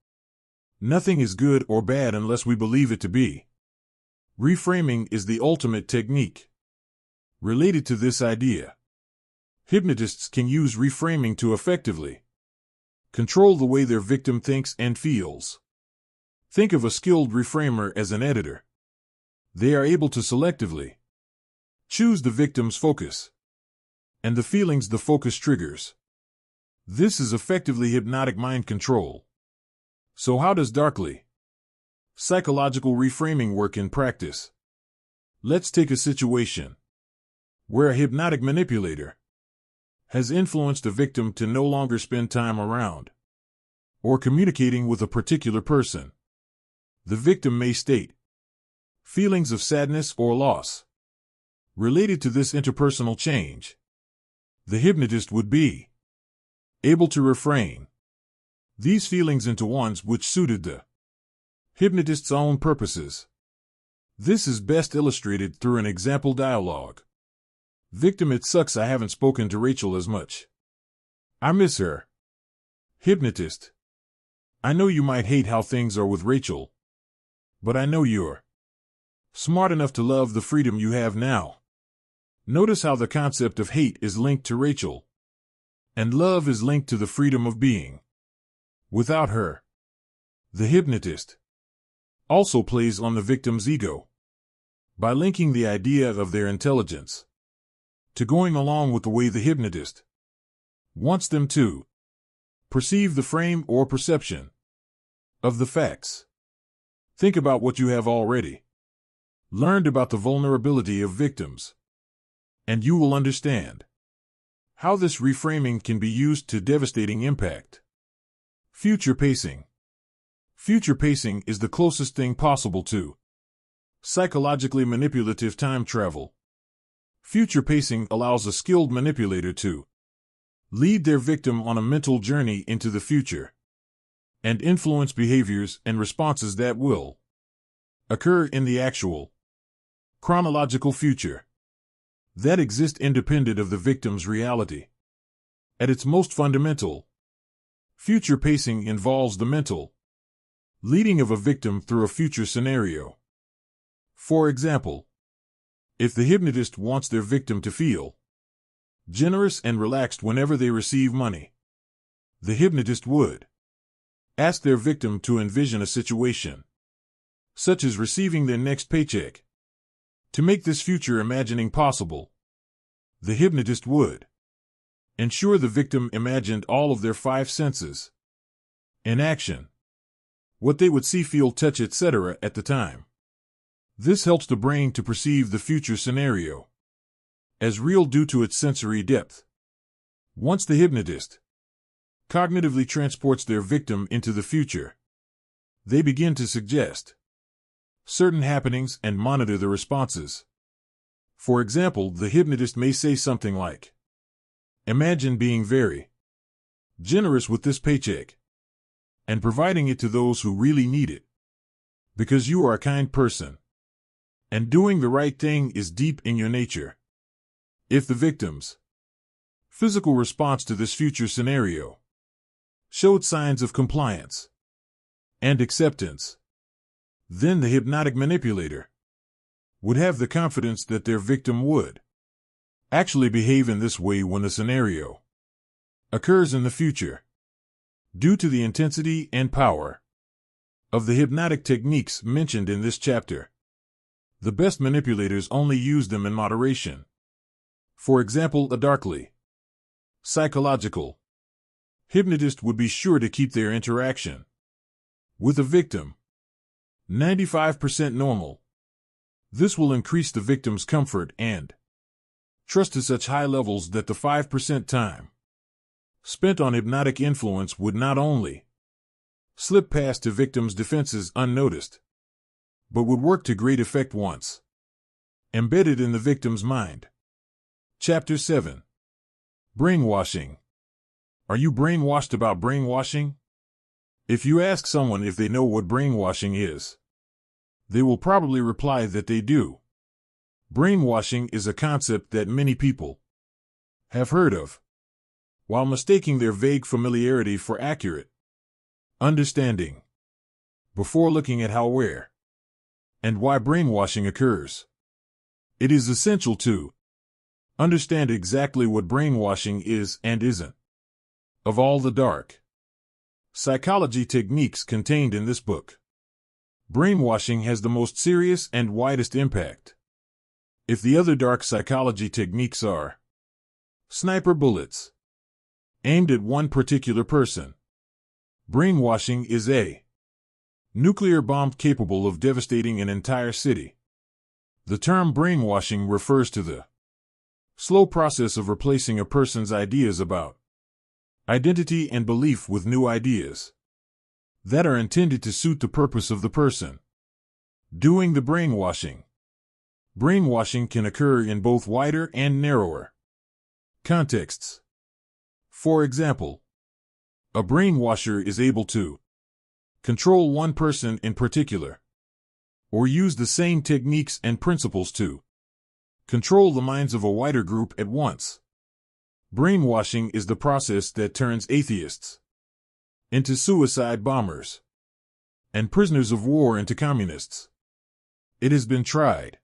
nothing is good or bad unless we believe it to be. Reframing is the ultimate technique related to this idea. Hypnotists can use reframing to effectively control the way their victim thinks and feels. Think of a skilled reframer as an editor. They are able to selectively choose the victim's focus and the feelings the focus triggers. This is effectively hypnotic mind control. So how does darkly psychological reframing work in practice? Let's take a situation where a hypnotic manipulator has influenced a victim to no longer spend time around or communicating with a particular person. The victim may state feelings of sadness or loss related to this interpersonal change. The hypnotist would be able to reframe these feelings into ones which suited the hypnotist's own purposes. This is best illustrated through an example dialogue. Victim: it sucks I haven't spoken to Rachel as much. I miss her. Hypnotist: I know you might hate how things are with Rachel, but I know you're smart enough to love the freedom you have now. Notice how the concept of hate is linked to Rachel, and love is linked to the freedom of being without her. The hypnotist also plays on the victim's ego by linking the idea of their intelligence to going along with the way the hypnotist wants them to perceive the frame or perception of the facts. Think about what you have already learned about the vulnerability of victims, and you will understand how this reframing can be used to devastating impact. Future pacing. Future pacing is the closest thing possible to psychologically manipulative time travel. Future pacing allows a skilled manipulator to lead their victim on a mental journey into the future and influence behaviors and responses that will occur in the actual chronological future that exist independent of the victim's reality. At its most fundamental, future pacing involves the mental leading of a victim through a future scenario. For example, if the hypnotist wants their victim to feel generous and relaxed whenever they receive money, the hypnotist would ask their victim to envision a situation such as receiving their next paycheck. To make this future imagining possible, the hypnotist would ensure the victim imagined all of their five senses in action, what they would see, feel, touch, etc. at the time. This helps the brain to perceive the future scenario as real due to its sensory depth. Once the hypnotist cognitively transports their victim into the future, they begin to suggest certain happenings and monitor the responses. For example, the hypnotist may say something like, "Imagine being very generous with this paycheck and providing it to those who really need it, because you are a kind person, and doing the right thing is deep in your nature." If the victim's physical response to this future scenario showed signs of compliance and acceptance, then the hypnotic manipulator would have the confidence that their victim would actually behave in this way when the scenario occurs in the future. Due to the intensity and power of the hypnotic techniques mentioned in this chapter, the best manipulators only use them in moderation. For example, a darkly psychological hypnotist would be sure to keep their interaction with a victim 95% normal. This will increase the victim's comfort and trust to such high levels that the 5% time spent on hypnotic influence would not only slip past the victim's defenses unnoticed, but would work to great effect once embedded in the victim's mind. Chapter 7. Brainwashing. Are you brainwashed about brainwashing? If you ask someone if they know what brainwashing is, they will probably reply that they do. Brainwashing is a concept that many people have heard of, while mistaking their vague familiarity for accurate understanding. Before looking at how, where, and why brainwashing occurs, it is essential to understand exactly what brainwashing is and isn't. Of all the dark psychology techniques contained in this book, brainwashing has the most serious and widest impact. If the other dark psychology techniques are sniper bullets aimed at one particular person, brainwashing is a nuclear bomb capable of devastating an entire city. The term brainwashing refers to the slow process of replacing a person's ideas about identity and belief with new ideas that are intended to suit the purpose of the person doing the brainwashing. Brainwashing can occur in both wider and narrower contexts. For example, a brainwasher is able to control one person in particular, or use the same techniques and principles to control the minds of a wider group at once. Brainwashing is the process that turns atheists into suicide bombers and prisoners of war into communists. It has been tried,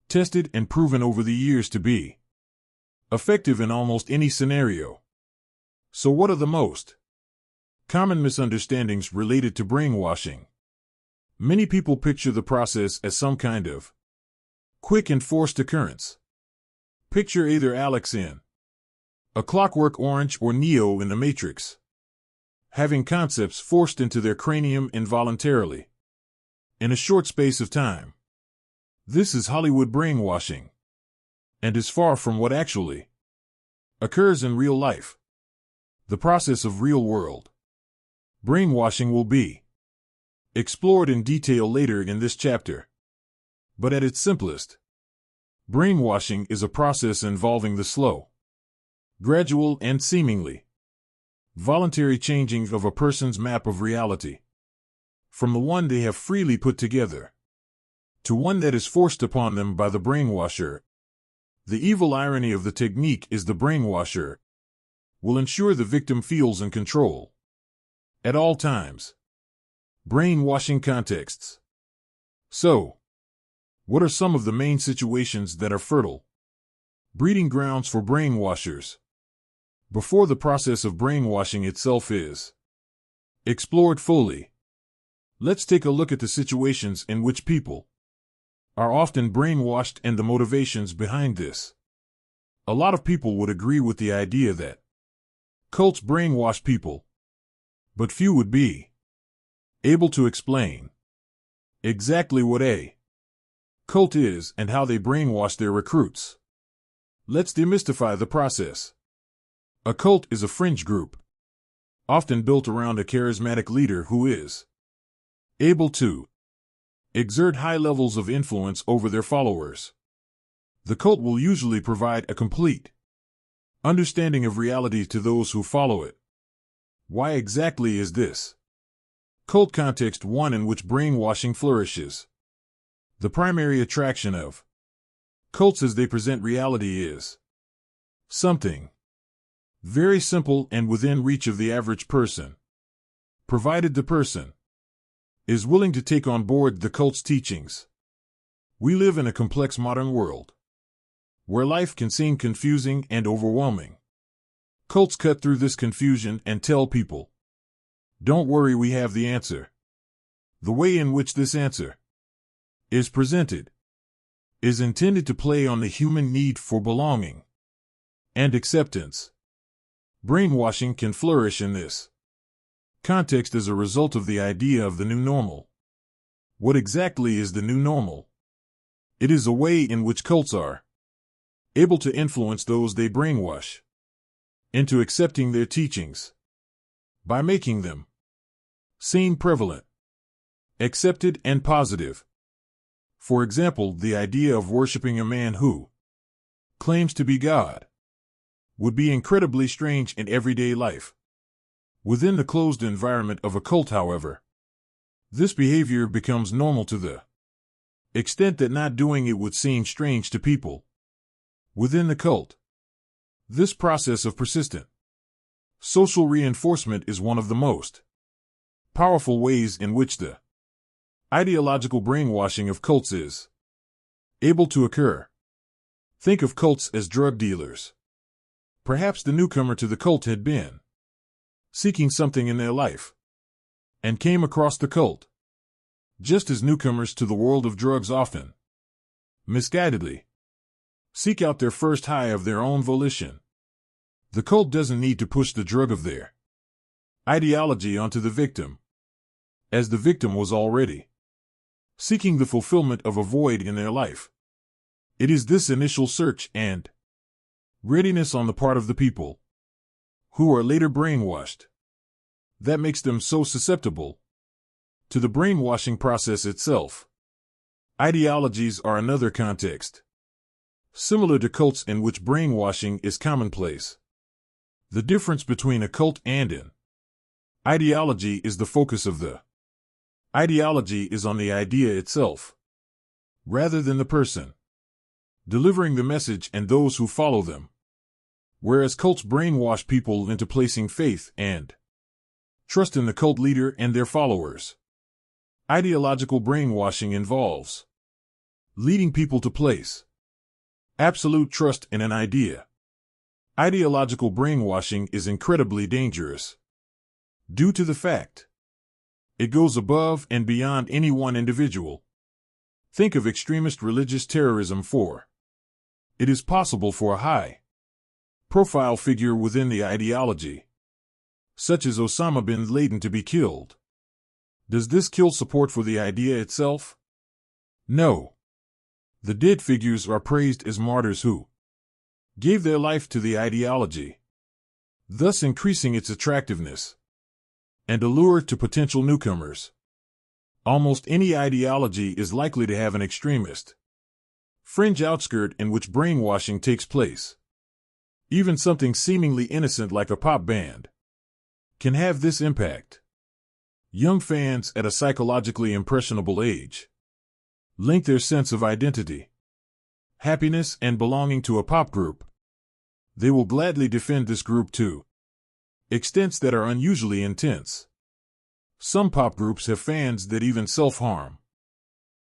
tested, and proven over the years to be effective in almost any scenario. So what are the most common misunderstandings related to brainwashing? Many people picture the process as some kind of quick and forced occurrence. Picture either Alex in A Clockwork Orange or Neo in The Matrix, having concepts forced into their cranium involuntarily in a short space of time. This is Hollywood brainwashing, and is far from what actually occurs in real life. The process of real-world brainwashing will be explored in detail later in this chapter. But at its simplest, brainwashing is a process involving the slow, gradual, and seemingly voluntary changing of a person's map of reality from the one they have freely put together to one that is forced upon them by the brainwasher. The evil irony of the technique is the brainwasher will ensure the victim feels in control at all times. Brainwashing contexts. So, what are some of the main situations that are fertile breeding grounds for brainwashers? Before the process of brainwashing itself is explored fully, let's take a look at the situations in which people are often brainwashed and the motivations behind this. A lot of people would agree with the idea that cults brainwash people, but few would be able to explain exactly what a cult is and how they brainwash their recruits. Let's demystify the process. A cult is a fringe group, often built around a charismatic leader who is able to exert high levels of influence over their followers. The cult will usually provide a complete understanding of reality to those who follow it. Why exactly is this? Cult context: one in which brainwashing flourishes. The primary attraction of cults as they present reality is something very simple and within reach of the average person, provided the person is willing to take on board the cult's teachings. We live in a complex modern world where life can seem confusing and overwhelming. Cults cut through this confusion and tell people, "Don't worry, we have the answer." The way in which this answer is presented is intended to play on the human need for belonging and acceptance. Brainwashing can flourish in this context as a result of the idea of the new normal. What exactly is the new normal? It is a way in which cults are able to influence those they brainwash into accepting their teachings by making them seem prevalent, accepted, and positive. For example, the idea of worshiping a man who claims to be God would be incredibly strange in everyday life. Within the closed environment of a cult, however, this behavior becomes normal to the extent that not doing it would seem strange to people within the cult. This process of persistent social reinforcement is one of the most powerful ways in which the ideological brainwashing of cults is able to occur. Think of cults as drug dealers. Perhaps the newcomer to the cult had been seeking something in their life and came across the cult, just as newcomers to the world of drugs often, misguidedly, seek out their first high of their own volition. The cult doesn't need to push the drug of their ideology onto the victim, as the victim was already seeking the fulfillment of a void in their life. It is this initial search and readiness on the part of the people who are later brainwashed that makes them so susceptible to the brainwashing process itself. Ideologies are another context, similar to cults, in which brainwashing is commonplace. The difference between a cult and an ideology is the focus of the ideology is on the idea itself, rather than the person delivering the message and those who follow them. Whereas cults brainwash people into placing faith and trust in the cult leader and their followers. Ideological brainwashing involves leading people to place absolute trust in an idea. Ideological brainwashing is incredibly dangerous due to the fact it goes above and beyond any one individual. Think of extremist religious terrorism. It is possible for a high-profile figure within the ideology, such as Osama bin Laden, to be killed. Does this kill support for the idea itself? No. The dead figures are praised as martyrs who gave their life to the ideology, thus increasing its attractiveness and allure to potential newcomers. Almost any ideology is likely to have an extremist fringe outskirt in which brainwashing takes place. Even something seemingly innocent like a pop band can have this impact. Young fans at a psychologically impressionable age link their sense of identity, happiness, and belonging to a pop group. They will gladly defend this group to extents that are unusually intense. Some pop groups have fans that even self-harm,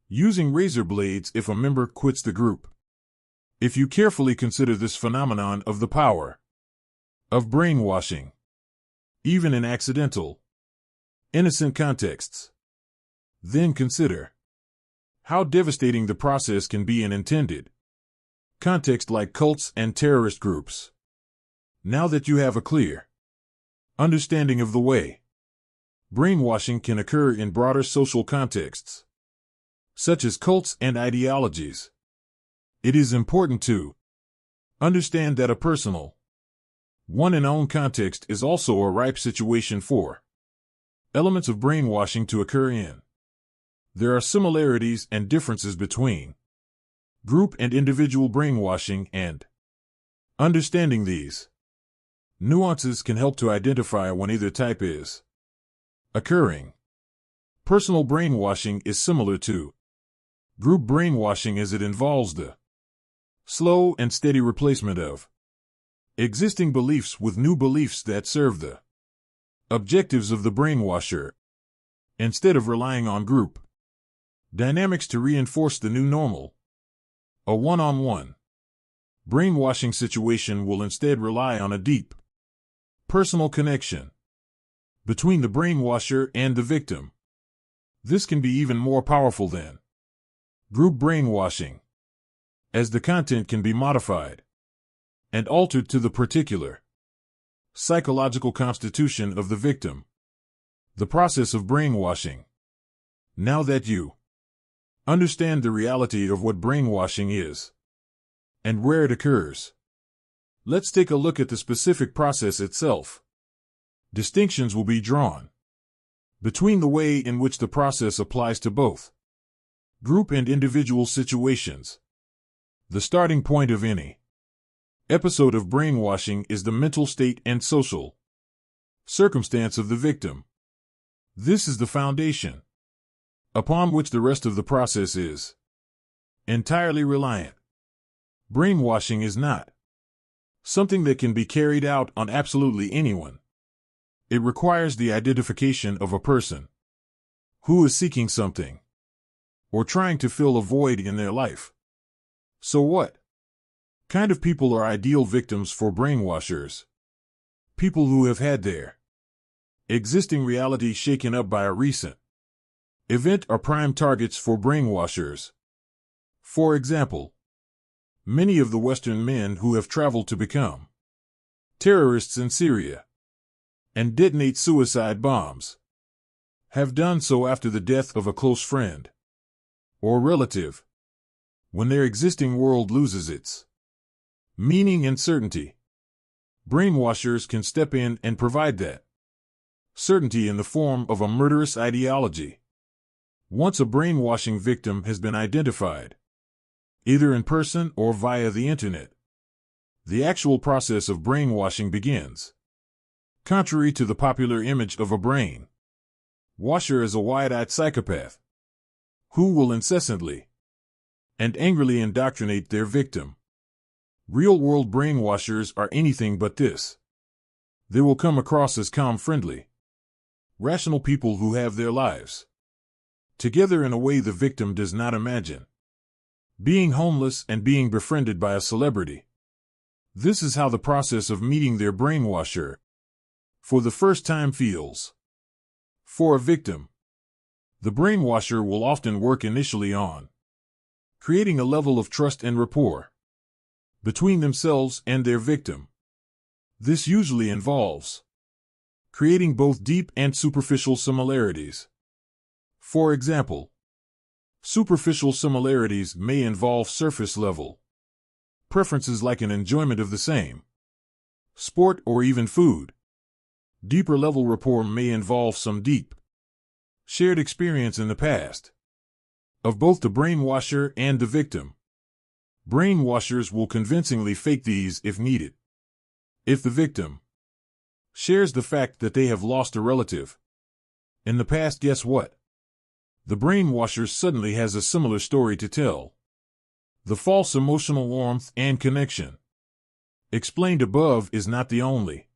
using razor blades if a member quits the group. If you carefully consider this phenomenon of the power of brainwashing, even in accidental, innocent contexts, then consider how devastating the process can be in intended context like cults and terrorist groups. Now that you have a clear understanding of the way brainwashing can occur in broader social contexts, such as cults and ideologies, it is important to understand that a personal, one and own context is also a ripe situation for elements of brainwashing to occur in. There are similarities and differences between Group and individual brainwashing, and understanding these nuances can help to identify when either type is occurring. Personal brainwashing is similar to group brainwashing as it involves the slow and steady replacement of existing beliefs with new beliefs that serve the objectives of the brainwasher, instead of relying on group dynamics to reinforce the new normal. A one-on-one brainwashing situation will instead rely on a deep personal connection between the brainwasher and the victim. This can be even more powerful than group brainwashing, as the content can be modified and altered to the particular psychological constitution of the victim. The process of brainwashing. Now that you understand the reality of what brainwashing is and where it occurs, let's take a look at the specific process itself. Distinctions will be drawn between the way in which the process applies to both group and individual situations. The starting point of any episode of brainwashing is the mental state and social circumstance of the victim. This is the foundation upon which the rest of the process is entirely reliant. Brainwashing is not something that can be carried out on absolutely anyone. It requires the identification of a person who is seeking something or trying to fill a void in their life. So what kind of people are ideal victims for brainwashers? People who have had their existing reality shaken up by a recent event are prime targets for brainwashers. For example, many of the Western men who have traveled to become terrorists in Syria and detonate suicide bombs have done so after the death of a close friend or relative, when their existing world loses its meaning and certainty. Brainwashers can step in and provide that certainty in the form of a murderous ideology. Once a brainwashing victim has been identified, either in person or via the internet, the actual process of brainwashing begins. Contrary to the popular image of a brainwasher as a wide-eyed psychopath who will incessantly and angrily indoctrinate their victim, real-world brainwashers are anything but this. They will come across as calm, friendly, rational people who have their lives together in a way the victim does not imagine. Being homeless and being befriended by a celebrity. This is how the process of meeting their brainwasher for the first time feels. For a victim, the brainwasher will often work initially on creating a level of trust and rapport between themselves and their victim. This usually involves creating both deep and superficial similarities. For example, superficial similarities may involve surface-level preferences like an enjoyment of the same sport or even food. Deeper-level rapport may involve some deep, shared experience in the past of both the brainwasher and the victim. Brainwashers will convincingly fake these if needed. If the victim shares the fact that they have lost a relative in the past, guess what? The brainwasher suddenly has a similar story to tell. The false emotional warmth and connection explained above is not the only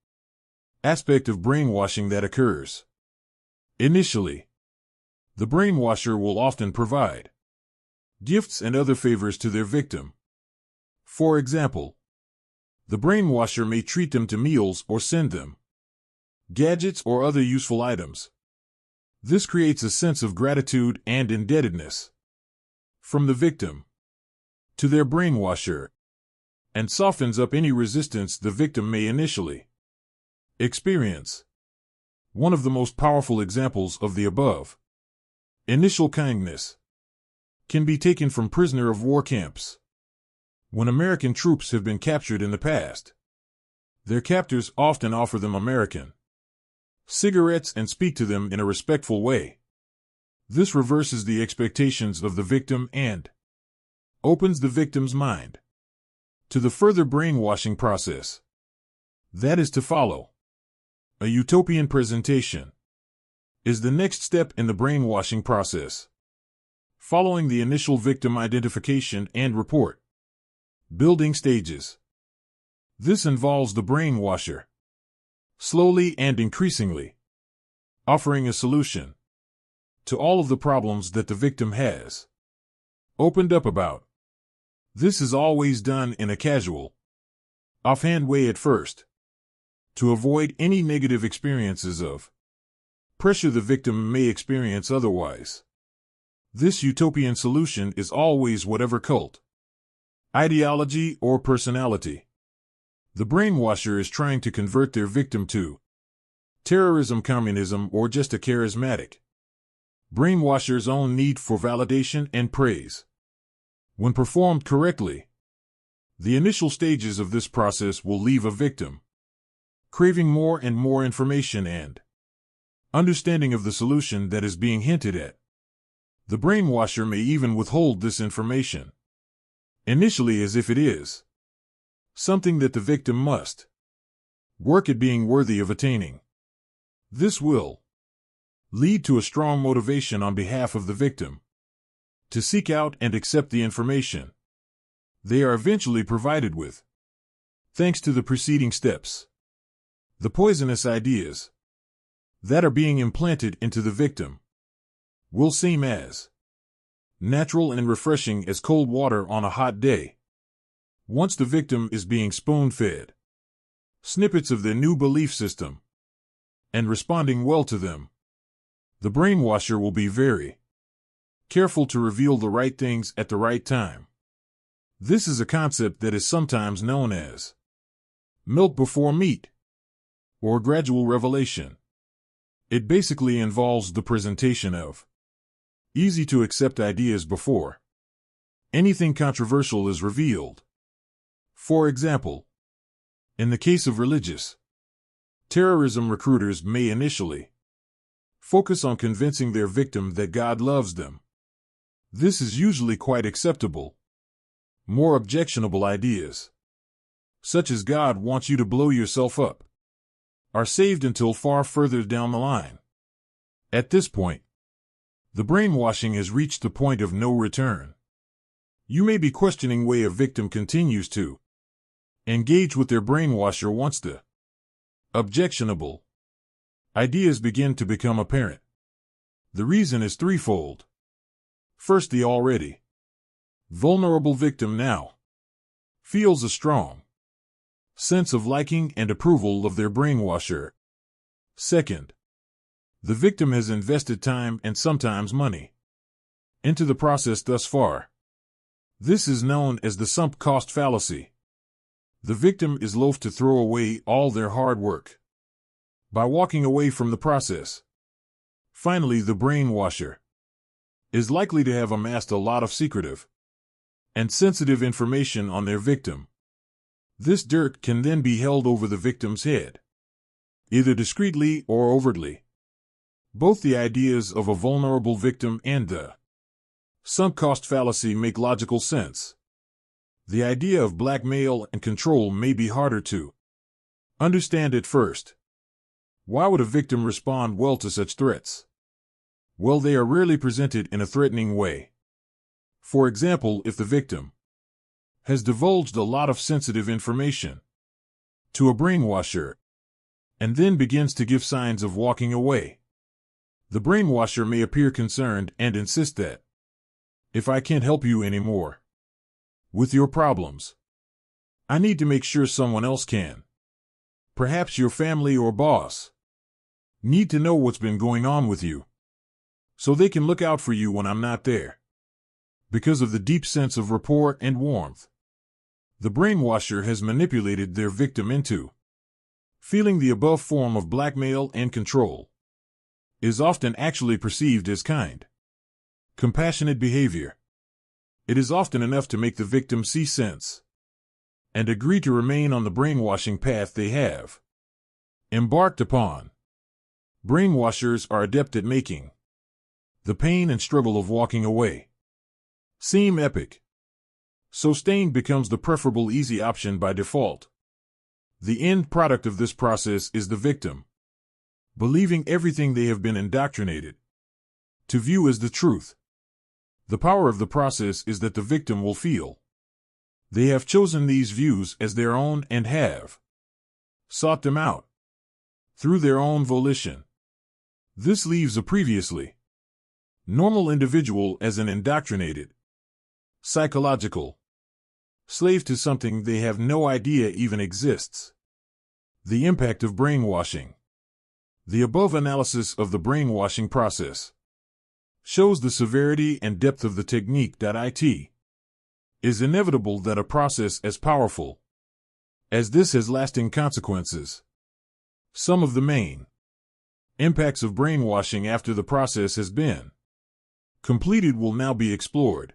aspect of brainwashing that occurs. Initially, the brainwasher will often provide gifts and other favors to their victim. For example, the brainwasher may treat them to meals or send them gadgets or other useful items. This creates a sense of gratitude and indebtedness from the victim to their brainwasher and softens up any resistance the victim may initially experience. One of the most powerful examples of the above initial kindness can be taken from prisoner of war camps. When American troops have been captured in the past, their captors often offer them American cigarettes and speak to them in a respectful way. This reverses the expectations of the victim and opens the victim's mind to the further brainwashing process that is to follow. A utopian presentation is the next step in the brainwashing process, following the initial victim identification and report building stages. This involves the brainwasher slowly and increasingly offering a solution to all of the problems that the victim has opened up about. This is always done in a casual, offhand way at first, to avoid any negative experiences of pressure the victim may experience otherwise. This utopian solution is always whatever cult, ideology, or personality the brainwasher is trying to convert their victim to: terrorism, communism, or just a charismatic brainwasher's own need for validation and praise. When performed correctly, the initial stages of this process will leave a victim craving more and more information and understanding of the solution that is being hinted at. The brainwasher may even withhold this information initially, as if it is something that the victim must work at being worthy of attaining. This will lead to a strong motivation on behalf of the victim to seek out and accept the information they are eventually provided with, thanks to the preceding steps. The poisonous ideas that are being implanted into the victim will seem as natural and refreshing as cold water on a hot day. Once the victim is being spoon-fed snippets of their new belief system and responding well to them, the brainwasher will be very careful to reveal the right things at the right time. This is a concept that is sometimes known as milk before meat or gradual revelation. It basically involves the presentation of easy-to-accept ideas before anything controversial is revealed. For example, in the case of religious terrorism, recruiters may initially focus on convincing their victim that God loves them. This is usually quite acceptable. More objectionable ideas, such as God wants you to blow yourself up, are saved until far further down the line. At this point, the brainwashing has reached the point of no return. You may be questioning why a victim continues to engage with their brainwasher once the objectionable ideas begin to become apparent. The reason is threefold. First, the already vulnerable victim now feels a strong sense of liking and approval of their brainwasher. Second, the victim has invested time and sometimes money into the process thus far. This is known as the sunk cost fallacy. The victim is loath to throw away all their hard work by walking away from the process. Finally, the brainwasher is likely to have amassed a lot of secretive and sensitive information on their victim. This dirt can then be held over the victim's head, either discreetly or overtly. Both the ideas of a vulnerable victim and the sunk cost fallacy make logical sense. The idea of blackmail and control may be harder to understand at first. Why would a victim respond well to such threats? Well, they are rarely presented in a threatening way. For example, if the victim has divulged a lot of sensitive information to a brainwasher and then begins to give signs of walking away, the brainwasher may appear concerned and insist that, if I can't help you anymore with your problems, I need to make sure someone else can. Perhaps your family or boss need to know what's been going on with you, so they can look out for you when I'm not there. Because of the deep sense of rapport and warmth, the brainwasher has manipulated their victim into feeling the above form of blackmail and control is often actually perceived as kind, compassionate behavior. It is often enough to make the victim see sense and agree to remain on the brainwashing path they have embarked upon. Brainwashers are adept at making the pain and struggle of walking away seem epic. So staying becomes the preferable easy option by default. The end product of this process is the victim, believing everything they have been indoctrinated to view as the truth. The power of the process is that the victim will feel they have chosen these views as their own and have sought them out through their own volition. This leaves a previously normal individual as an indoctrinated, psychological slave to something they have no idea even exists. The impact of brainwashing. The above analysis of the brainwashing process shows the severity and depth of the technique. It is inevitable that a process as powerful as this has lasting consequences. Some of the main impacts of brainwashing after the process has been completed will now be explored.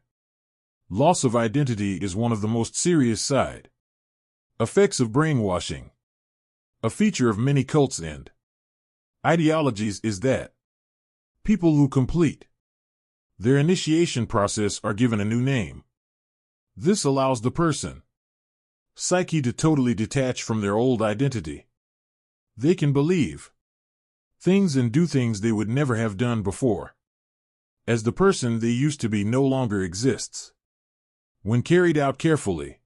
Loss of identity is one of the most serious side effects of brainwashing. A feature of many cults and ideologies is that people who complete their initiation process are given a new name. This allows the person psyche to totally detach from their old identity. They can believe things and do things they would never have done before, as the person they used to be no longer exists. When carried out carefully,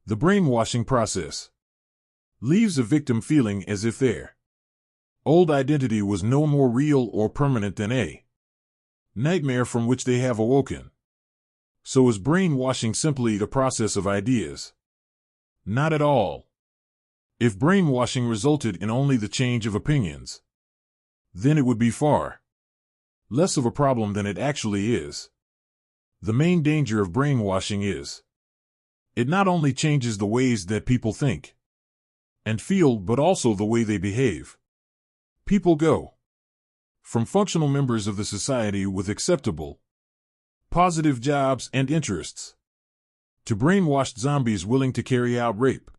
the brainwashing process leaves a victim feeling as if their old identity was no more real or permanent than a nightmare from which they have awoken. So is brainwashing simply the process of ideas? Not at all. If brainwashing resulted in only the change of opinions, then it would be far less of a problem than it actually is. The main danger of brainwashing is it not only changes the ways that people think and feel, but also the way they behave. People go from functional members of the society with acceptable, positive jobs and interests to brainwashed zombies willing to carry out rape,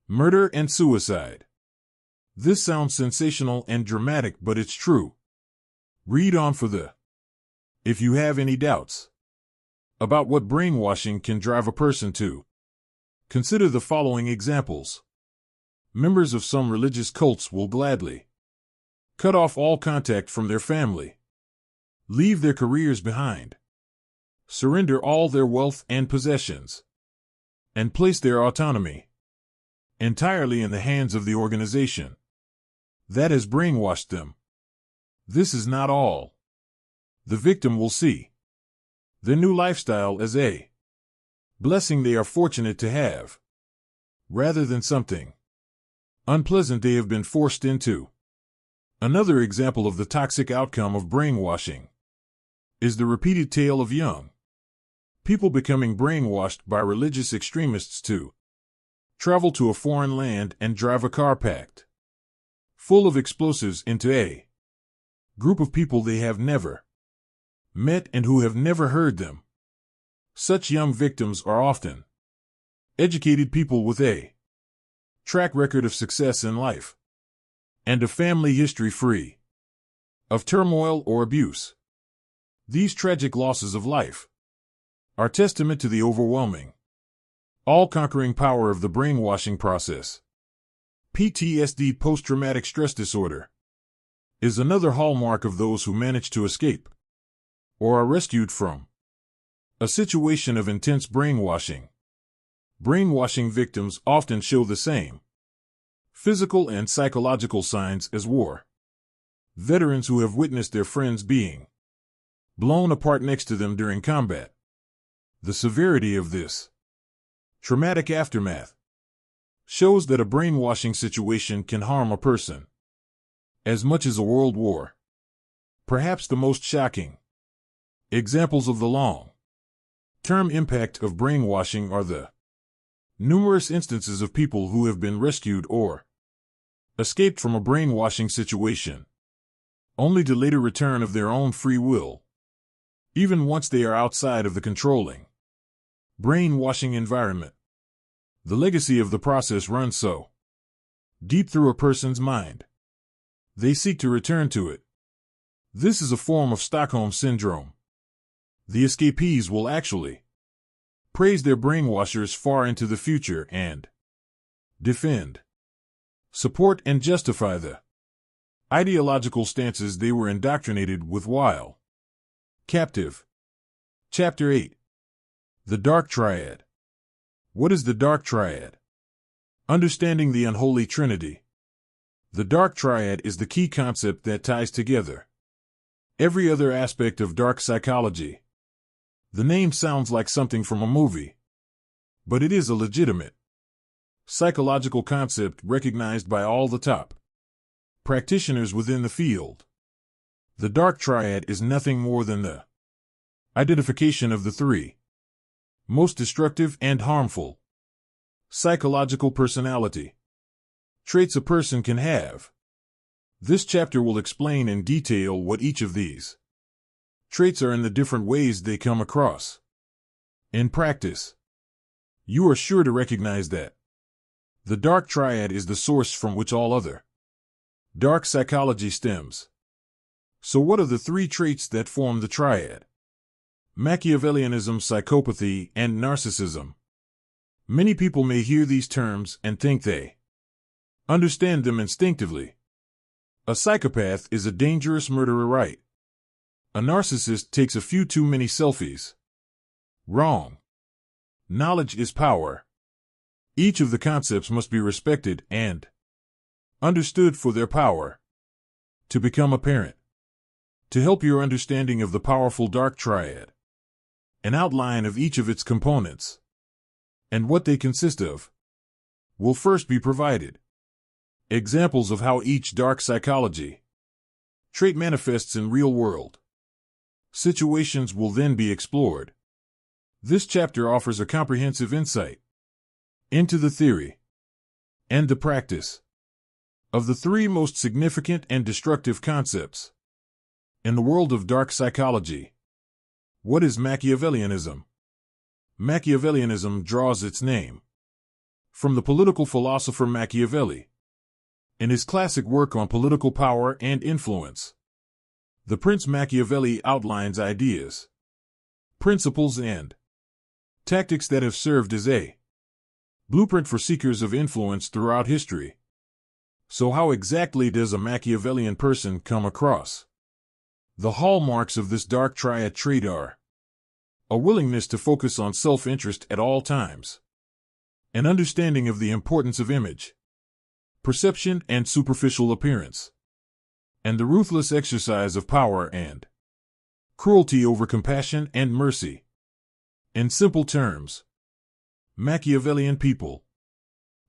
murder, and suicide. This sounds sensational and dramatic, but it's true. Read on further if you have any doubts about what brainwashing can drive a person to. Consider the following examples. Members of some religious cults will gladly cut off all contact from their family, leave their careers behind, surrender all their wealth and possessions, and place their autonomy entirely in the hands of the organization that has brainwashed them. This is not all. The victim will see their new lifestyle as a blessing they are fortunate to have, rather than something unpleasant they have been forced into. Another example of the toxic outcome of brainwashing is the repeated tale of young people becoming brainwashed by religious extremists to travel to a foreign land and drive a car packed full of explosives into a group of people they have never met and who have never heard them. Such young victims are often educated people with a track record of success in life and a family history free of turmoil or abuse. These tragic losses of life are testament to the overwhelming, all-conquering power of the brainwashing process. PTSD, post-traumatic stress disorder, is another hallmark of those who manage to escape or are rescued from a situation of intense brainwashing. Brainwashing victims often show the same physical and psychological signs as war veterans who have witnessed their friends being blown apart next to them during combat. The severity of this traumatic aftermath shows that a brainwashing situation can harm a person as much as a world war. Perhaps the most shocking examples of the long-term impact of brainwashing are the numerous instances of people who have been rescued or escaped from a brainwashing situation, only to later return of their own free will, even once they are outside of the controlling brainwashing environment. The legacy of the process runs so deep through a person's mind, they seek to return to it. This is a form of Stockholm Syndrome. The escapees will actually praise their brainwashers far into the future, and defend, support, and justify the ideological stances they were indoctrinated with while captive. Chapter 8. The Dark Triad. What is the Dark Triad? Understanding the Unholy Trinity. The Dark Triad is the key concept that ties together every other aspect of dark psychology. The name sounds like something from a movie, but it is a legitimate psychological concept recognized by all the top practitioners within the field. The Dark Triad is nothing more than the identification of the three most destructive and harmful psychological personality traits a person can have. This chapter will explain in detail what each of these traits are and the different ways they come across in practice. You are sure to recognize that the Dark Triad is the source from which all other dark psychology stems. So what are the three traits that form the triad? Machiavellianism, psychopathy, and narcissism. Many people may hear these terms and think they understand them instinctively. A psychopath is a dangerous murderer, right? A narcissist takes a few too many selfies. Wrong. Knowledge is power. Each of the concepts must be respected and understood for their power to become apparent. To help your understanding of the powerful Dark Triad, an outline of each of its components and what they consist of will first be provided. Examples of how each dark psychology trait manifests in real-world situations will then be explored. This chapter offers a comprehensive insight into the theory and the practice of the three most significant and destructive concepts in the world of dark psychology. What is Machiavellianism? Machiavellianism draws its name from the political philosopher Machiavelli. In his classic work on political power and influence, the Prince Machiavelli outlines ideas, principles, and tactics that have served as a blueprint for seekers of influence throughout history. So how exactly does a Machiavellian person come across? The hallmarks of this dark triad trait are a willingness to focus on self-interest at all times, an understanding of the importance of image, perception, and superficial appearance, and the ruthless exercise of power and cruelty over compassion and mercy. In simple terms, Machiavellian people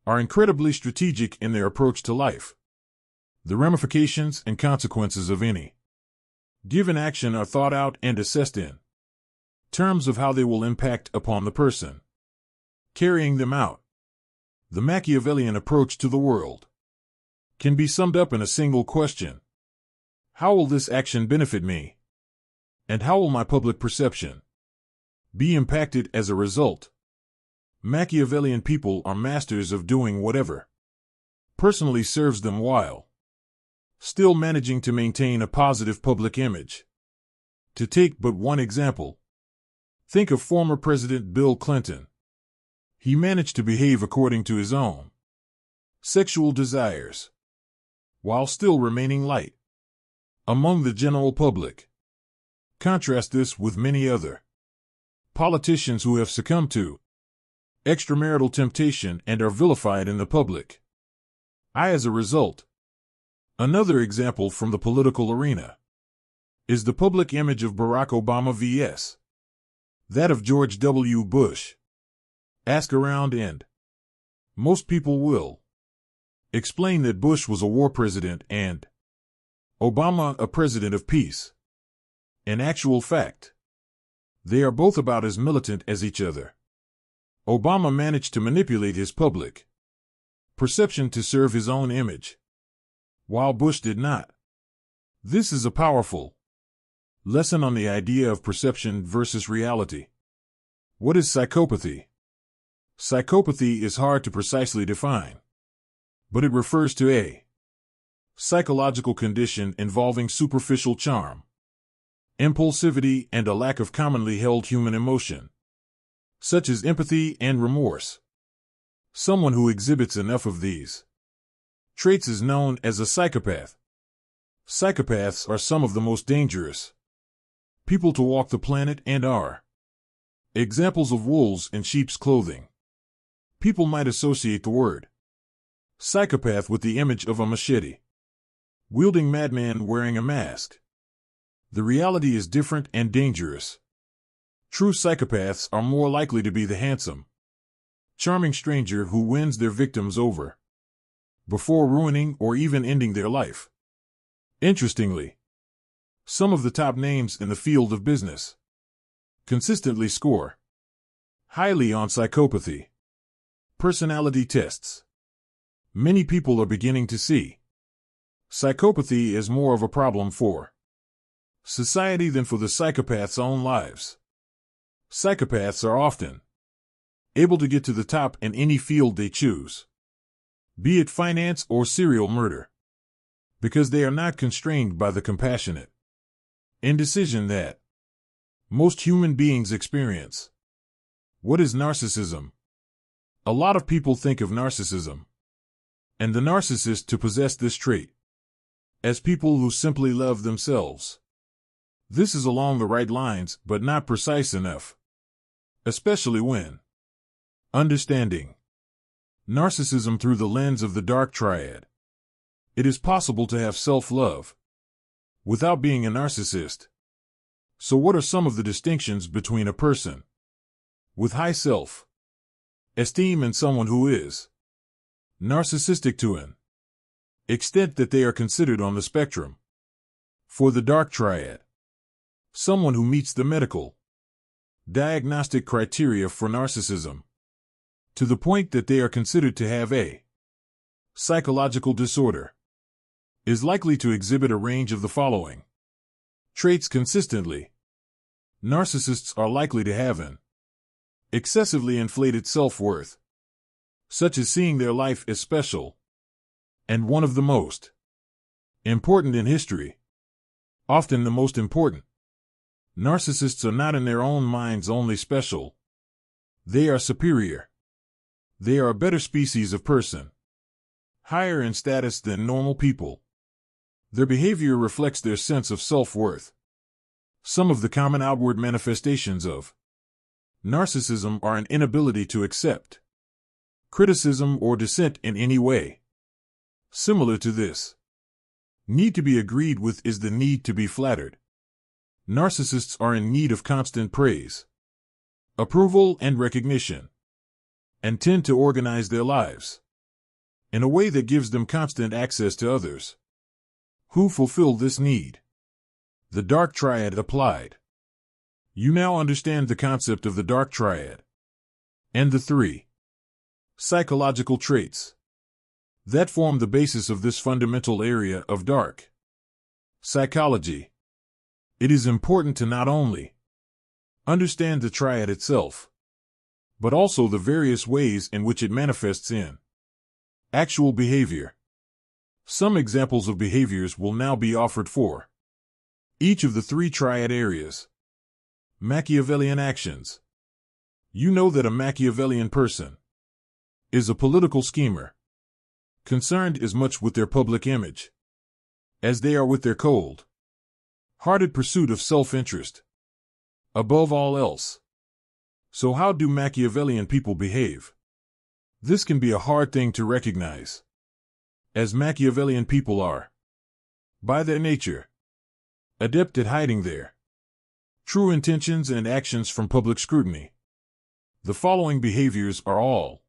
are incredibly strategic in their approach to life. The ramifications and consequences of any given action are thought out and assessed in terms of how they will impact upon the person carrying them out. The Machiavellian approach to the world can be summed up in a single question: how will this action benefit me? And how will my public perception be impacted as a result? Machiavellian people are masters of doing whatever personally serves them while still managing to maintain a positive public image. To take but one example, think of former President Bill Clinton. He managed to behave according to his own sexual desires while still remaining light among the general public. Contrast this with many other politicians who have succumbed to extramarital temptation and are vilified in the public eye as a result. Another example from the political arena is the public image of Barack Obama vs. that of George W. Bush. Ask around and most people will explain that Bush was a war president and Obama a president of peace. In actual fact, they are both about as militant as each other. Obama managed to manipulate his public perception to serve his own image, while Bush did not. This is a powerful lesson on the idea of perception versus reality. What is psychopathy? Psychopathy is hard to precisely define, but it refers to a psychological condition involving superficial charm, impulsivity, and a lack of commonly held human emotion. such as empathy and remorse. Someone who exhibits enough of these traits is known as a psychopath. Psychopaths are some of the most dangerous people to walk the planet and are examples of wolves in sheep's clothing. People might associate the word psychopath with the image of a machete wielding madman wearing a mask. The reality is different and dangerous. True psychopaths are more likely to be the handsome, charming stranger who wins their victims over before ruining or even ending their life. Interestingly, some of the top names in the field of business consistently score highly on psychopathy personality tests. Many people are beginning to see psychopathy as more of a problem for society than for the psychopath's own lives. Psychopaths are often able to get to the top in any field they choose, be it finance or serial murder, because they are not constrained by the compassionate indecision that most human beings experience. What is narcissism? A lot of people think of narcissism and the narcissist to possess this trait as people who simply love themselves. This is along the right lines, but not precise enough, especially when understanding narcissism through the lens of the dark triad. It is possible to have self-love without being a narcissist. So what are some of the distinctions between a person with high self-esteem and someone who is narcissistic to an extent that they are considered on the spectrum? For the dark triad, someone who meets the medical diagnostic criteria for narcissism to the point that they are considered to have a psychological disorder is likely to exhibit a range of the following traits consistently. Narcissists are likely to have an excessively inflated self-worth, such as seeing their life as special and one of the most important in history, often the most important. Narcissists are not in their own minds only special. They are superior. They are a better species of person, higher in status than normal people. Their behavior reflects their sense of self-worth. Some of the common outward manifestations of narcissism are an inability to accept criticism or dissent in any way. Similar to this need to be agreed with is the need to be flattered. Narcissists are in need of constant praise, approval, and recognition, and tend to organize their lives in a way that gives them constant access to others who fulfill this need. The dark triad applied. You now understand the concept of the dark triad and the three psychological traits that form the basis of this fundamental area of dark psychology. It is important to not only understand the triad itself, but also the various ways in which it manifests in actual behavior. Some examples of behaviors will now be offered for each of the three triad areas. Machiavellian actions. You know that a Machiavellian person is a political schemer, concerned as much with their public image as they are with their cold-hearted pursuit of self-interest above all else. So how do Machiavellian people behave? This can be a hard thing to recognize, as Machiavellian people are, by their nature, adept at hiding their true intentions and actions from public scrutiny. The following behaviors are all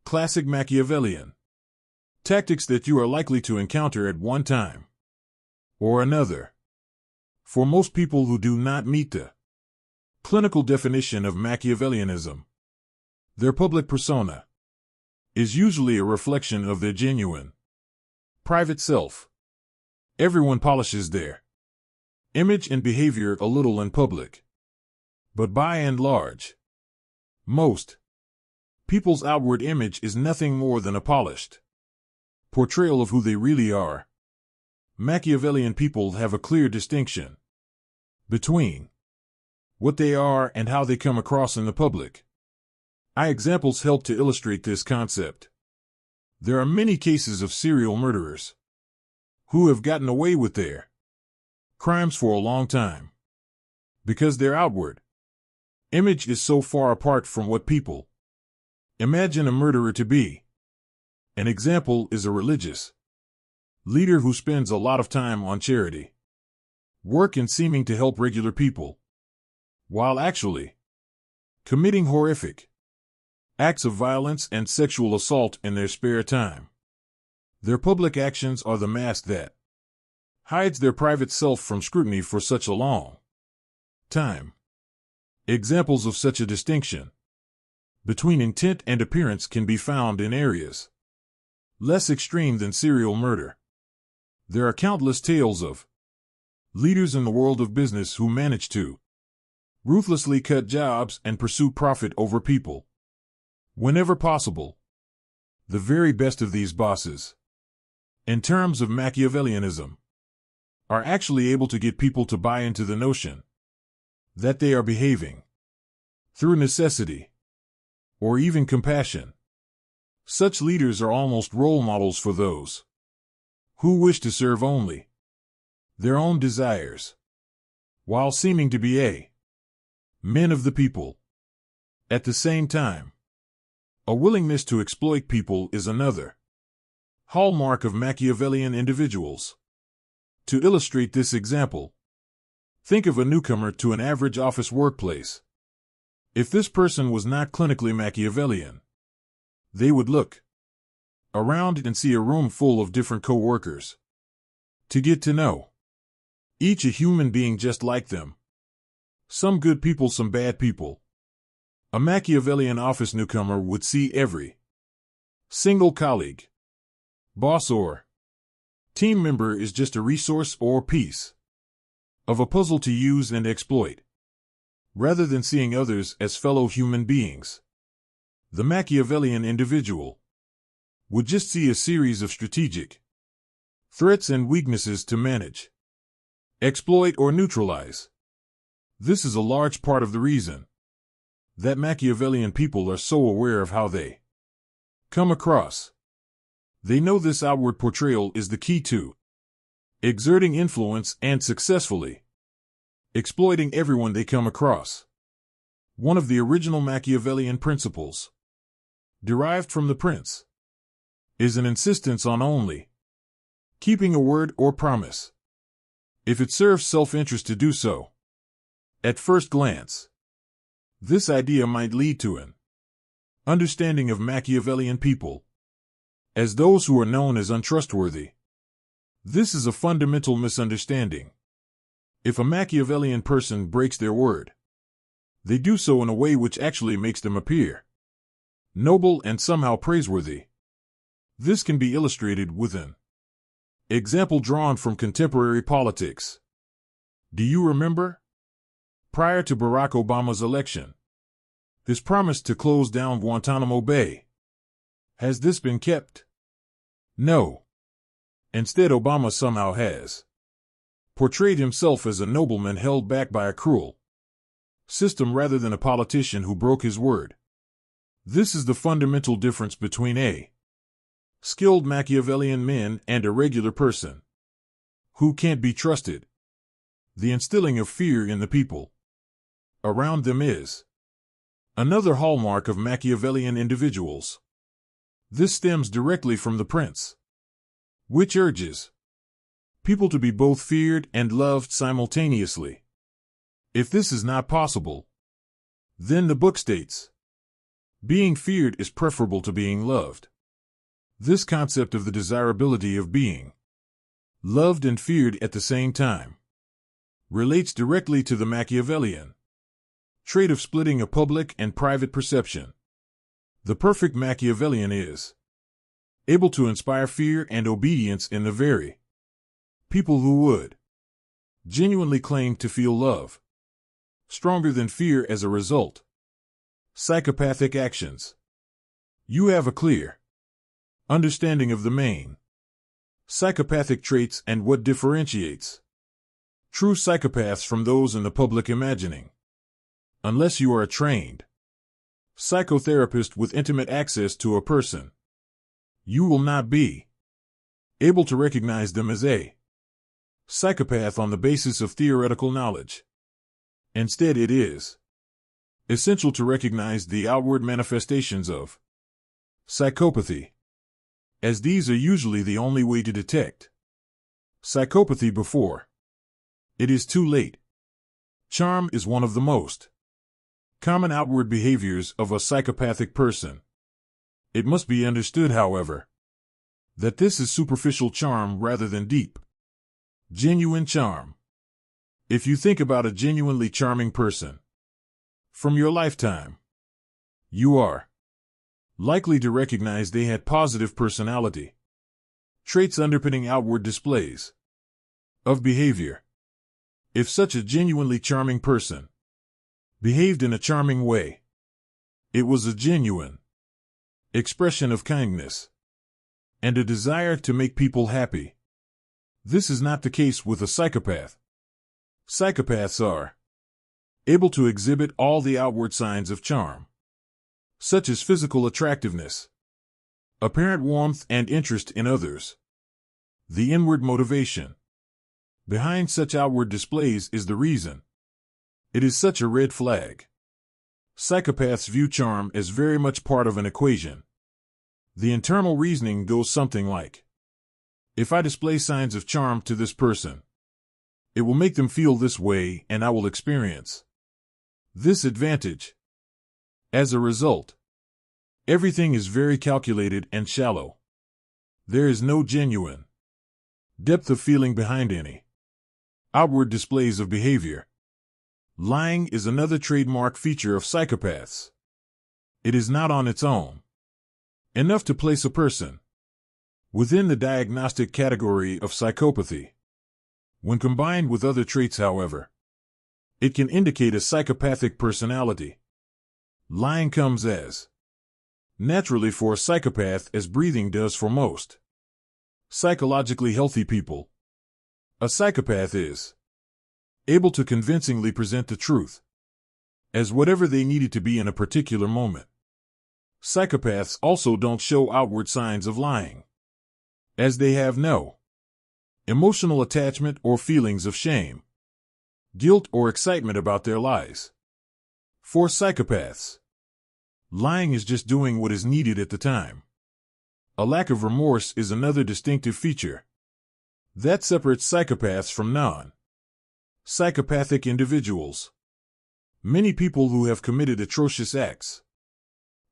classic Machiavellian tactics that you are likely to encounter at one time or another. For most people who do not meet the clinical definition of Machiavellianism, their public persona is usually a reflection of their genuine private self. Everyone polishes their image and behavior a little in public, but by and large, most people's outward image is nothing more than a polished portrayal of who they really are. Machiavellian people have a clear distinction between what they are, and how they come across in the public. Our examples help to illustrate this concept. There are many cases of serial murderers who have gotten away with their crimes for a long time because their outward image is so far apart from what people imagine a murderer to be. An example is a religious leader who spends a lot of time on charity work and seeming to help regular people, while actually committing horrific acts of violence and sexual assault in their spare time. Their public actions are the mask that hides their private self from scrutiny for such a long time. Examples of such a distinction between intent and appearance can be found in areas less extreme than serial murder. There are countless tales of leaders in the world of business who manage to ruthlessly cut jobs and pursue profit over people whenever possible. The very best of these bosses, in terms of Machiavellianism, are actually able to get people to buy into the notion that they are behaving through necessity or even compassion. Such leaders are almost role models for those who wish to serve only their own desires, while seeming to be men of the people. At the same time, a willingness to exploit people is another hallmark of Machiavellian individuals. To illustrate this example, think of a newcomer to an average office workplace. If this person was not clinically Machiavellian, they would look around and see a room full of different co-workers to get to know each a human being just like them. Some good people, some bad people. A Machiavellian office newcomer would see every single colleague, boss, or team member is just a resource or piece of a puzzle to use and exploit, rather than seeing others as fellow human beings. The Machiavellian individual would just see a series of strategic threats and weaknesses to manage, exploit, or neutralize. This is a large part of the reason that Machiavellian people are so aware of how they come across. They know this outward portrayal is the key to exerting influence and successfully exploiting everyone they come across. One of the original Machiavellian principles, derived from the prince, is an insistence on only keeping a word or promise if it serves self-interest to do so. At first glance, this idea might lead to an understanding of Machiavellian people as those who are known as untrustworthy. This is a fundamental misunderstanding. If a Machiavellian person breaks their word, they do so in a way which actually makes them appear noble and somehow praiseworthy. This can be illustrated with an example drawn from contemporary politics. Do you remember? Prior to Barack Obama's election, his promise to close down Guantanamo Bay. Has this been kept? No. Instead, Obama somehow has portrayed himself as a nobleman held back by a cruel system rather than a politician who broke his word. This is the fundamental difference between a skilled Machiavellian man and a regular person who can't be trusted. The instilling of fear in the people around them is another hallmark of Machiavellian individuals. This stems directly from the prince, which urges people to be both feared and loved simultaneously. If this is not possible, then the book states, being feared is preferable to being loved. This concept of the desirability of being loved and feared at the same time relates directly to the Machiavellian trait of splitting a public and private perception. The perfect Machiavellian is able to inspire fear and obedience in the very people who would genuinely claim to feel love stronger than fear as a result. Psychopathic actions. You have a clear understanding of the main psychopathic traits and what differentiates true psychopaths from those in the public imagining. Unless you are a trained psychotherapist with intimate access to a person, you will not be able to recognize them as a psychopath on the basis of theoretical knowledge. Instead, it is essential to recognize the outward manifestations of psychopathy, as these are usually the only way to detect psychopathy before it is too late. Charm is one of the most common outward behaviors of a psychopathic person. It must be understood, however, that this is superficial charm rather than deep, genuine charm. If you think about a genuinely charming person from your lifetime, you are likely to recognize they had positive personality traits underpinning outward displays of behavior. If such a genuinely charming person behaved in a charming way, it was a genuine expression of kindness and a desire to make people happy. This is not the case with a psychopath. Psychopaths are able to exhibit all the outward signs of charm, such as physical attractiveness, apparent warmth and interest in others. The inward motivation behind such outward displays is the reason it is such a red flag. Psychopaths view charm as very much part of an equation. The internal reasoning goes something like, if I display signs of charm to this person, it will make them feel this way and I will experience this advantage. As a result, everything is very calculated and shallow. There is no genuine depth of feeling behind any outward displays of behavior. Lying is another trademark feature of psychopaths. It is not on its own enough to place a person within the diagnostic category of psychopathy. When combined with other traits, however, it can indicate a psychopathic personality. Lying comes as naturally for a psychopath as breathing does for most psychologically healthy people. A psychopath is able to convincingly present the truth as whatever they need it to be in a particular moment. Psychopaths also don't show outward signs of lying, as they have no emotional attachment or feelings of shame, guilt, or excitement about their lies. For psychopaths, lying is just doing what is needed at the time. A lack of remorse is another distinctive feature that separates psychopaths from non-psychopathic individuals. Many people who have committed atrocious acts,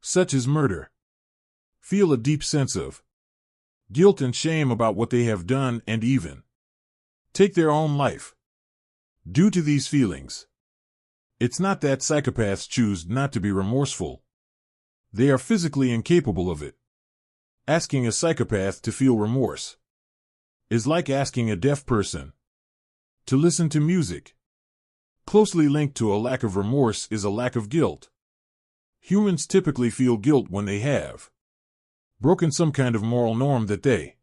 such as murder, feel a deep sense of guilt and shame about what they have done and even take their own life due to these feelings. It's not that psychopaths choose not to be remorseful. They are physically incapable of it. Asking a psychopath to feel remorse is like asking a deaf person to listen to music. Closely linked to a lack of remorse is a lack of guilt. Humans typically feel guilt when they have broken some kind of moral norm that they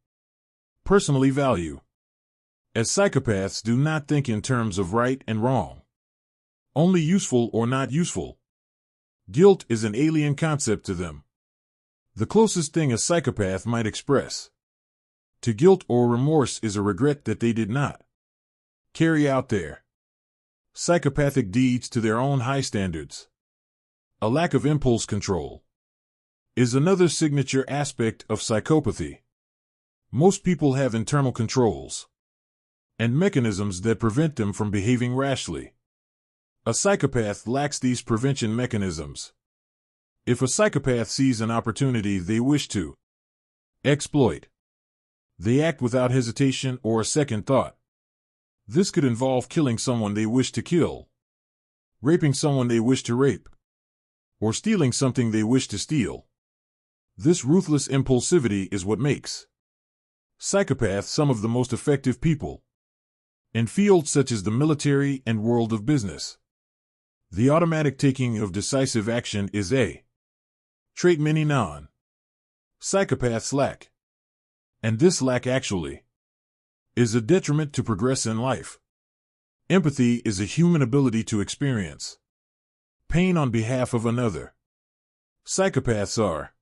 personally value. As psychopaths do not think in terms of right and wrong, only useful or not useful. Guilt is an alien concept to them. The closest thing a psychopath might express to guilt or remorse is a regret that they did not carry out their psychopathic deeds to their own high standards. A lack of impulse control is another signature aspect of psychopathy. Most people have internal controls and mechanisms that prevent them from behaving rashly. A psychopath lacks these prevention mechanisms. If a psychopath sees an opportunity they wish to exploit, they act without hesitation or a second thought. This could involve killing someone they wish to kill, raping someone they wish to rape, or stealing something they wish to steal. This ruthless impulsivity is what makes psychopaths some of the most effective people in fields such as the military and world of business. The automatic taking of decisive action is a trait many non-psychopaths lack. And this lack actually is a detriment to progress in life. Empathy is a human ability to experience pain on behalf of another. Psychopaths are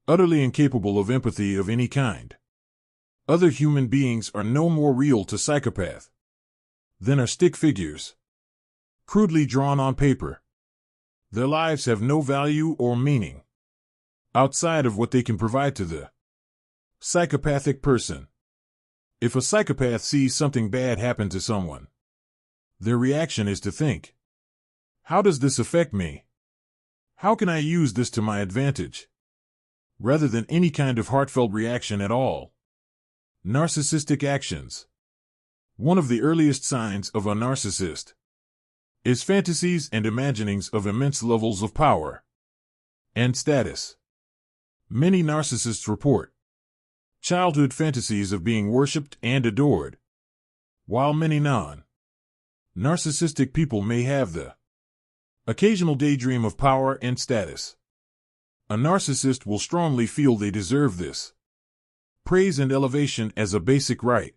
utterly incapable of empathy of any kind. Other human beings are no more real to psychopath than are stick figures, crudely drawn on paper. Their lives have no value or meaning outside of what they can provide to the psychopathic person. If a psychopath sees something bad happen to someone, their reaction is to think, "How does this affect me? How can I use this to my advantage?" rather than any kind of heartfelt reaction at all. Narcissistic actions. One of the earliest signs of a narcissist is fantasies and imaginings of immense levels of power and status. Many narcissists report childhood fantasies of being worshipped and adored, while many non-narcissistic people may have the occasional daydream of power and status. A narcissist will strongly feel they deserve this praise and elevation as a basic right.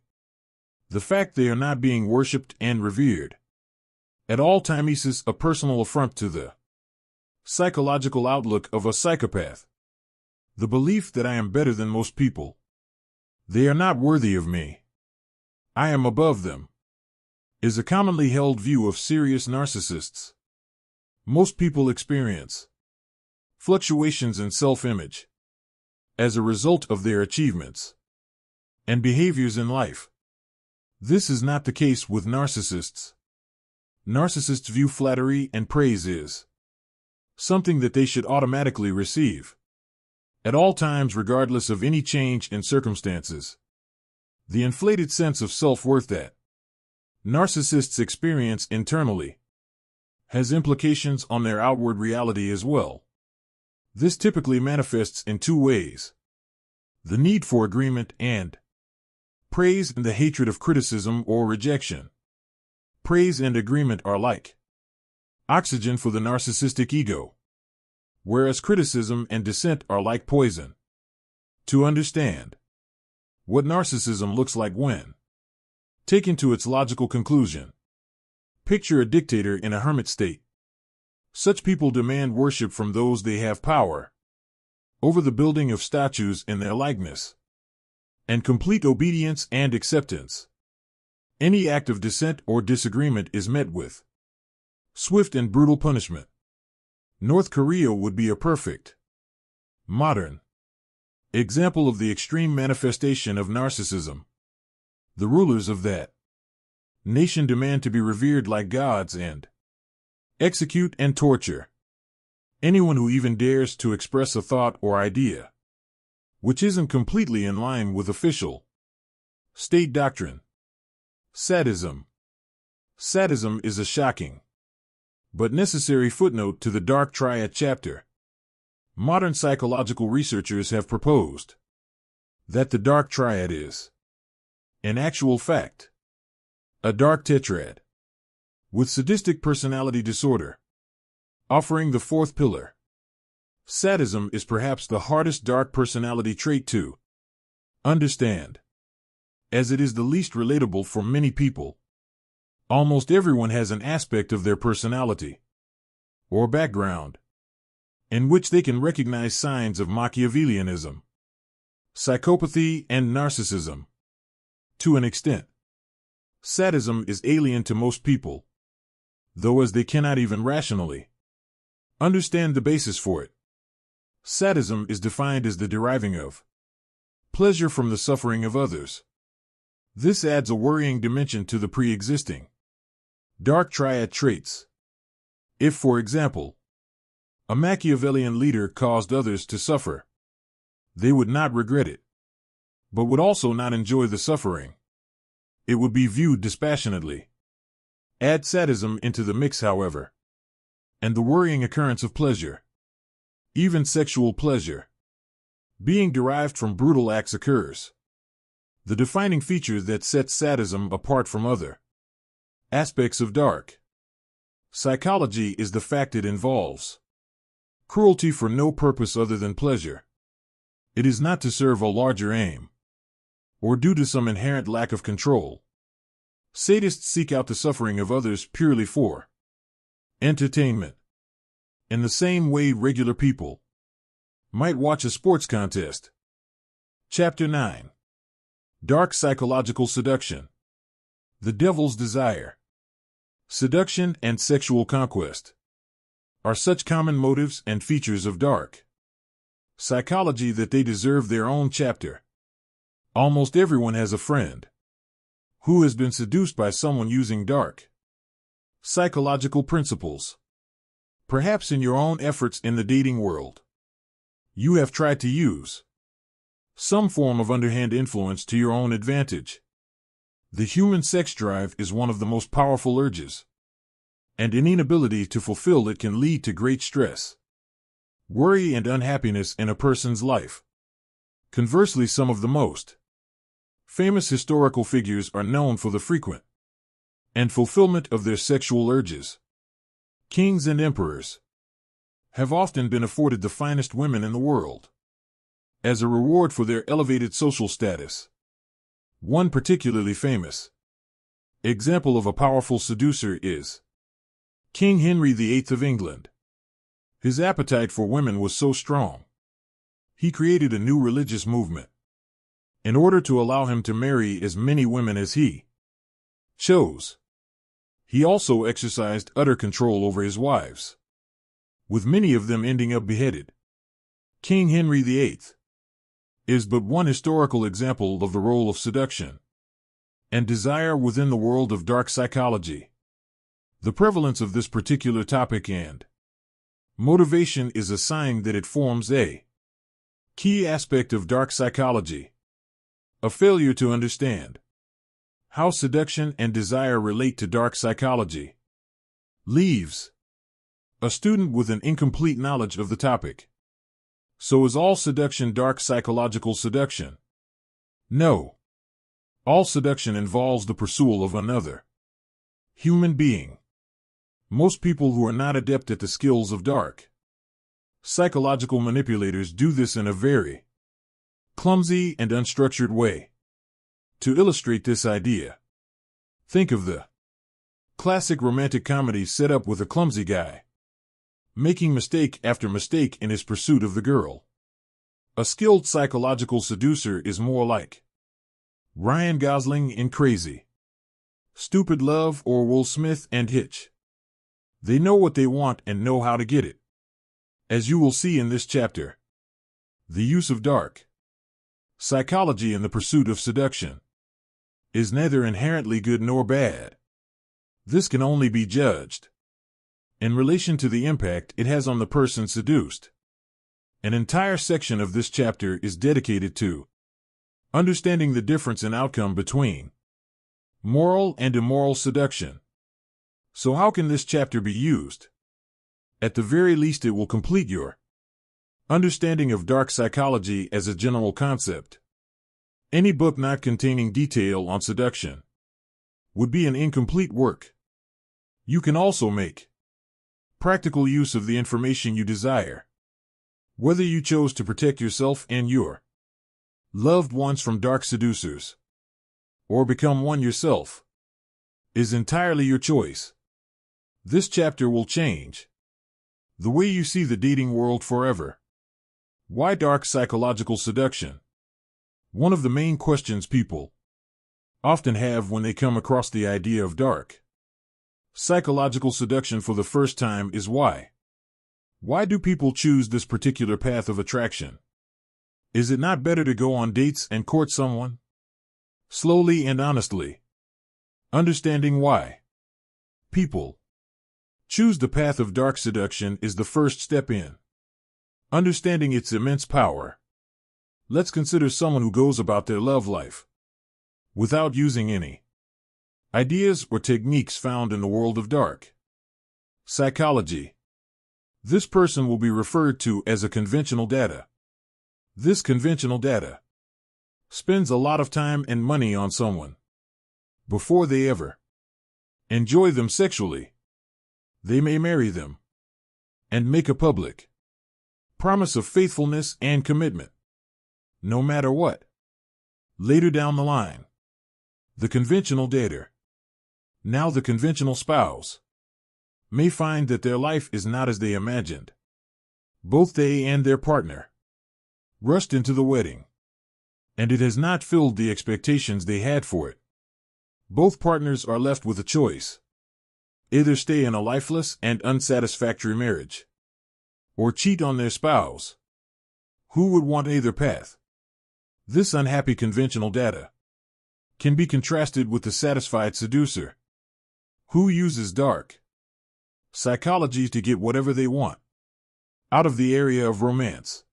The fact they are not being worshipped and revered at all times is a personal affront to the psychological outlook of a psychopath. The belief that I am better than most people, they are not worthy of me, I am above them, is a commonly held view of serious narcissists. Most people experience fluctuations in self-image as a result of their achievements and behaviors in life. This is not the case with narcissists. Narcissists view flattery and praise as something that they should automatically receive at all times, regardless of any change in circumstances. The inflated sense of self-worth that narcissists experience internally has implications on their outward reality as well. This typically manifests in two ways: the need for agreement and praise, and the hatred of criticism or rejection. Praise and agreement are like oxygen for the narcissistic ego, whereas criticism and dissent are like poison. To understand what narcissism looks like when taken to its logical conclusion, picture a dictator in a hermit state. Such people demand worship from those they have power over, the building of statues in their likeness, and complete obedience and acceptance. Any act of dissent or disagreement is met with swift and brutal punishment. North Korea would be a perfect modern example of the extreme manifestation of narcissism. The rulers of that nation demand to be revered like gods and execute and torture anyone who even dares to express a thought or idea which isn't completely in line with official state doctrine. Sadism. Sadism is a shocking but necessary footnote to the Dark Triad chapter. Modern psychological researchers have proposed that the Dark Triad is, in actual fact, a dark tetrad with sadistic personality disorder, offering the fourth pillar. Sadism is perhaps the hardest dark personality trait to understand, as it is the least relatable for many people. Almost everyone has an aspect of their personality or background in which they can recognize signs of Machiavellianism, psychopathy, and narcissism. To an extent, sadism is alien to most people, though as they cannot even rationally understand the basis for it. Sadism is defined as the deriving of pleasure from the suffering of others. This adds a worrying dimension to the pre-existing dark triad traits. If, for example, a Machiavellian leader caused others to suffer, they would not regret it, but would also not enjoy the suffering. It would be viewed dispassionately. Add sadism into the mix, however, and the worrying occurrence of pleasure, even sexual pleasure, being derived from brutal acts occurs. The defining feature that sets sadism apart from other aspects of dark psychology is the fact it involves cruelty for no purpose other than pleasure. It is not to serve a larger aim or due to some inherent lack of control. Sadists seek out the suffering of others purely for entertainment. in the same way regular people might watch a sports contest. Chapter 9. Dark Psychological Seduction. The Devil's Desire. Seduction and sexual conquest are such common motives and features of dark psychology that they deserve their own chapter. Almost everyone has a friend who has been seduced by someone using dark psychological principles. Perhaps in your own efforts in the dating world, you have tried to use some form of underhand influence to your own advantage. The human sex drive is one of the most powerful urges, and any inability to fulfill it can lead to great stress, worry, and unhappiness in a person's life. Conversely, some of the most famous historical figures are known for the frequent and fulfillment of their sexual urges. Kings and emperors have often been afforded the finest women in the world as a reward for their elevated social status. One particularly famous example of a powerful seducer is King Henry VIII of England. His appetite for women was so strong, he created a new religious movement in order to allow him to marry as many women as he chose. He also exercised utter control over his wives, with many of them ending up beheaded. King Henry VIII is but one historical example of the role of seduction and desire within the world of dark psychology. The prevalence of this particular topic and motivation is a sign that it forms a key aspect of dark psychology. A failure to understand how seduction and desire relate to dark psychology leaves a student with an incomplete knowledge of the topic. So is all seduction dark psychological seduction? No. All seduction involves the pursuit of another human being. Most people who are not adept at the skills of dark psychological manipulators do this in a very clumsy and unstructured way. To illustrate this idea, think of the classic romantic comedy set up with a clumsy guy making mistake after mistake in his pursuit of the girl. A skilled psychological seducer is more like Ryan Gosling in Crazy Stupid Love or Will Smith and Hitch. They know what they want and know how to get it. As you will see in this chapter, the use of dark psychology in the pursuit of seduction is neither inherently good nor bad. This can only be judged in relation to the impact it has on the person seduced. An entire section of this chapter is dedicated to understanding the difference in outcome between moral and immoral seduction. So how can this chapter be used? At the very least, it will complete your understanding of dark psychology as a general concept. Any book not containing detail on seduction would be an incomplete work. You can also make practical use of the information you desire. Whether you chose to protect yourself and your loved ones from dark seducers, or become one yourself, is entirely your choice. This chapter will change the way you see the dating world forever. Why dark psychological seduction? One of the main questions people often have when they come across the idea of dark psychological seduction for the first time is why. Why do people choose this particular path of attraction? Is it not better to go on dates and court someone slowly and honestly? Understanding why people choose the path of dark seduction is the first step in understanding its immense power. Let's consider someone who goes about their love life without using any ideas or techniques found in the world of dark psychology. This person will be referred to as a conventional data. This conventional data spends a lot of time and money on someone before they ever enjoy them sexually. They may marry them and make a public promise of faithfulness and commitment, no matter what. Later down the line, the conventional dater, now the conventional spouse, may find that their life is not as they imagined. Both they and their partner rushed into the wedding, and it has not filled the expectations they had for it. Both partners are left with a choice: either stay in a lifeless and unsatisfactory marriage, or cheat on their spouse. Who would want either path? This unhappy conventional data can be contrasted with the satisfied seducer, who uses dark psychology to get whatever they want out of the area of romance.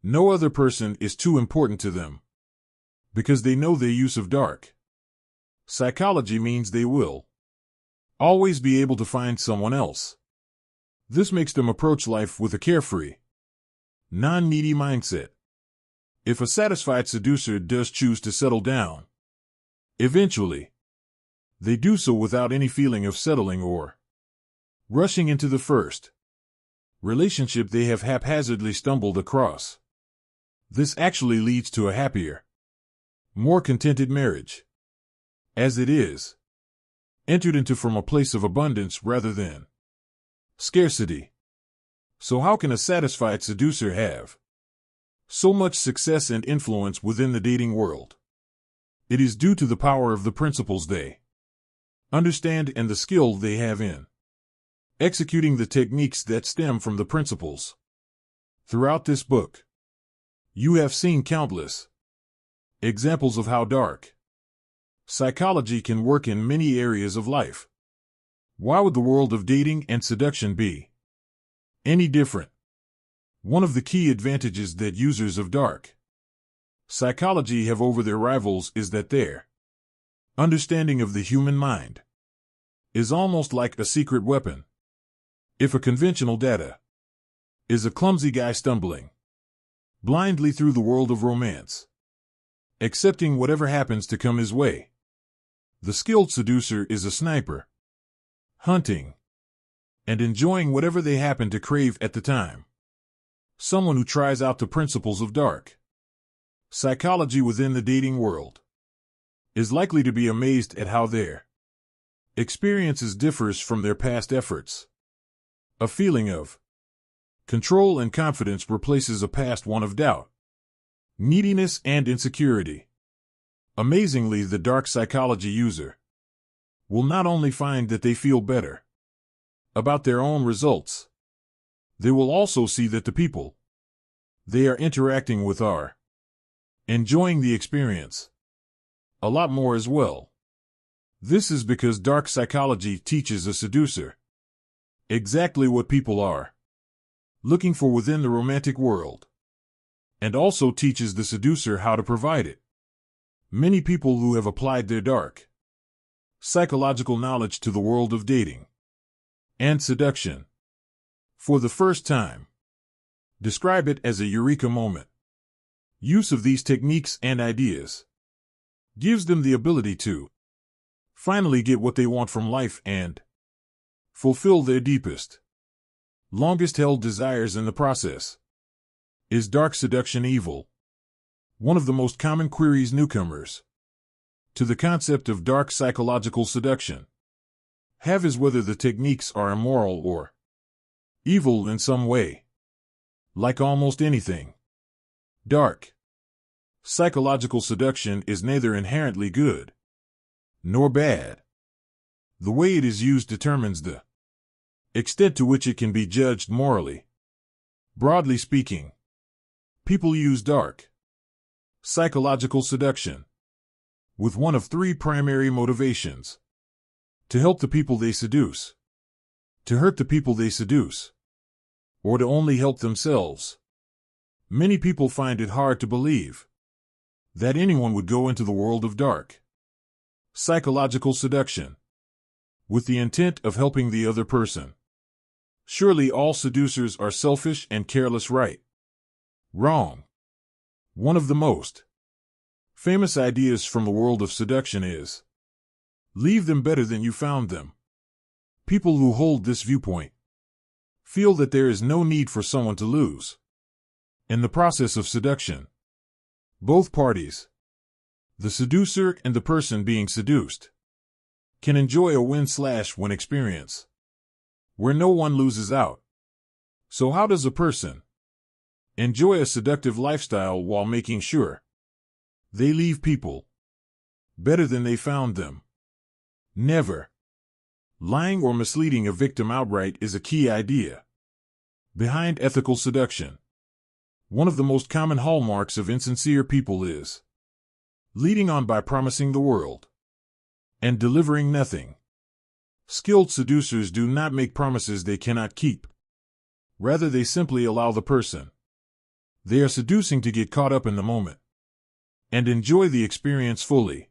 No other person is too important to them, because they know their use of dark psychology means they will always be able to find someone else. This makes them approach life with a carefree, non-needy mindset. If a satisfied seducer does choose to settle down, eventually, they do so without any feeling of settling or rushing into the first relationship they have haphazardly stumbled across. This actually leads to a happier, more contented marriage, as it is entered into from a place of abundance rather than scarcity. So how can a satisfied seducer have so much success and influence within the dating world? It is due to the power of the principles they understand and the skill they have in executing the techniques that stem from the principles. Throughout this book, you have seen countless examples of how dark psychology can work in many areas of life. Why would the world of dating and seduction be any different? One of the key advantages that users of dark psychology have over their rivals is that their understanding of the human mind is almost like a secret weapon. If a conventional data is a clumsy guy stumbling blindly through the world of romance, accepting whatever happens to come his way, the skilled seducer is a sniper, hunting and enjoying whatever they happen to crave at the time. Someone who tries out the principles of dark psychology within the dating world is likely to be amazed at how their experiences differs from their past efforts. A feeling of control and confidence replaces a past one of doubt, neediness, and insecurity. Amazingly, the dark psychology user will not only find that they feel better about their own results, they will also see that the people they are interacting with are enjoying the experience a lot more as well. This is because dark psychology teaches a seducer exactly what people are looking for within the romantic world, and also teaches the seducer how to provide it. Many people who have applied their dark psychological knowledge to the world of dating and seduction for the first time describe it as a eureka moment. Use of these techniques and ideas gives them the ability to finally get what they want from life and fulfill their deepest, longest-held desires in the process. Is dark seduction evil? One of the most common queries newcomers to the concept of dark psychological seduction have is whether the techniques are immoral or evil in some way. Like almost anything, dark psychological seduction is neither inherently good nor bad. The way it is used determines the extent to which it can be judged morally. Broadly speaking, people use dark psychological seduction with one of three primary motivations: to help the people they seduce, to hurt the people they seduce, or to only help themselves. Many people find it hard to believe that anyone would go into the world of dark psychological seduction with the intent of helping the other person. Surely all seducers are selfish and careless, right? Wrong. One of the most famous ideas from the world of seduction is, leave them better than you found them. People who hold this viewpoint feel that there is no need for someone to lose. In the process of seduction, both parties, the seducer and the person being seduced, can enjoy a win/win experience. where no one loses out. So how does a person enjoy a seductive lifestyle while making sure they leave people better than they found them? Never. Lying or misleading a victim outright is a key idea behind ethical seduction. One of the most common hallmarks of insincere people is leading on by promising the world and delivering nothing. Skilled seducers do not make promises they cannot keep. Rather, they simply allow the person they are seducing to get caught up in the moment and enjoy the experience fully.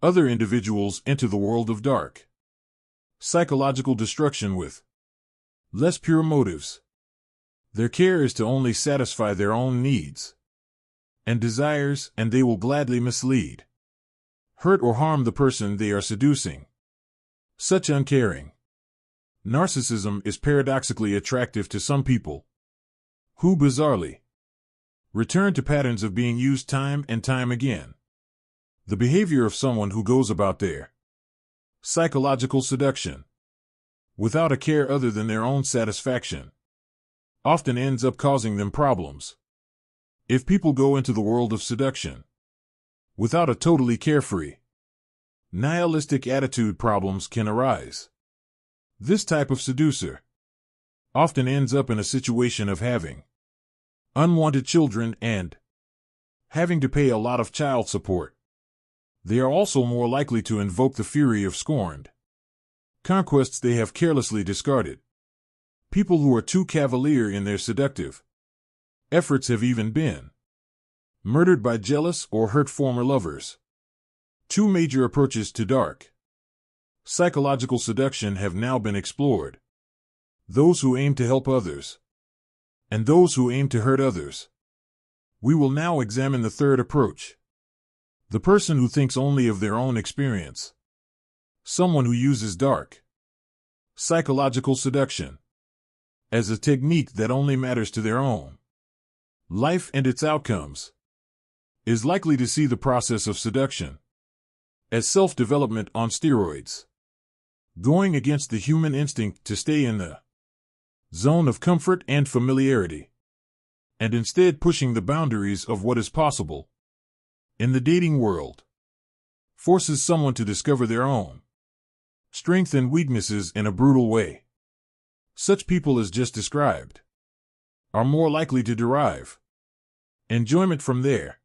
Other individuals enter the world of dark psychological destruction with less pure motives. Their care is to only satisfy their own needs and desires, and they will gladly mislead, hurt, or harm the person they are seducing. Such uncaring narcissism is paradoxically attractive to some people who, bizarrely, return to patterns of being used time and time again. The behavior of someone who goes about their psychological seduction without a care other than their own satisfaction often ends up causing them problems. If people go into the world of seduction without a totally carefree, nihilistic attitude, problems can arise. This type of seducer often ends up in a situation of having unwanted children and having to pay a lot of child support. They are also more likely to invoke the fury of scorned conquests they have carelessly discarded. People who are too cavalier in their seductive efforts have even been murdered by jealous or hurt former lovers. Two major approaches to dark psychological seduction have now been explored: those who aim to help others and those who aim to hurt others. We will now examine the third approach: the person who thinks only of their own experience. Someone who uses dark psychological seduction as a technique that only matters to their own life and its outcomes is likely to see the process of seduction as self-development on steroids, going against the human instinct to stay in the zone of comfort and familiarity, and instead pushing the boundaries of what is possible in the dating world. Forces someone to discover their own strengths and weaknesses in a brutal way. Such people, as just described, are more likely to derive enjoyment from their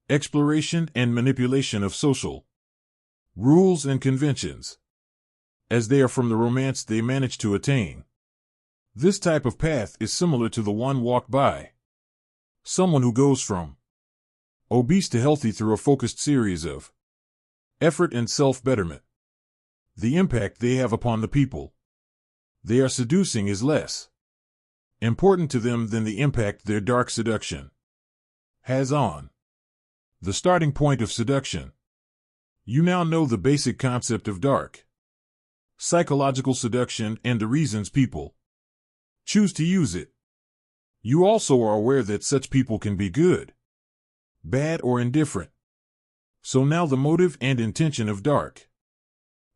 exploration and manipulation of social rules and conventions, as they are from the romance they manage to attain. This type of path is similar to the one walked by someone who goes from obese to healthy through a focused series of effort and self-betterment. The impact they have upon the people they are seducing is less important to them than the impact their dark seduction has on the starting point of seduction. You now know the basic concept of dark psychological seduction and the reasons people choose to use it. You also are aware that such people can be good, bad, or indifferent. So now the motive and intention of dark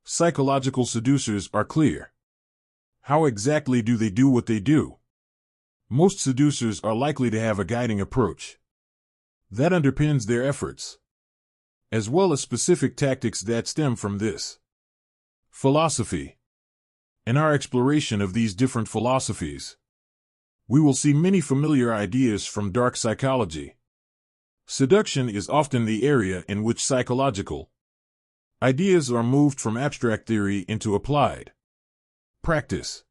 psychological seducers are clear. How exactly do they do what they do? Most seducers are likely to have a guiding approach that underpins their efforts, as well as specific tactics that stem from this philosophy. In our exploration of these different philosophies, we will see many familiar ideas from dark psychology. Seduction is often the area in which psychological ideas are moved from abstract theory into applied practice.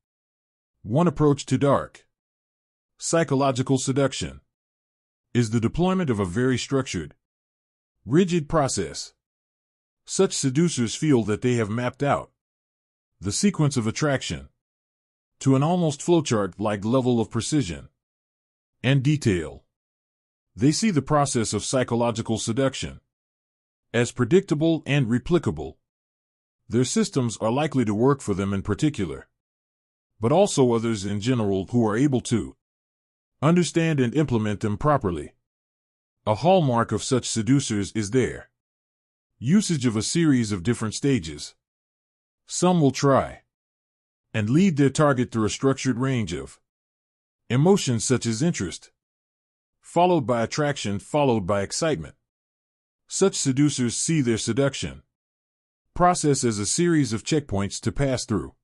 One approach to dark psychological seduction is the deployment of a very structured, rigid process. Such seducers feel that they have mapped out the sequence of attraction to an almost flowchart-like level of precision and detail. They see the process of psychological seduction as predictable and replicable. Their systems are likely to work for them in particular, but also others in general who are able to understand and implement them properly. A hallmark of such seducers is their usage of a series of different stages. Some will try and lead their target through a structured range of emotions such as interest, followed by attraction, followed by excitement. Such seducers see their seduction process as a series of checkpoints to pass through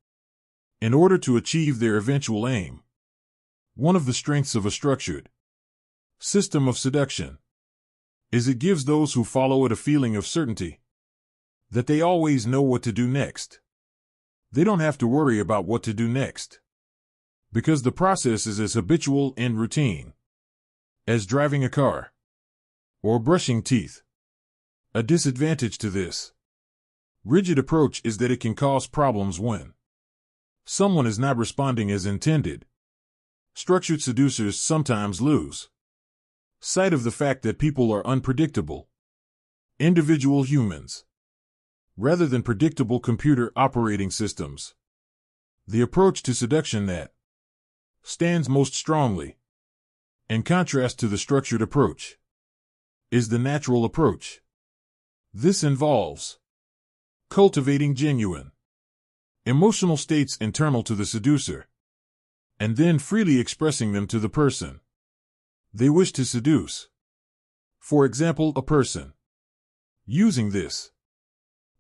in order to achieve their eventual aim. One of the strengths of a structured system of seduction is it gives those who follow it a feeling of certainty that they always know what to do next. They don't have to worry about what to do next, because the process is as habitual and routine as driving a car or brushing teeth. A disadvantage to this rigid approach is that it can cause problems when someone is not responding as intended. Structured seducers sometimes lose sight of the fact that people are unpredictable individual humans, rather than predictable computer operating systems. The approach to seduction that stands most strongly in contrast to the structured approach is the natural approach. This involves cultivating genuine emotional states internal to the seducer, and then freely expressing them to the person they wish to seduce. For example, a person using this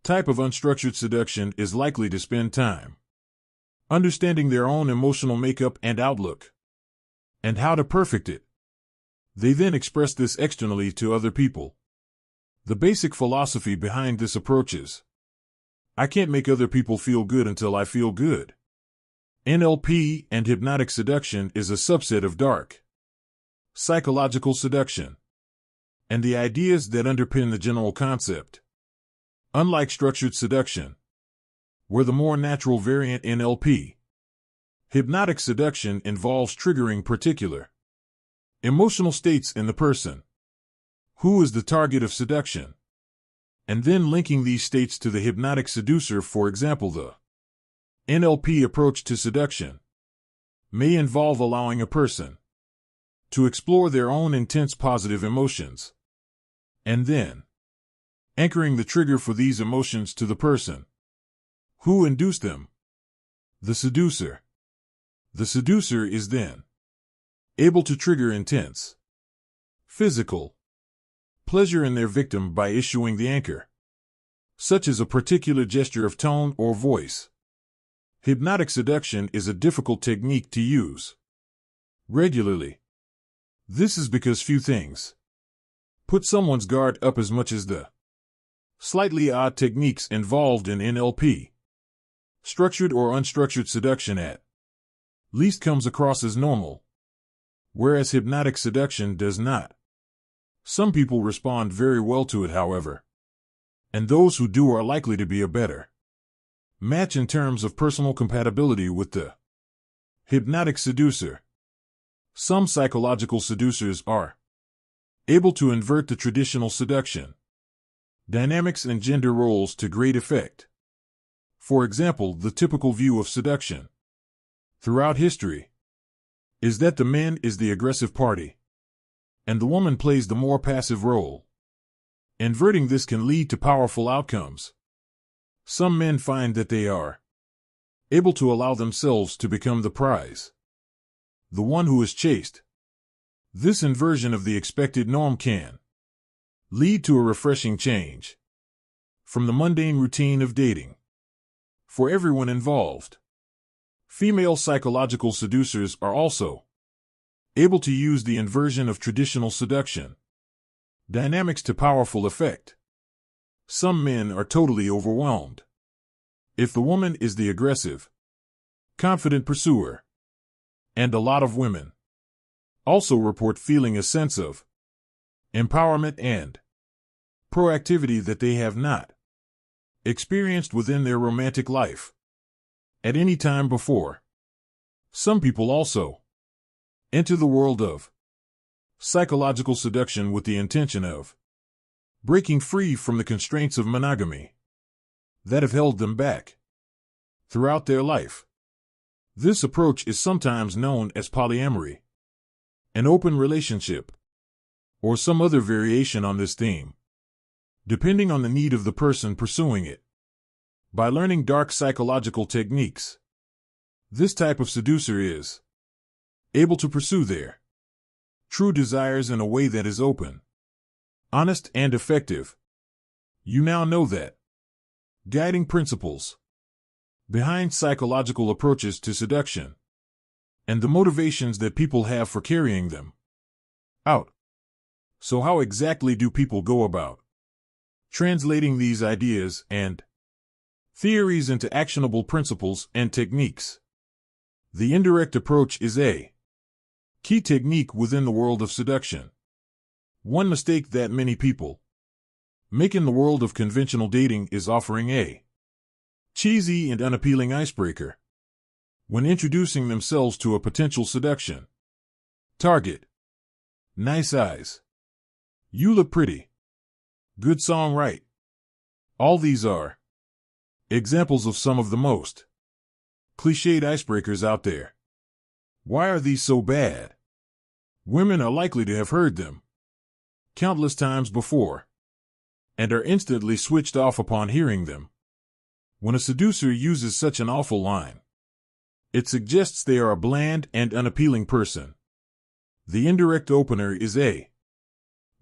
type of unstructured seduction is likely to spend time understanding their own emotional makeup and outlook, and how to perfect it. They then express this externally to other people. The basic philosophy behind this approach is, I can't make other people feel good until I feel good. NLP and hypnotic seduction is a subset of dark psychological seduction and the ideas that underpin the general concept. Unlike structured seduction, where the more natural variant NLP, hypnotic seduction involves triggering particular emotional states in the person who is the target of seduction, and then linking these states to the hypnotic seducer. For example, the NLP approach to seduction may involve allowing a person to explore their own intense positive emotions, and then anchoring the trigger for these emotions to the person who induced them, the seducer. The seducer is then able to trigger intense physical pleasure in their victim by issuing the anchor, such as a particular gesture of tone or voice. Hypnotic seduction is a difficult technique to use regularly. This is because few things put someone's guard up as much as the slightly odd techniques involved in NLP. Structured or unstructured seduction at least comes across as normal, whereas hypnotic seduction does not. Some people respond very well to it, however, and those who do are likely to be a better match in terms of personal compatibility with the hypnotic seducer. Some psychological seducers are able to invert the traditional seduction dynamics and gender roles to great effect. For example, the typical view of seduction throughout history is that the man is the aggressive party and the woman plays the more passive role. Inverting this can lead to powerful outcomes. Some men find that they are able to allow themselves to become the prize, the one who is chased. This inversion of the expected norm can lead to a refreshing change from the mundane routine of dating for everyone involved. Female psychological seducers are also able to use the inversion of traditional seduction dynamics to powerful effect. Some men are totally overwhelmed if the woman is the aggressive, confident pursuer, and a lot of women also report feeling a sense of empowerment and proactivity that they have not experienced within their romantic life at any time before. Some people also enter the world of psychological seduction with the intention of breaking free from the constraints of monogamy that have held them back throughout their life. This approach is sometimes known as polyamory, an open relationship, or some other variation on this theme, depending on the need of the person pursuing it. By learning dark psychological techniques, This type of seducer is able to pursue their true desires in a way that is open, honest, and effective. You now know that guiding principles behind psychological approaches to seduction and the motivations that people have for carrying them out. So how exactly do people go about translating these ideas and theories into actionable principles and techniques? The indirect approach is a key technique within the world of seduction. One mistake that many people make in the world of conventional dating is offering a cheesy and unappealing icebreaker when introducing themselves to a potential seduction target. Nice eyes. You look pretty. Good song, right? All these are examples of some of the most cliched icebreakers out there. Why are these so bad? Women are likely to have heard them countless times before and are instantly switched off upon hearing them. When a seducer uses such an awful line, it suggests they are a bland and unappealing person. The indirect opener is a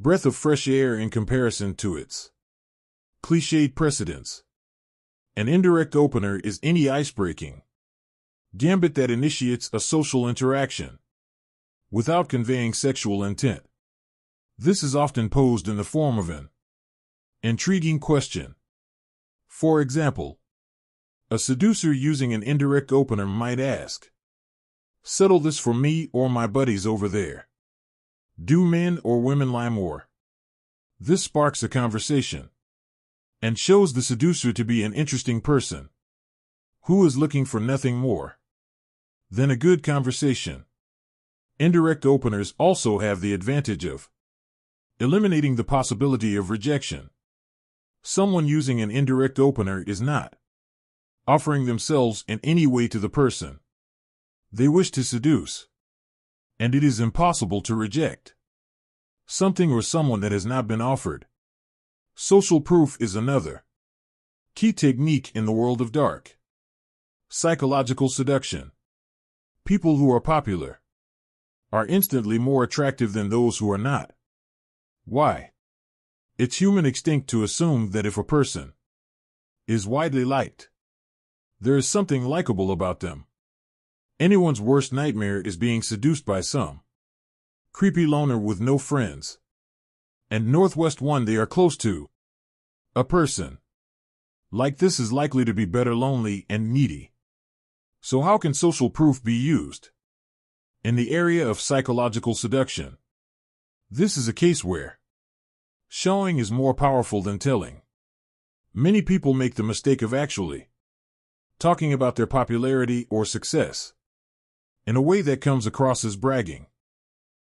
breath of fresh air in comparison to its cliched precedents. An indirect opener is any ice-breaking gambit that initiates a social interaction without conveying sexual intent. This is often posed in the form of an intriguing question. For example, a seducer using an indirect opener might ask, "Settle this for me or my buddies over there. Do men or women lie more?" This sparks a conversation and shows the seducer to be an interesting person who is looking for nothing more than a good conversation. Indirect openers also have the advantage of eliminating the possibility of rejection. Someone using an indirect opener is not offering themselves in any way to the person they wish to seduce, and it is impossible to reject something or someone that has not been offered. Social proof is another key technique in the world of dark psychological seduction. People who are popular are instantly more attractive than those who are not. Why? It's human instinct to assume that if a person is widely liked, there is something likable about them. Anyone's worst nightmare is being seduced by some creepy loner with no friends. And Northwest one they are close to. A person like this is likely to be better lonely and needy. So how can social proof be used in the area of psychological seduction? This is a case where showing is more powerful than telling. Many people make the mistake of actually talking about their popularity or success in a way that comes across as bragging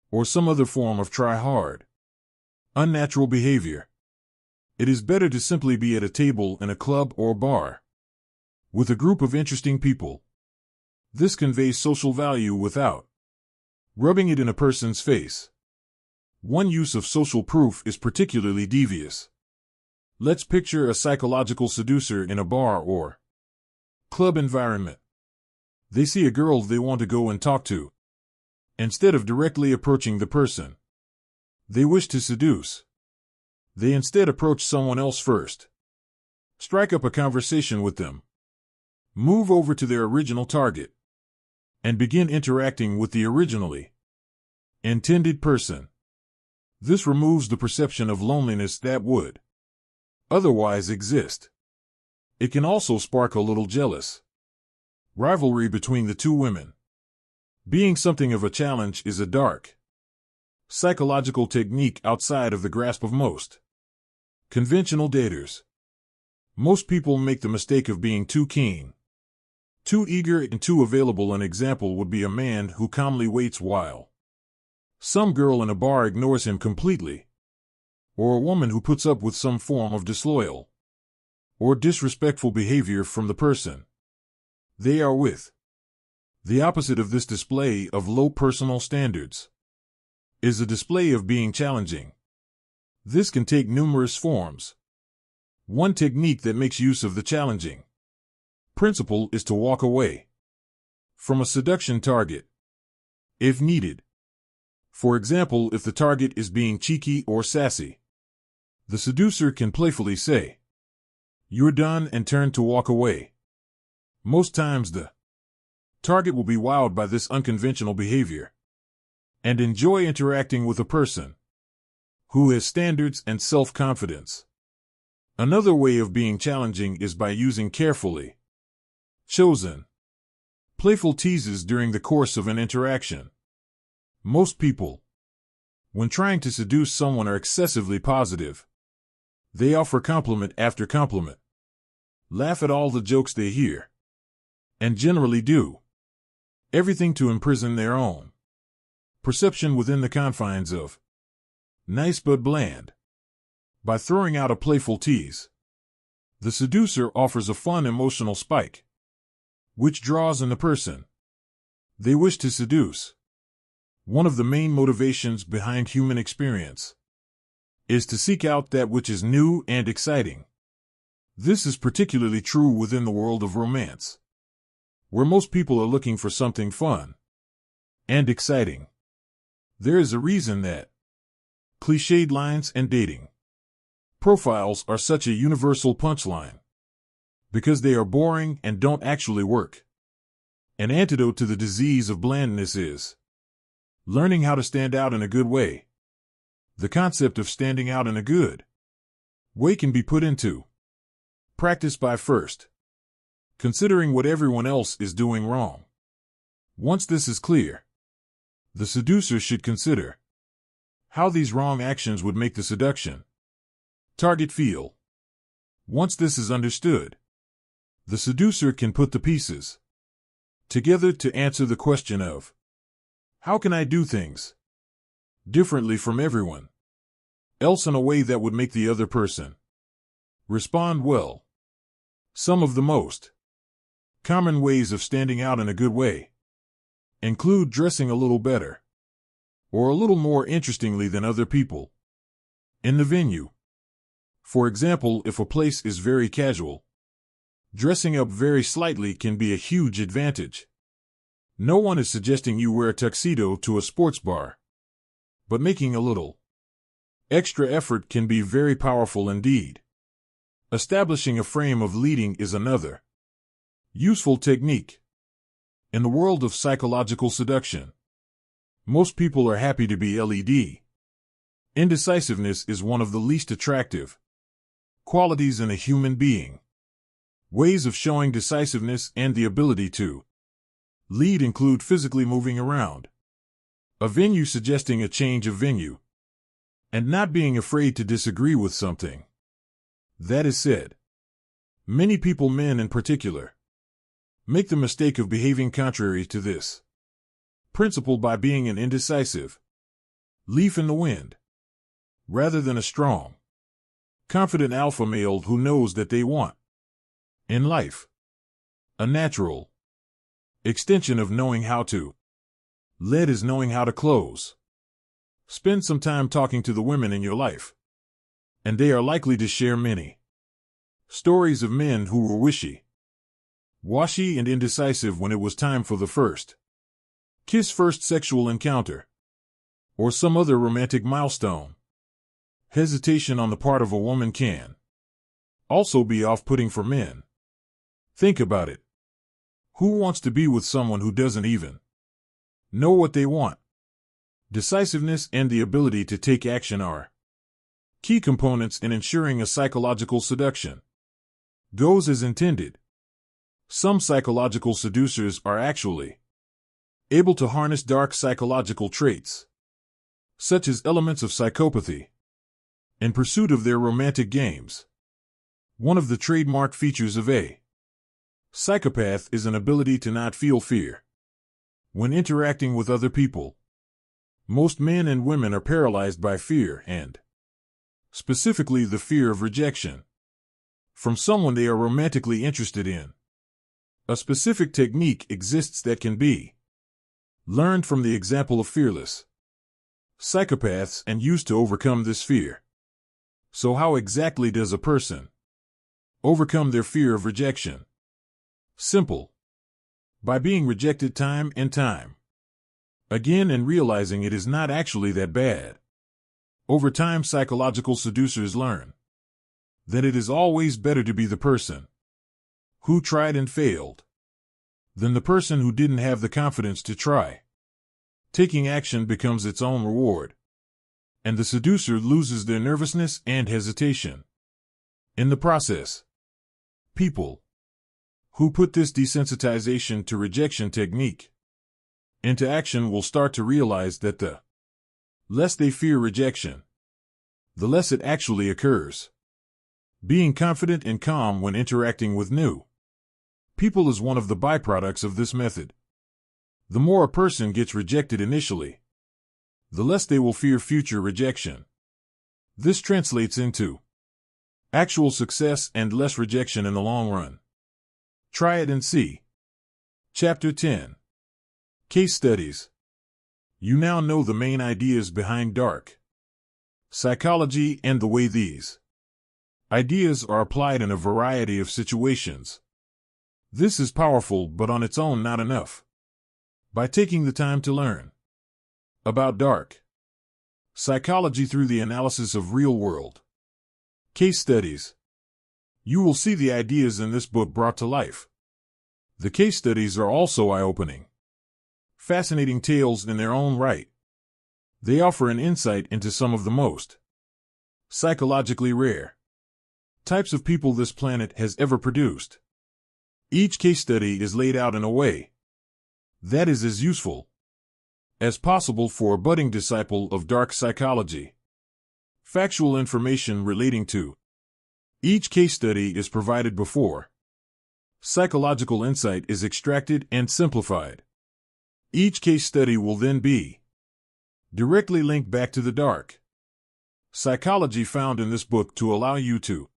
or some other form of try-hard, unnatural behavior. It is better to simply be at a table in a club or bar with a group of interesting people. This conveys social value without rubbing it in a person's face. One use of social proof is particularly devious. Let's picture a psychological seducer in a bar or club environment. They see a girl they want to go and talk to. Instead of directly approaching the person they wish to seduce, they instead approach someone else first. Strike up a conversation with them. Move over to their original target and begin interacting with the originally intended person. This removes the perception of loneliness that would otherwise exist. It can also spark a little jealous rivalry between the two women. Being something of a challenge is a dark psychological technique outside of the grasp of most conventional daters. Most people make the mistake of being too keen, too eager, and too available. An example would be a man who calmly waits while some girl in a bar ignores him completely, or a woman who puts up with some form of disloyal or disrespectful behavior from the person they are with. The opposite of this display of low personal standards is a display of being challenging. This can take numerous forms. One technique that makes use of the challenging principle is to walk away from a seduction target, if needed. For example, if the target is being cheeky or sassy, the seducer can playfully say, "You're done," and turn to walk away. Most times the target will be wowed by this unconventional behavior and enjoy interacting with a person who has standards and self-confidence. Another way of being challenging is by using carefully chosen playful teases during the course of an interaction. Most people, when trying to seduce someone, are excessively positive. They offer compliment after compliment, laugh at all the jokes they hear, and generally do everything to imprison their own perception within the confines of nice but bland. By throwing out a playful tease, the seducer offers a fun emotional spike, which draws in the person they wish to seduce. One of the main motivations behind human experience is to seek out that which is new and exciting. This is particularly true within the world of romance, where most people are looking for something fun and exciting. There is a reason that cliched lines and dating profiles are such a universal punchline, because they are boring and don't actually work. An antidote to the disease of blandness is learning how to stand out in a good way. The concept of standing out in a good way can be put into practice by first considering what everyone else is doing wrong. Once this is clear, the seducer should consider how these wrong actions would make the seduction target feel. Once this is understood, the seducer can put the pieces together to answer the question of, how can I do things differently from everyone else in a way that would make the other person respond well? Some of the most common ways of standing out in a good way include dressing a little better or a little more interestingly than other people in the venue. For example, if a place is very casual, dressing up very slightly can be a huge advantage. No one is suggesting you wear a tuxedo to a sports bar, but making a little extra effort can be very powerful indeed. Establishing a frame of leading is another useful technique. In the world of psychological seduction, most people are happy to be led. Indecisiveness is one of the least attractive qualities in a human being. Ways of showing decisiveness and the ability to lead include physically moving around a venue, suggesting a change of venue, and not being afraid to disagree with something that is said. Many people, men in particular, make the mistake of behaving contrary to this principle by being an indecisive leaf in the wind, rather than a strong, confident alpha male who knows that they want in life. A natural extension of knowing how to lead is knowing how to close. Spend some time talking to the women in your life, and they are likely to share many stories of men who were wishy-washy and indecisive when it was time for the first kiss, first sexual encounter, or some other romantic milestone. Hesitation on the part of a woman can also be off-putting for men. Think about it. Who wants to be with someone who doesn't even know what they want? Decisiveness and the ability to take action are key components in ensuring a psychological seduction goes as intended. Some psychological seducers are actually able to harness dark psychological traits, such as elements of psychopathy, in pursuit of their romantic games. One of the trademark features of a psychopath is an ability to not feel fear when interacting with other people. Most men and women are paralyzed by fear, and specifically the fear of rejection from someone they are romantically interested in. A specific technique exists that can be learned from the example of fearless psychopaths and used to overcome this fear. So how exactly does a person overcome their fear of rejection? Simple. By being rejected time and time again and realizing it is not actually that bad. Over time, psychological seducers learn that it is always better to be the person who tried and failed than the person who didn't have the confidence to try. Taking action becomes its own reward, and the seducer loses their nervousness and hesitation. In the process, people who put this desensitization to rejection technique into action will start to realize that the less they fear rejection, the less it actually occurs. Being confident and calm when interacting with new people is one of the byproducts of this method. The more a person gets rejected initially, the less they will fear future rejection. This translates into actual success and less rejection in the long run. Try it and see. Chapter 10. Case Studies. You now know the main ideas behind dark psychology and the way these ideas are applied in a variety of situations. This is powerful, but on its own not enough. By taking the time to learn about dark psychology through the analysis of real-world case studies, you will see the ideas in this book brought to life. The case studies are also eye-opening, fascinating tales in their own right. They offer an insight into some of the most psychologically rare types of people this planet has ever produced. Each case study is laid out in a way that is as useful as possible for a budding disciple of dark psychology. Factual information relating to each case study is provided before psychological insight is extracted and simplified. Each case study will then be directly linked back to the dark psychology found in this book to allow you to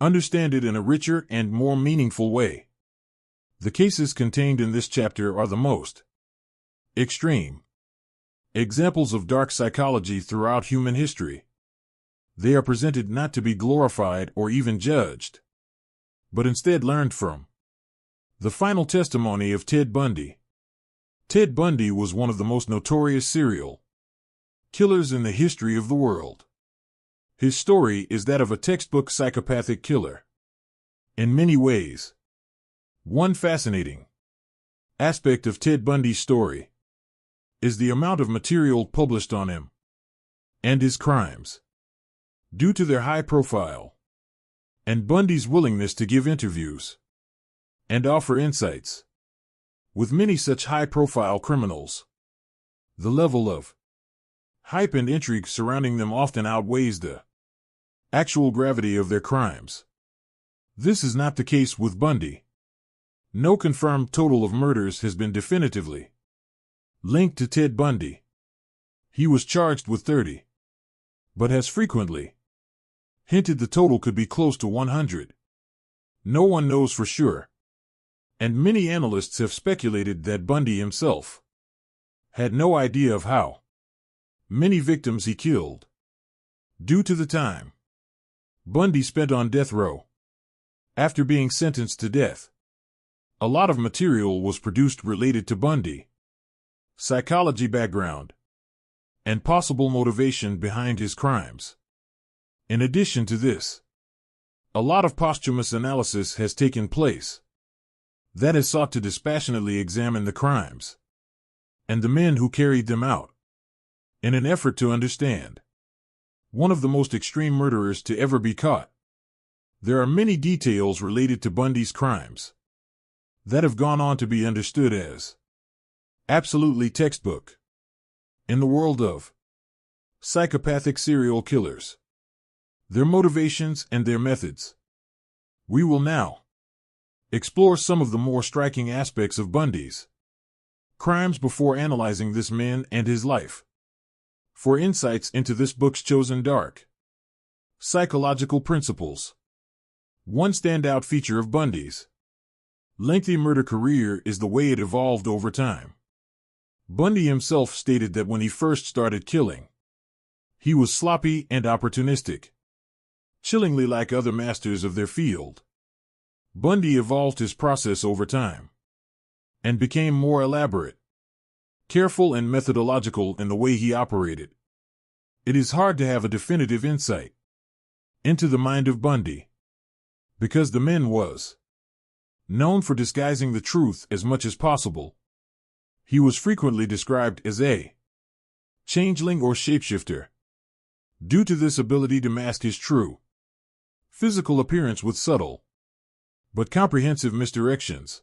understand it in a richer and more meaningful way. The cases contained in this chapter are the most extreme examples of dark psychology throughout human history. They are presented not to be glorified or even judged, but instead learned from. The final testimony of Ted Bundy. Ted Bundy was one of the most notorious serial killers in the history of the world. His story is that of a textbook psychopathic killer. In many ways, one fascinating aspect of Ted Bundy's story is the amount of material published on him and his crimes. Due to their high profile and Bundy's willingness to give interviews and offer insights with many such high-profile criminals, the level of hype and intrigue surrounding them often outweighs the actual gravity of their crimes. This is not the case with Bundy. No confirmed total of murders has been definitively linked to Ted Bundy. He was charged with 30, but has frequently hinted the total could be close to 100. No one knows for sure, and many analysts have speculated that Bundy himself had no idea of how many victims he killed. Due to the time Bundy spent on death row after being sentenced to death, a lot of material was produced related to Bundy, psychology background, and possible motivation behind his crimes. In addition to this, a lot of posthumous analysis has taken place that has sought to dispassionately examine the crimes and the men who carried them out in an effort to understand one of the most extreme murderers to ever be caught. There are many details related to Bundy's crimes that have gone on to be understood as absolutely textbook in the world of psychopathic serial killers, their motivations and their methods. We will now explore some of the more striking aspects of Bundy's crimes before analyzing this man and his life. For insights into this book's chosen dark psychological principles, one standout feature of Bundy's lengthy murder career is the way it evolved over time. Bundy himself stated that when he first started killing, he was sloppy and opportunistic, chillingly like other masters of their field. Bundy evolved his process over time. and became more elaborate, careful and methodological in the way he operated. It is hard to have a definitive insight into the mind of Bundy, because the man was known for disguising the truth as much as possible. He was frequently described as a changeling or shapeshifter, due to this ability to mask his true physical appearance with subtle but comprehensive misdirections,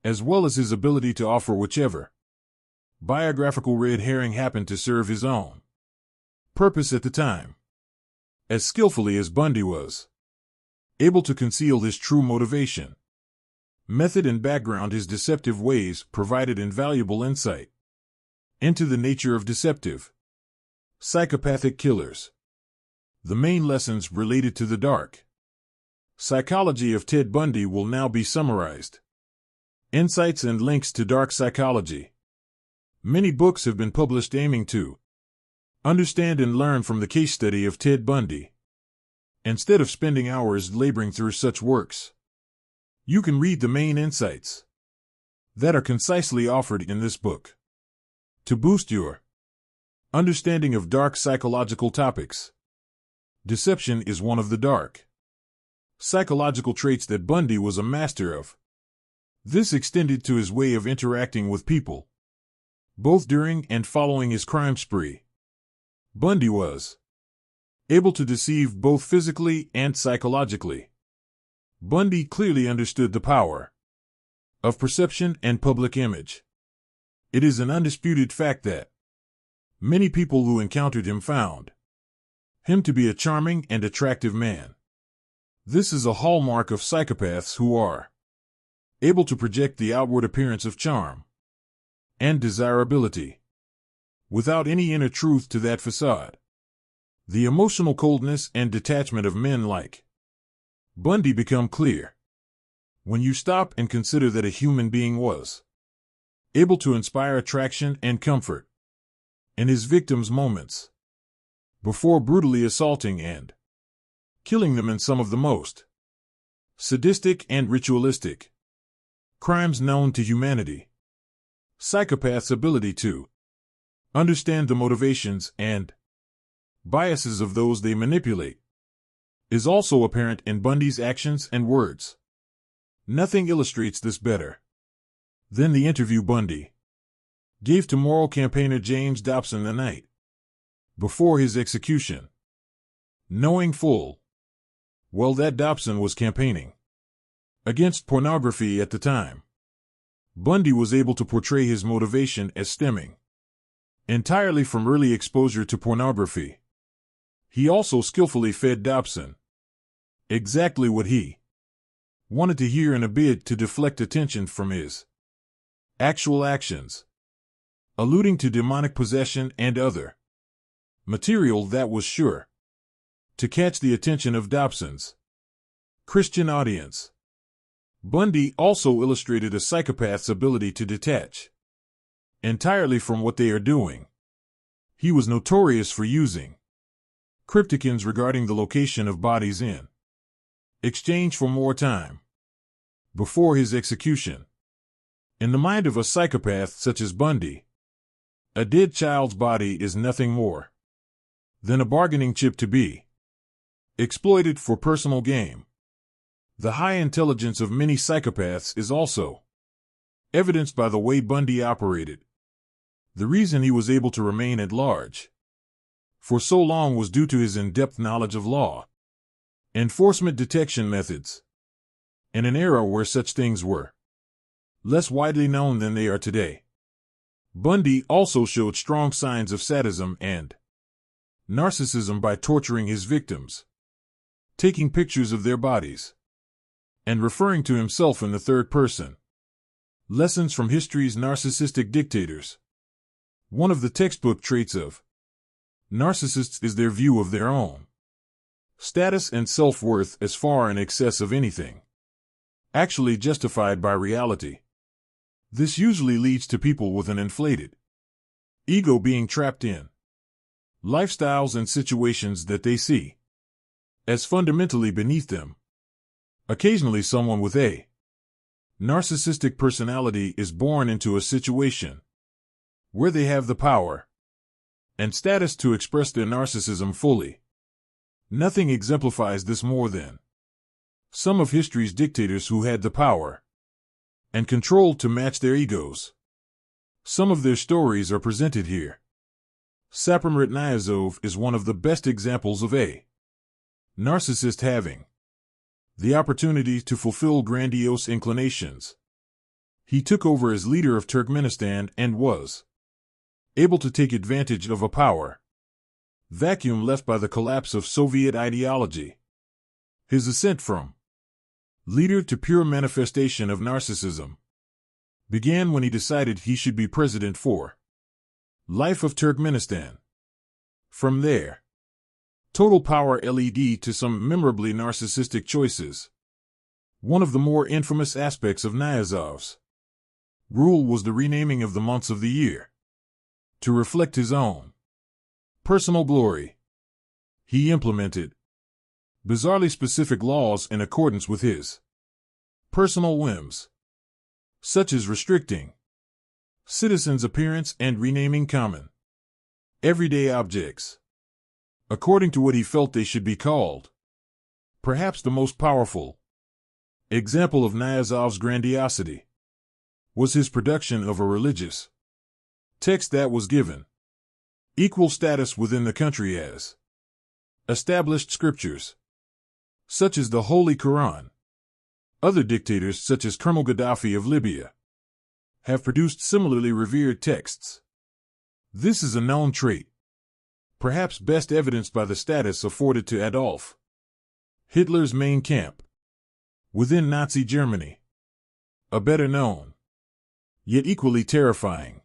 as well as his ability to offer whichever biographical red herring happened to serve his own purpose at the time. As skillfully as Bundy was able to conceal his true motivation, method and background, his deceptive ways provided invaluable insight into the nature of deceptive, psychopathic killers. The main lessons related to the dark psychology of Ted Bundy will now be summarized. Insights and links to dark psychology. Many books have been published aiming to understand and learn from the case study of Ted Bundy. Instead of spending hours laboring through such works, you can read the main insights that are concisely offered in this book to boost your understanding of dark psychological topics. Deception is one of the dark psychological traits that Bundy was a master of. This extended to his way of interacting with people, both during and following his crime spree. Bundy was able to deceive both physically and psychologically. Bundy clearly understood the power of perception and public image. It is an undisputed fact that many people who encountered him found him to be a charming and attractive man. This is a hallmark of psychopaths who are able to project the outward appearance of charm and desirability without any inner truth to that facade. The emotional coldness and detachment of men like Bundy become clear when you stop and consider that a human being was able to inspire attraction and comfort in his victims' moments before brutally assaulting and killing them in some of the most sadistic and ritualistic crimes known to humanity. Psychopaths' ability to understand the motivations and biases of those they manipulate is also apparent in Bundy's actions and words. Nothing illustrates this better than the interview Bundy gave to moral campaigner James Dobson the night before his execution. Knowing full well that Dobson was campaigning against pornography at the time, Bundy was able to portray his motivation as stemming entirely from early exposure to pornography. He also skillfully fed Dobson exactly what he wanted to hear in a bid to deflect attention from his actual actions, alluding to demonic possession and other material that was sure to catch the attention of Dobson's Christian audience. Bundy also illustrated a psychopath's ability to detach entirely from what they are doing. He was notorious for using crypticons regarding the location of bodies in exchange for more time before his execution. In the mind of a psychopath such as Bundy, a dead child's body is nothing more than a bargaining chip to be exploited for personal gain. The high intelligence of many psychopaths is also evidenced by the way Bundy operated. The reason he was able to remain at large for so long was due to his in-depth knowledge of law enforcement detection methods. In an era where such things were less widely known than they are today, Bundy also showed strong signs of sadism and narcissism by torturing his victims, taking pictures of their bodies, and referring to himself in the third person. Lessons from history's narcissistic dictators. One of the textbook traits of narcissists is their view of their own status and self-worth as far in excess of anything actually justified by reality. This usually leads to people with an inflated ego being trapped in lifestyles and situations that they see as fundamentally beneath them. Occasionally someone with a Narcissistic personality is born into a situation where they have the power and status to express their narcissism fully. Nothing exemplifies this more than some of history's dictators who had the power and control to match their egos. Some of their stories are presented here. Saparmurat Niyazov is one of the best examples of a narcissist having the opportunity to fulfill grandiose inclinations. He took over as leader of Turkmenistan and was able to take advantage of a power vacuum left by the collapse of Soviet ideology. His ascent from leader to pure manifestation of narcissism began when he decided he should be president for life of Turkmenistan. From there, total power led to some memorably narcissistic choices. One of the more infamous aspects of Niyazov's rule was the renaming of the months of the year to reflect his own personal glory. He implemented bizarrely specific laws in accordance with his personal whims, such as restricting citizens' appearance and renaming common, everyday objects according to what he felt they should be called. Perhaps the most powerful example of Niyazov's grandiosity was his production of a religious text that was given equal status within the country as established scriptures, such as the Holy Quran. Other dictators, such as Colonel Gaddafi of Libya, have produced similarly revered texts. This is a known trait, perhaps best evidenced by the status afforded to Adolf Hitler's Mein Kampf within Nazi Germany. A better known, yet equally terrifying,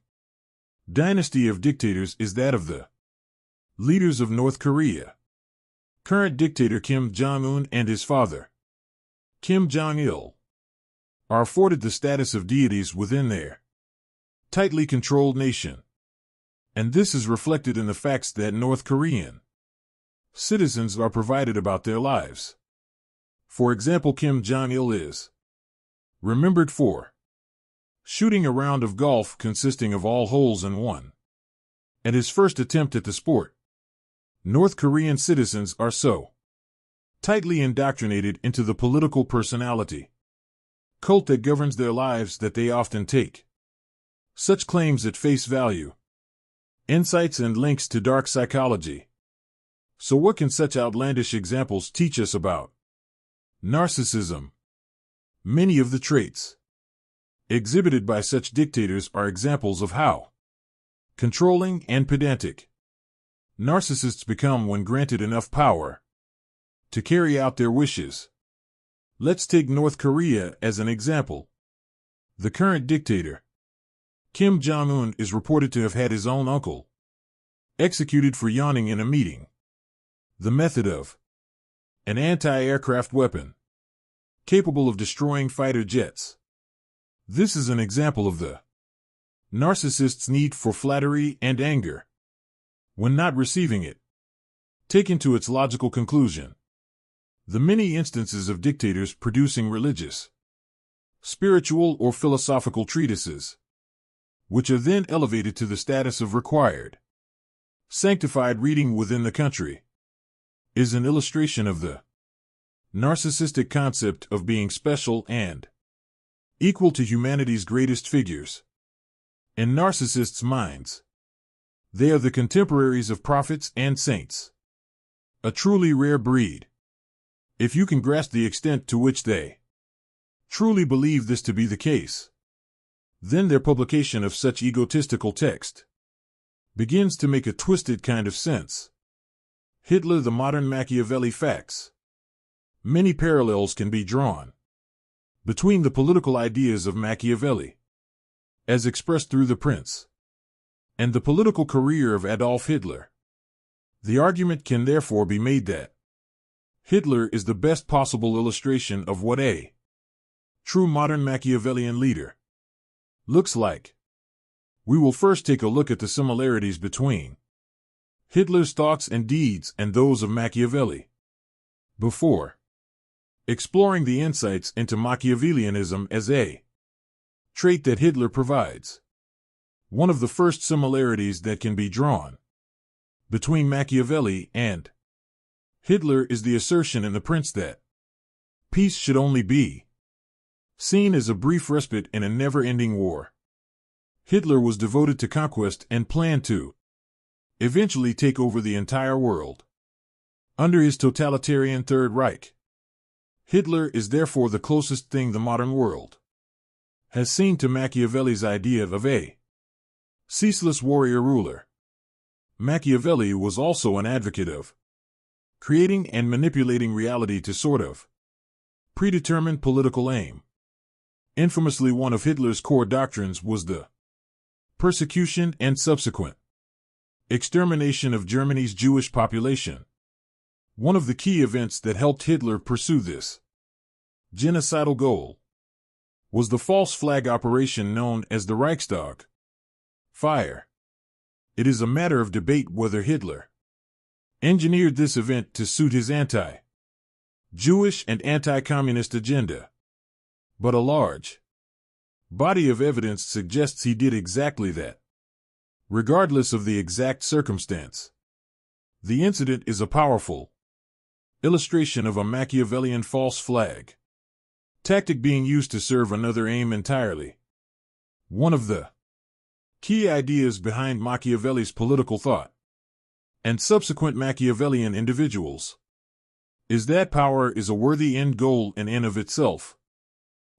dynasty of dictators is that of the leaders of North Korea. Current dictator Kim Jong-un and his father, Kim Jong-il, are afforded the status of deities within their tightly controlled nation. And this is reflected in the facts that North Korean citizens are provided about their lives. For example, Kim Jong-il is remembered for shooting a round of golf consisting of all holes in one, and his first attempt at the sport. North Korean citizens are so tightly indoctrinated into the political personality cult that governs their lives that they often take such claims at face value, insights and links to dark psychology. So what can such outlandish examples teach us about narcissism? Many of the traits exhibited by such dictators are examples of how controlling and pedantic narcissists become when granted enough power to carry out their wishes. Let's take North Korea as an example. The current dictator, Kim Jong-un, is reported to have had his own uncle executed for yawning in a meeting. The method of an anti-aircraft weapon capable of destroying fighter jets. This is an example of the narcissist's need for flattery and anger when not receiving it. Taken to its logical conclusion, the many instances of dictators producing religious, spiritual, or philosophical treatises, which are then elevated to the status of required, sanctified reading within the country, is an illustration of the narcissistic concept of being special and equal to humanity's greatest figures. In narcissists' minds, they are the contemporaries of prophets and saints, a truly rare breed. If you can grasp the extent to which they truly believe this to be the case, then their publication of such egotistical text begins to make a twisted kind of sense. Hitler, the modern Machiavelli facts. Many parallels can be drawn between the political ideas of Machiavelli, as expressed through The Prince, and the political career of Adolf Hitler. The argument can therefore be made that Hitler is the best possible illustration of what a true modern Machiavellian leader looks like. We will first take a look at the similarities between Hitler's thoughts and deeds and those of Machiavelli, before exploring the insights into Machiavellianism as a trait that Hitler provides. One of the first similarities that can be drawn between Machiavelli and Hitler is the assertion in The Prince that peace should only be seen as a brief respite in a never-ending war. Hitler was devoted to conquest and planned to eventually take over the entire world under his totalitarian Third Reich. Hitler is therefore the closest thing the modern world has seen to Machiavelli's idea of a ceaseless warrior ruler. Machiavelli was also an advocate of creating and manipulating reality to sort of predetermined political aim. Infamously, one of Hitler's core doctrines was the persecution and subsequent extermination of Germany's Jewish population. One of the key events that helped Hitler pursue this genocidal goal was the false flag operation known as the Reichstag fire. It is a matter of debate whether Hitler engineered this event to suit his anti-Jewish and anti-communist agenda, but a large body of evidence suggests he did exactly that. Regardless of the exact circumstance, the incident is a powerful illustration of a Machiavellian false flag tactic being used to serve another aim entirely. One of the key ideas behind Machiavelli's political thought and subsequent Machiavellian individuals is that power is a worthy end goal in and of itself,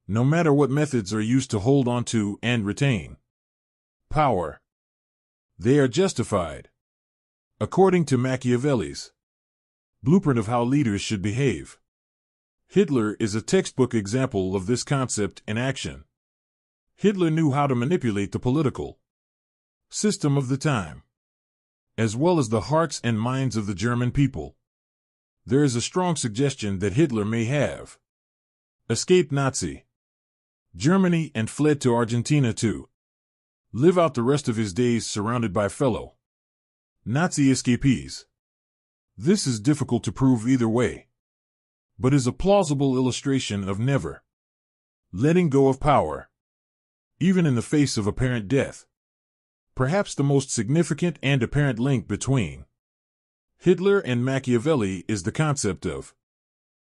no matter what methods are used to hold on to and retain power. They are justified, according to Machiavelli's blueprint of how leaders should behave. Hitler is a textbook example of this concept in action. Hitler knew how to manipulate the political system of the time, as well as the hearts and minds of the German people. There is a strong suggestion that Hitler may have escaped Nazi Germany and fled to Argentina to live out the rest of his days surrounded by fellow Nazi escapees. This is difficult to prove either way, but is a plausible illustration of never letting go of power, even in the face of apparent death. Perhaps the most significant and apparent link between Hitler and Machiavelli is the concept of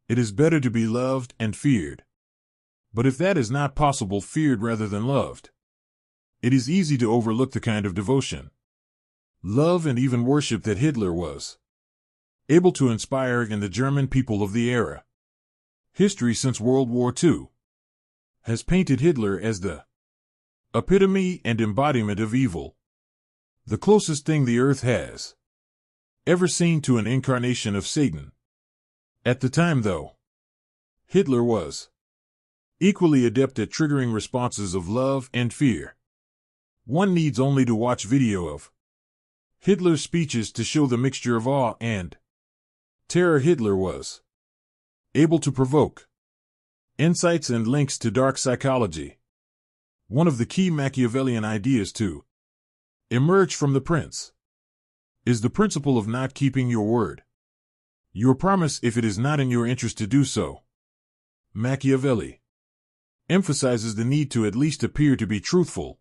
it is better to be loved and feared. But if that is not possible, feared rather than loved, it is easy to overlook the kind of devotion, love, and even worship that Hitler was able to inspire in the German people of the era. History since World War II has painted Hitler as the epitome and embodiment of evil, the closest thing the earth has ever seen to an incarnation of Satan. At the time, though, Hitler was equally adept at triggering responses of love and fear. One needs only to watch video of Hitler's speeches to show the mixture of awe and terror Hitler was able to provoke. Insights and links to dark psychology. One of the key Machiavellian ideas to emerge from The Prince is the principle of not keeping your word, your promise, if it is not in your interest to do so. Machiavelli emphasizes the need to at least appear to be truthful,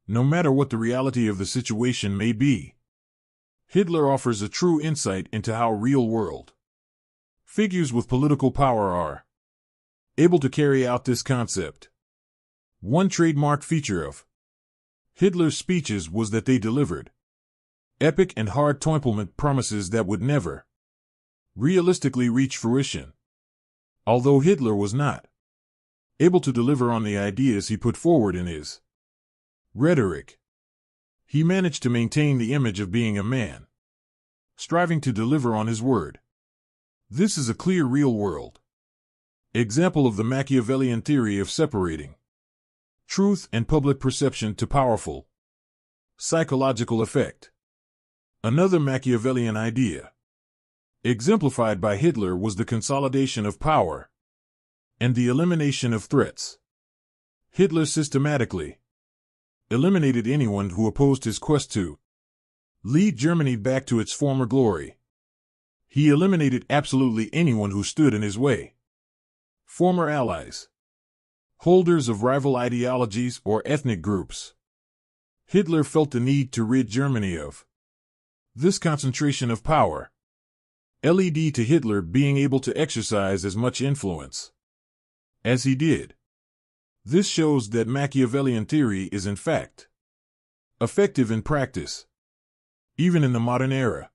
no matter what the reality of the situation may be. Hitler offers a true insight into how real-world figures with political power are able to carry out this concept. One trademark feature of Hitler's speeches was that they delivered epic and hard-to-implement promises that would never realistically reach fruition. Although Hitler was not able to deliver on the ideas he put forward in his rhetoric, he managed to maintain the image of being a man striving to deliver on his word. This is a clear real-world example of the Machiavellian theory of separating truth and public perception to powerful psychological effect. Another Machiavellian idea exemplified by Hitler was the consolidation of power and the elimination of threats. Hitler systematically eliminated anyone who opposed his quest to lead Germany back to its former glory. He eliminated absolutely anyone who stood in his way. Former allies, Holders of rival ideologies or ethnic groups. Hitler felt the need to rid Germany of this concentration of power, led to Hitler being able to exercise as much influence as he did. This shows that Machiavellian theory is in fact effective in practice, even in the modern era.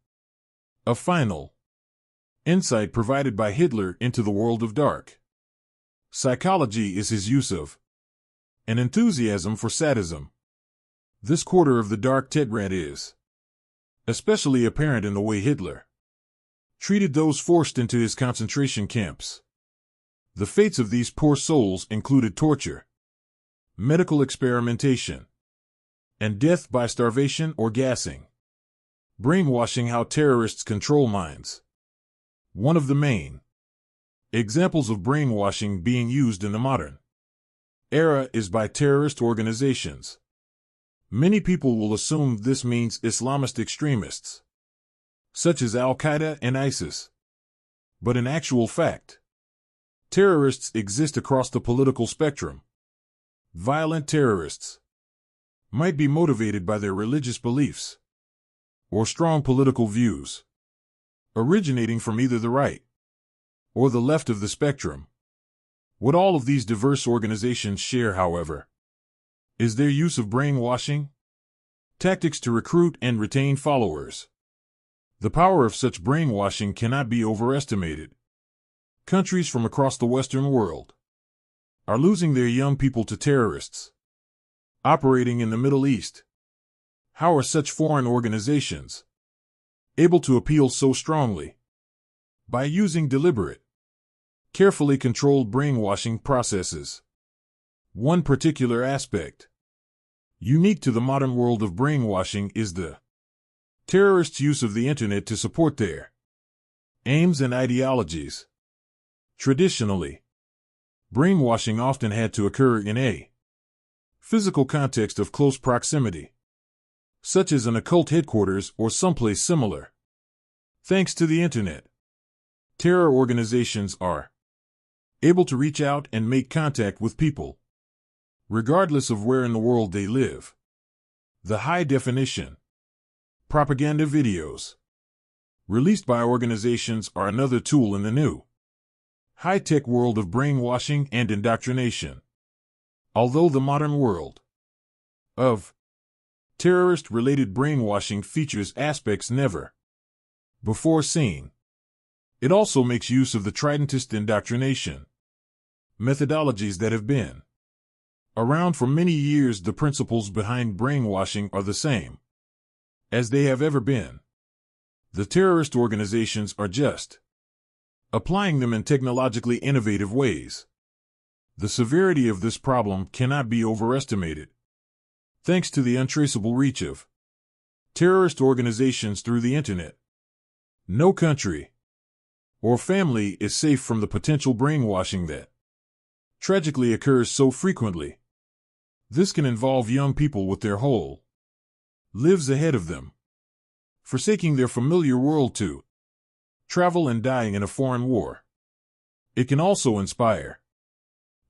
A final insight provided by Hitler into the world of dark psychology is his use of an enthusiasm for sadism. This quarter of the dark tetrad is especially apparent in the way Hitler treated those forced into his concentration camps. The fates of these poor souls included torture, medical experimentation, and death by starvation or gassing. Brainwashing: how terrorists control minds. One of the main examples of brainwashing being used in the modern era is by terrorist organizations. Many people will assume this means Islamist extremists, such as Al-Qaeda and ISIS. But in actual fact, terrorists exist across the political spectrum. Violent terrorists might be motivated by their religious beliefs or strong political views, originating from either the right or the left of the spectrum. What all of these diverse organizations share, however, is their use of brainwashing tactics to recruit and retain followers. The power of such brainwashing cannot be overestimated. Countries from across the Western world are losing their young people to terrorists operating in the Middle East. How are such foreign organizations able to appeal so strongly? By using deliberate, carefully controlled brainwashing processes. One particular aspect unique to the modern world of brainwashing is the terrorists' use of the internet to support their aims and ideologies. Traditionally, brainwashing often had to occur in a physical context of close proximity, such as an occult headquarters or someplace similar. Thanks to the internet, terror organizations are able to reach out and make contact with people, regardless of where in the world they live. The high-definition propaganda videos released by organizations are another tool in the new high-tech world of brainwashing and indoctrination. Although the modern world of terrorist-related brainwashing features aspects never before seen, it also makes use of the tridentist indoctrination methodologies that have been around for many years. The principles behind brainwashing are the same as they have ever been. The terrorist organizations are just applying them in technologically innovative ways. The severity of this problem cannot be overestimated. Thanks to the untraceable reach of terrorist organizations through the internet, no country or family is safe from the potential brainwashing that tragically occurs so frequently. This can involve young people with their whole lives ahead of them, forsaking their familiar world to travel and dying in a foreign war. It can also inspire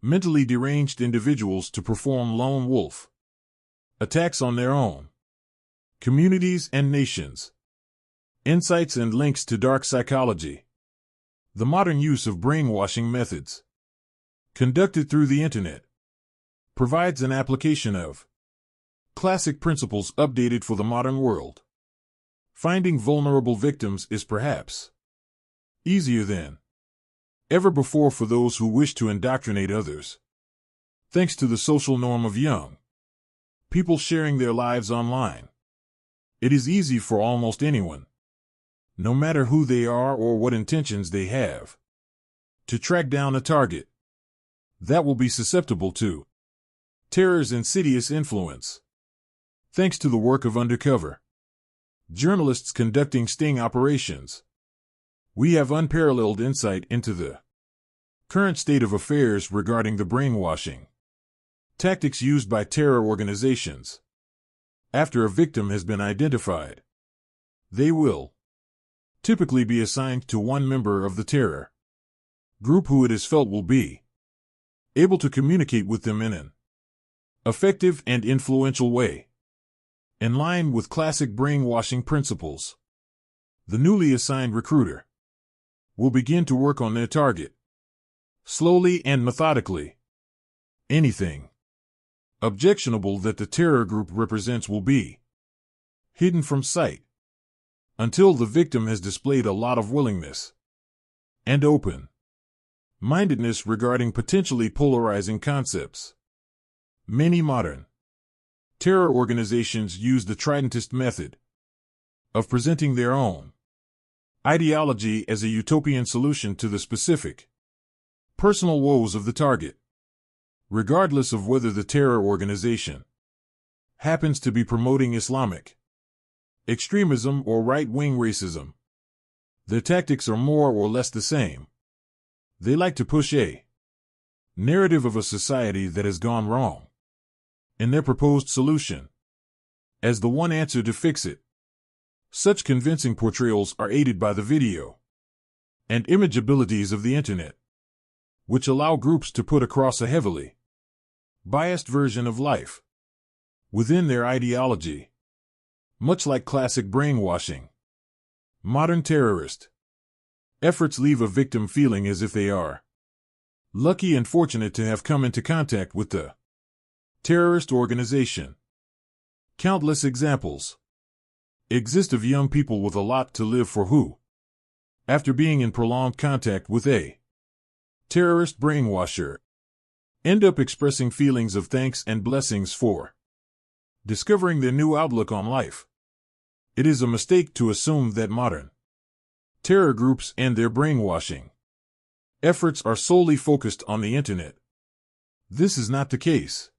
mentally deranged individuals to perform lone wolf attacks on their own communities and nations. Insights and links to dark psychology. The modern use of brainwashing methods conducted through the internet provides an application of classic principles updated for the modern world. Finding vulnerable victims is perhaps easier than ever before for those who wish to indoctrinate others. Thanks to the social norm of young people sharing their lives online, it is easy for almost anyone, no matter who they are or what intentions they have, to track down a target that will be susceptible to terror's insidious influence. Thanks to the work of undercover journalists conducting sting operations, we have unparalleled insight into the current state of affairs regarding the brainwashing tactics used by terror organizations. After a victim has been identified, they will typically be assigned to one member of the terror group who it is felt will be able to communicate with them in an effective and influential way. In line with classic brainwashing principles, the newly assigned recruiter will begin to work on their target, slowly and methodically. Anything objectionable that the terror group represents will be hidden from sight until the victim has displayed a lot of willingness and open-mindedness regarding potentially polarizing concepts. Many modern terror organizations use the tridentist method of presenting their own ideology as a utopian solution to the specific personal woes of the target, regardless of whether the terror organization happens to be promoting Islamic extremism or right-wing racism. Their tactics are more or less the same. They like to push a narrative of a society that has gone wrong in their proposed solution as the one answer to fix it. Such convincing portrayals are aided by the video and image abilities of the internet, which allow groups to put across a heavily biased version of life within their ideology. Much like classic brainwashing, modern terrorist efforts leave a victim feeling as if they are lucky and fortunate to have come into contact with the terrorist organization. Countless examples exist of young people with a lot to live for who, after being in prolonged contact with a terrorist brainwasher, end up expressing feelings of thanks and blessings for discovering their new outlook on life. It is a mistake to assume that modern terror groups and their brainwashing efforts are solely focused on the internet. This is not the case.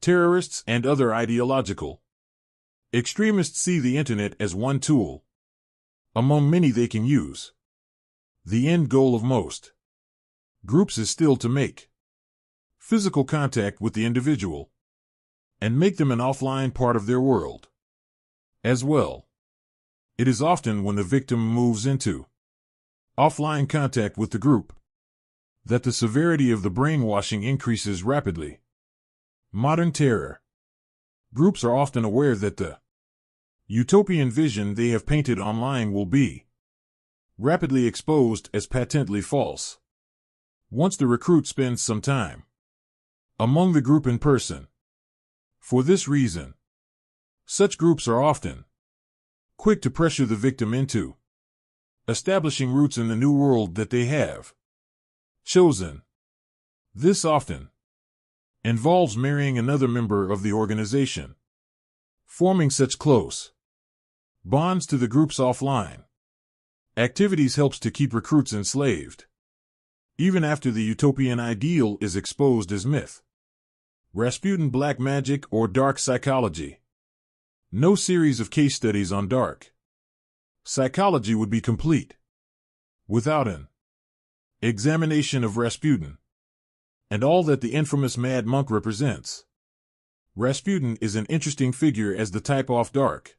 Terrorists and other ideological extremists see the internet as one tool among many they can use. The end goal of most groups is still to make physical contact with the individual and make them an offline part of their world as well. It is often when the victim moves into offline contact with the group that the severity of the brainwashing increases rapidly. Modern terror groups are often aware that the utopian vision they have painted online will be rapidly exposed as patently false once the recruit spends some time among the group in person. For this reason, such groups are often quick to pressure the victim into establishing roots in the new world that they have chosen. This often involves marrying another member of the organization, forming such close bonds to the group's offline activities helps to keep recruits enslaved, even after the utopian ideal is exposed as myth. Rasputin black magic or dark psychology. No series of case studies on dark psychology would be complete without an examination of Rasputin and all that the infamous mad monk represents. Rasputin is an interesting figure as the type of dark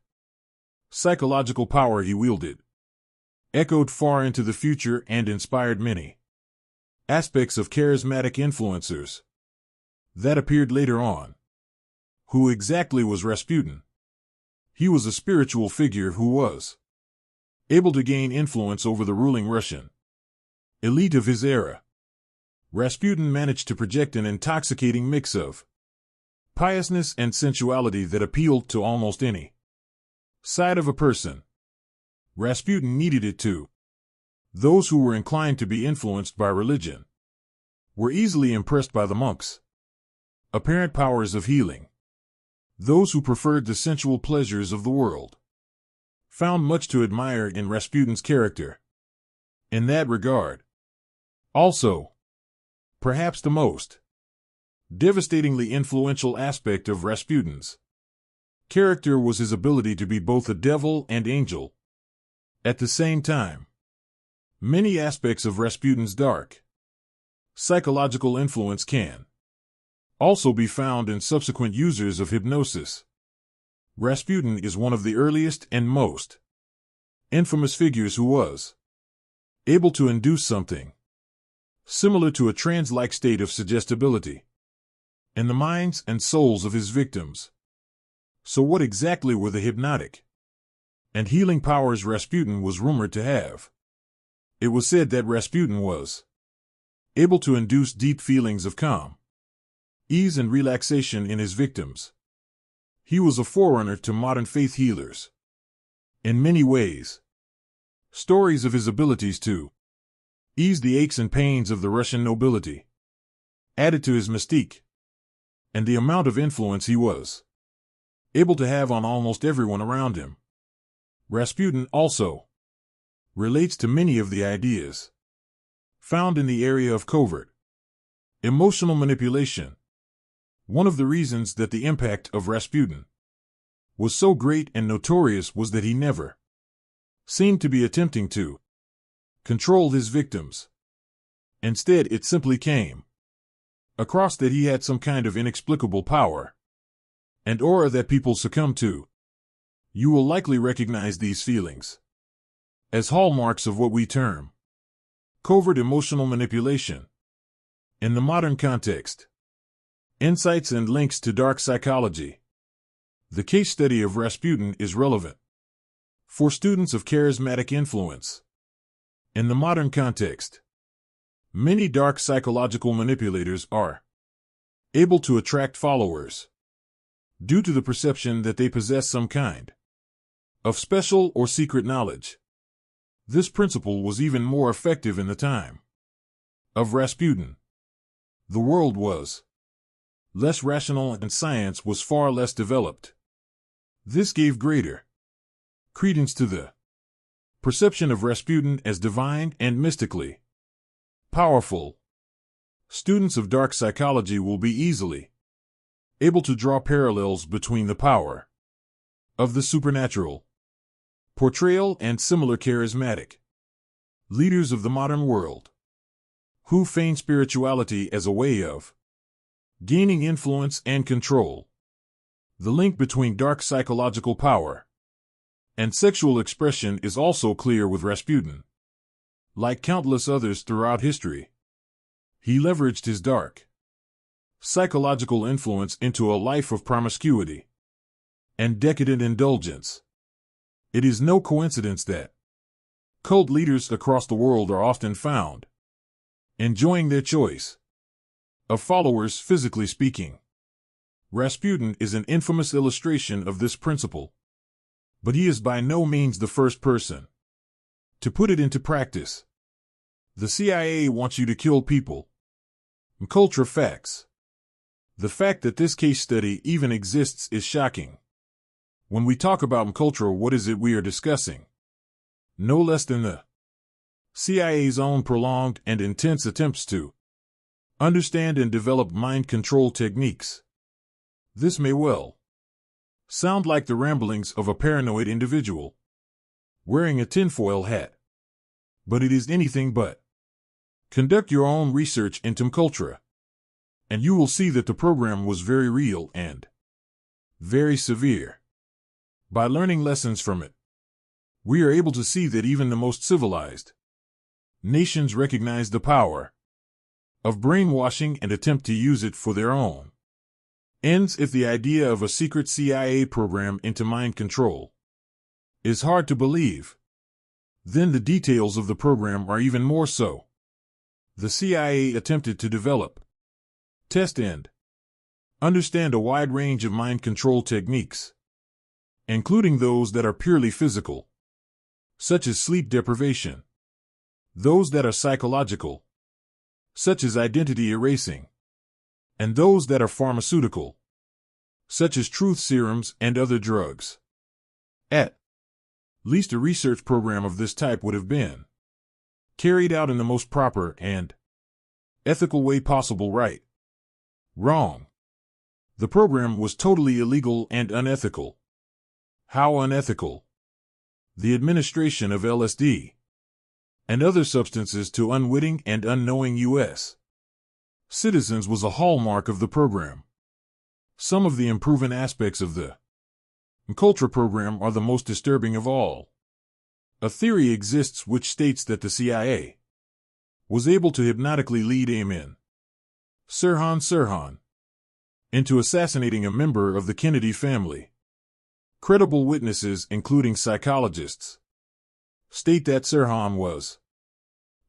psychological power he wielded echoed far into the future and inspired many aspects of charismatic influencers that appeared later on. Who exactly was Rasputin? He was a spiritual figure who was able to gain influence over the ruling Russian elite of his era. Rasputin managed to project an intoxicating mix of piousness and sensuality that appealed to almost any side of a person. Rasputin needed it too. Those who were inclined to be influenced by religion were easily impressed by the monk's apparent powers of healing. Those who preferred the sensual pleasures of the world found much to admire in Rasputin's character. In that regard, also, perhaps the most devastatingly influential aspect of Rasputin's character was his ability to be both a devil and angel at the same time. Many aspects of Rasputin's dark psychological influence can also be found in subsequent users of hypnosis. Rasputin is one of the earliest and most infamous figures who was able to induce something similar to a trance-like state of suggestibility, in the minds and souls of his victims. So what exactly were the hypnotic and healing powers Rasputin was rumored to have? It was said that Rasputin was able to induce deep feelings of calm, ease and relaxation in his victims. He was a forerunner to modern faith healers. In many ways, stories of his abilities to ease the aches and pains of the Russian nobility added to his mystique and the amount of influence he was able to have on almost everyone around him. Rasputin also relates to many of the ideas found in the area of covert emotional manipulation. One of the reasons that the impact of Rasputin was so great and notorious was that he never seemed to be attempting to control his victims. Instead, it simply came across that he had some kind of inexplicable power and aura that people succumb to. You will likely recognize these feelings as hallmarks of what we term covert emotional manipulation. In the modern context, insights and links to dark psychology. The case study of Rasputin is relevant for students of charismatic influence. In the modern context, many dark psychological manipulators are able to attract followers due to the perception that they possess some kind of special or secret knowledge. This principle was even more effective in the time of Rasputin. The world was less rational and science was far less developed. This gave greater credence to the perception of Rasputin as divine and mystically powerful. Students of dark psychology will be easily able to draw parallels between the power of the supernatural portrayal and similar charismatic leaders of the modern world who feign spirituality as a way of gaining influence and control. The link between dark psychological power and sexual expression is also clear with Rasputin. Like countless others throughout history, he leveraged his dark psychological influence into a life of promiscuity and decadent indulgence. It is no coincidence that cult leaders across the world are often found enjoying their choice of followers, physically speaking. Rasputin is an infamous illustration of this principle, but he is by no means the first person to put it into practice. The CIA wants you to kill people. Culture facts. The fact that this case study even exists is shocking. When we talk about culture, what is it we are discussing? No less than the CIA's own prolonged and intense attempts to understand and develop mind control techniques. This may well sound like the ramblings of a paranoid individual wearing a tinfoil hat, but it is anything but. Conduct your own research into culture, and you will see that the program was very real and very severe. By learning lessons from it, we are able to see that even the most civilized nations recognize the power of brainwashing and attempt to use it for their own ends. If the idea of a secret CIA program into mind control is hard to believe, then the details of the program are even more so. The CIA attempted to develop, test and understand a wide range of mind control techniques, including those that are purely physical, such as sleep deprivation, those that are psychological, such as identity erasing, and those that are pharmaceutical, such as truth serums and other drugs. At least a research program of this type would have been carried out in the most proper and ethical way possible. Right? Wrong. The program was totally illegal and unethical. How unethical? The administration of LSD and other substances to unwitting and unknowing U.S. citizens was a hallmark of the program. Some of the unproven aspects of the culture program are the most disturbing of all. A theory exists which states that the CIA was able to hypnotically lead Amin Sirhan into assassinating a member of the Kennedy family. Credible witnesses, including psychologists, state that Sirhan was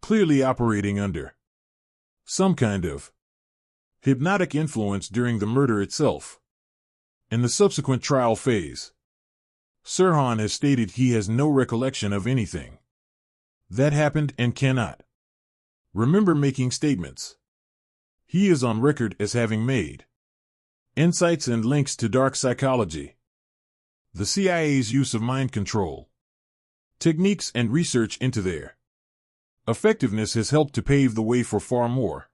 clearly operating under some kind of hypnotic influence during the murder itself. In the subsequent trial phase, Sirhan has stated he has no recollection of anything that happened and cannot remember making statements. He is on record as having made insights and links to dark psychology, the CIA's use of mind control techniques, and research into their effectiveness has helped to pave the way for far more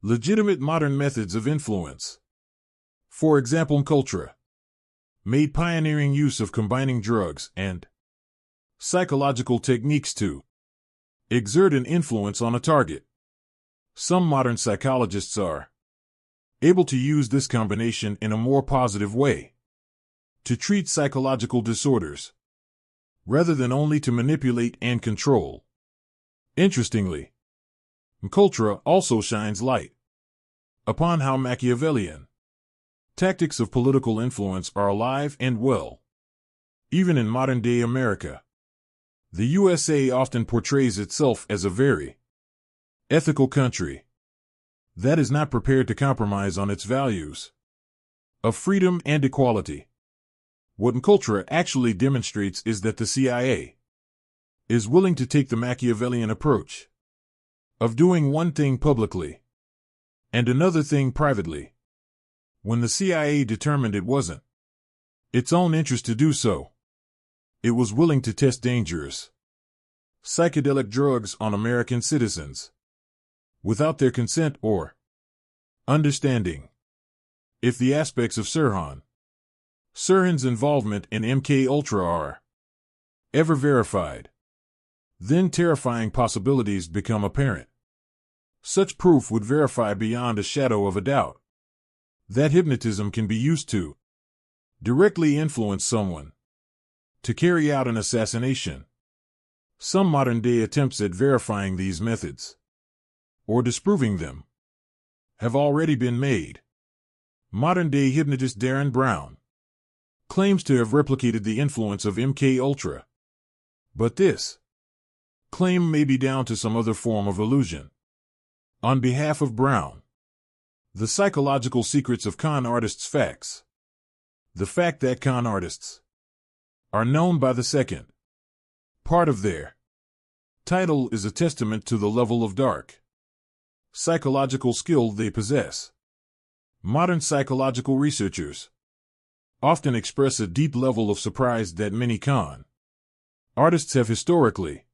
legitimate modern methods of influence. For example, Covert made pioneering use of combining drugs and psychological techniques to exert an influence on a target. Some modern psychologists are able to use this combination in a more positive way to treat psychological disorders, rather than only to manipulate and control. Interestingly, Covert also shines light upon how Machiavellian tactics of political influence are alive and well, even in modern-day America. The USA often portrays itself as a very ethical country that is not prepared to compromise on its values of freedom and equality. What Covert actually demonstrates is that the CIA is willing to take the Machiavellian approach of doing one thing publicly and another thing privately, when the CIA determined it wasn't its own interest to do so. It was willing to test dangerous psychedelic drugs on American citizens without their consent or understanding. If the aspects of Sirhan's involvement in MK Ultra are ever verified, then terrifying possibilities become apparent. Such proof would verify beyond a shadow of a doubt that hypnotism can be used to directly influence someone to carry out an assassination. Some modern-day attempts at verifying these methods or disproving them have already been made. Modern-day hypnotist Darren Brown claims to have replicated the influence of MK Ultra, but this claim may be down to some other form of illusion. On behalf of Brown, the psychological secrets of con artists' facts. The fact that con artists are known by the second part of their title is a testament to the level of dark psychological skill they possess. Modern psychological researchers often express a deep level of surprise that many con artists have historically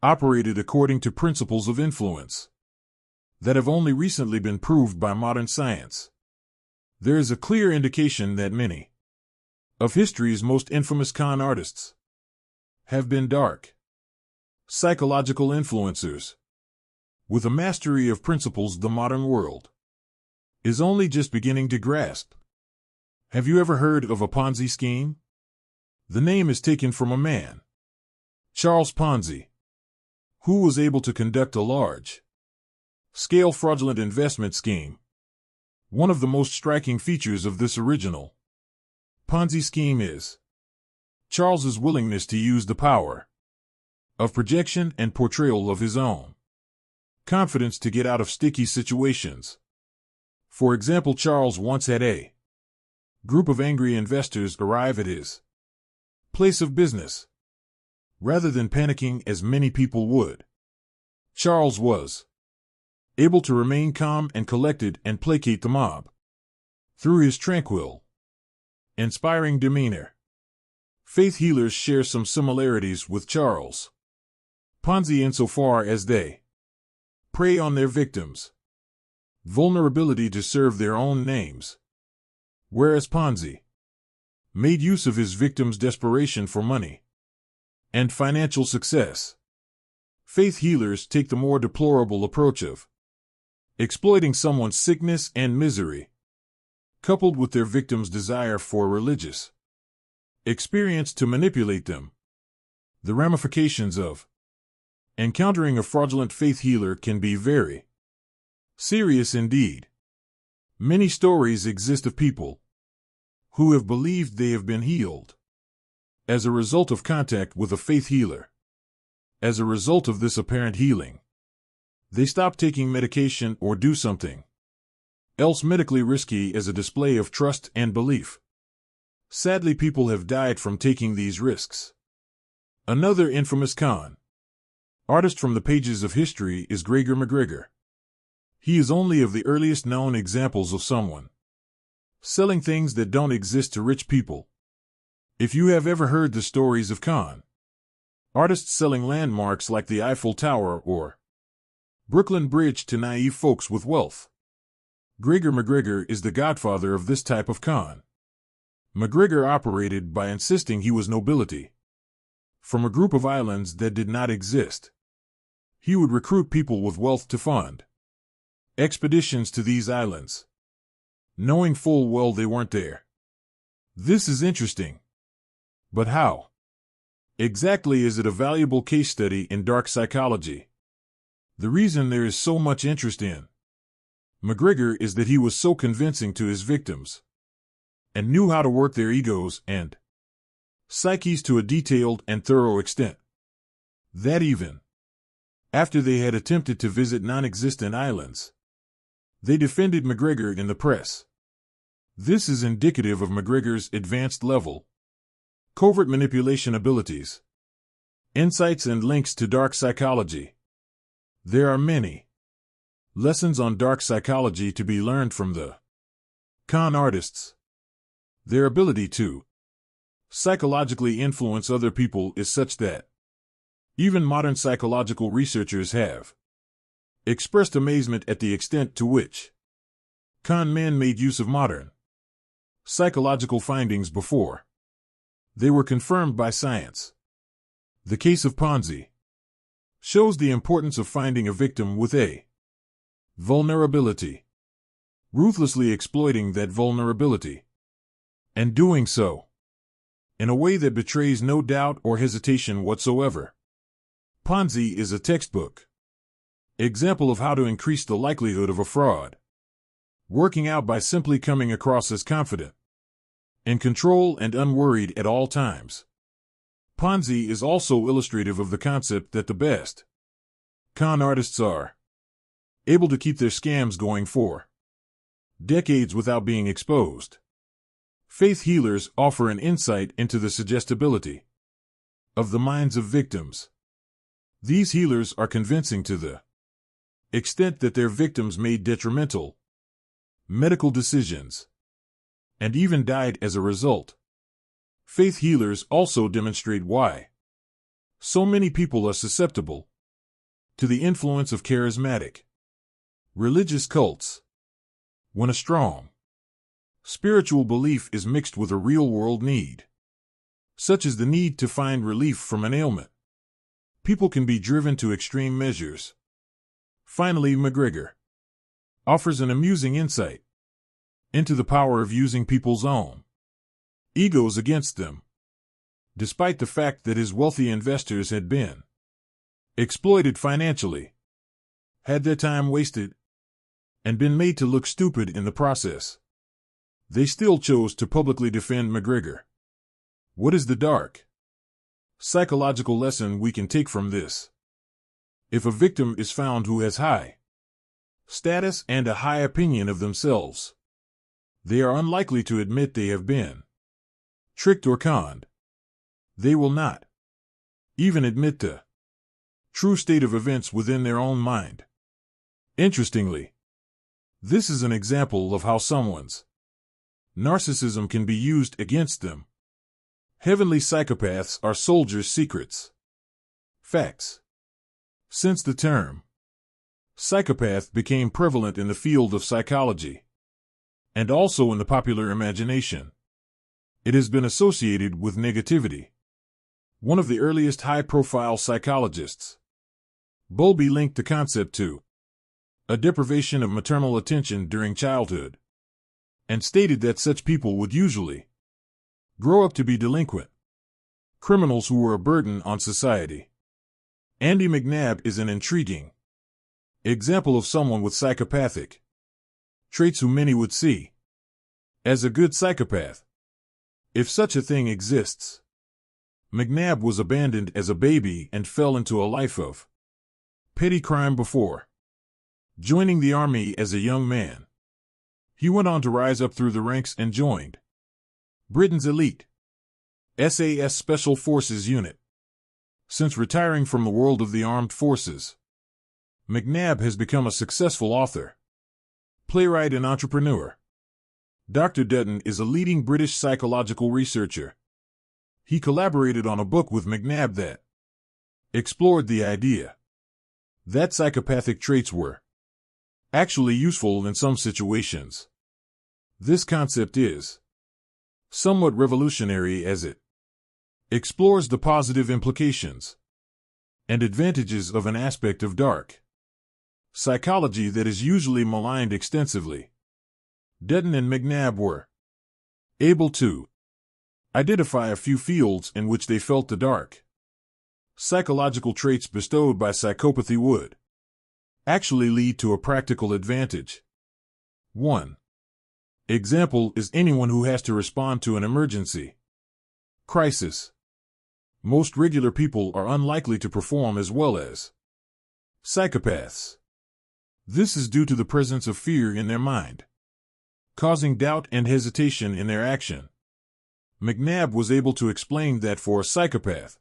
operated according to principles of influence that have only recently been proved by modern science. There is a clear indication that many of history's most infamous con artists have been dark psychological influencers with a mastery of principles the modern world is only just beginning to grasp. Have you ever heard of a Ponzi scheme? The name is taken from a man, Charles Ponzi, who was able to conduct a large-scale fraudulent investment scheme. One of the most striking features of this original Ponzi scheme is Charles's willingness to use the power of projection and portrayal of his own confidence to get out of sticky situations. For example, Charles once had a group of angry investors arrive at his place of business. Rather than panicking as many people would, Charles was able to remain calm and collected and placate the mob through his tranquil, inspiring demeanor. Faith healers share some similarities with Charles Ponzi insofar as they prey on their victims' vulnerability to serve their own names, whereas Ponzi made use of his victims' desperation for money and financial success. Faith healers take the more deplorable approach of exploiting someone's sickness and misery, coupled with their victim's desire for religious experience to manipulate them. The ramifications of Encountering a fraudulent faith healer can be very serious indeed. Many stories exist of people who have believed they have been healed as a result of contact with a faith healer. As a result of this apparent healing, they stop taking medication or do something else medically risky as a display of trust and belief. Sadly, people have died from taking these risks. Another infamous con artist from the pages of history is Gregor McGregor. He is only of the earliest known examples of someone selling things that don't exist to rich people. If you have ever heard the stories of con artists selling landmarks like the Eiffel Tower or Brooklyn Bridge to naive folks with wealth, Gregor McGregor is the godfather of this type of con. McGregor operated by insisting he was nobility from a group of islands that did not exist. He would recruit people with wealth to fund expeditions to these islands, knowing full well they weren't there. This is interesting. But how exactly is it a valuable case study in dark psychology? The reason there is so much interest in McGregor is that he was so convincing to his victims and knew how to work their egos and psyches to a detailed and thorough extent that even after they had attempted to visit non-existent islands, they defended McGregor in the press. This is indicative of McGregor's advanced level covert manipulation abilities. Insights and links to dark psychology. There are many lessons on dark psychology to be learned from the con artists. Their ability to psychologically influence other people is such that even modern psychological researchers have expressed amazement at the extent to which con men made use of modern psychological findings before they were confirmed by science. The case of Ponzi shows the importance of finding a victim with a vulnerability, ruthlessly exploiting that vulnerability, and doing so in a way that betrays no doubt or hesitation whatsoever. Ponzi is a textbook example of how to increase the likelihood of a fraud, working out by simply coming across as confident, in control, and unworried at all times. Ponzi is also illustrative of the concept that the best con artists are able to keep their scams going for decades without being exposed. Faith healers offer an insight into the suggestibility of the minds of victims. These healers are convincing to the extent that their victims made detrimental medical decisions and even died as a result. Faith healers also demonstrate why so many people are susceptible to the influence of charismatic religious cults. When a strong spiritual belief is mixed with a real-world need, such as the need to find relief from an ailment, people can be driven to extreme measures. Finally, McGregor offers an amusing insight into the power of using people's own egos against them, despite the fact that his wealthy investors had been exploited financially, had their time wasted, and been made to look stupid in the process. They still chose to publicly defend McGregor. What is the dark psychological lesson we can take from this? If a victim is found who has high status and a high opinion of themselves, they are unlikely to admit they have been tricked or conned. They will not even admit the true state of events within their own mind. Interestingly, this is an example of how someone's narcissism can be used against them. Heavenly psychopaths are soldiers' secrets. Facts. Since the term psychopath became prevalent in the field of psychology, and also in the popular imagination, it has been associated with negativity. One of the earliest high-profile psychologists, Bowlby, linked the concept to a deprivation of maternal attention during childhood, and stated that such people would usually grow up to be delinquent criminals who were a burden on society. Andy McNabb is an intriguing example of someone with psychopathic traits who many would see as a good psychopath, if such a thing exists. McNabb was abandoned as a baby and fell into a life of petty crime before joining the army as a young man. He went on to rise up through the ranks and joined Britain's elite SAS Special Forces unit. Since retiring from the world of the armed forces, McNabb has become a successful author, playwright, and entrepreneur. Dr. Dutton is a leading British psychological researcher. He collaborated on a book with McNabb that explored the idea that psychopathic traits were actually useful in some situations. This concept is somewhat revolutionary as it explores the positive implications and advantages of an aspect of dark psychology that is usually maligned extensively. Dutton and McNabb were able to identify a few fields in which they felt the dark psychological traits bestowed by psychopathy would actually lead to a practical advantage. 1. Example is anyone who has to respond to an emergency crisis. Most regular people are unlikely to perform as well as psychopaths. This is due to the presence of fear in their mind, causing doubt and hesitation in their action. McNabb was able to explain that for a psychopath,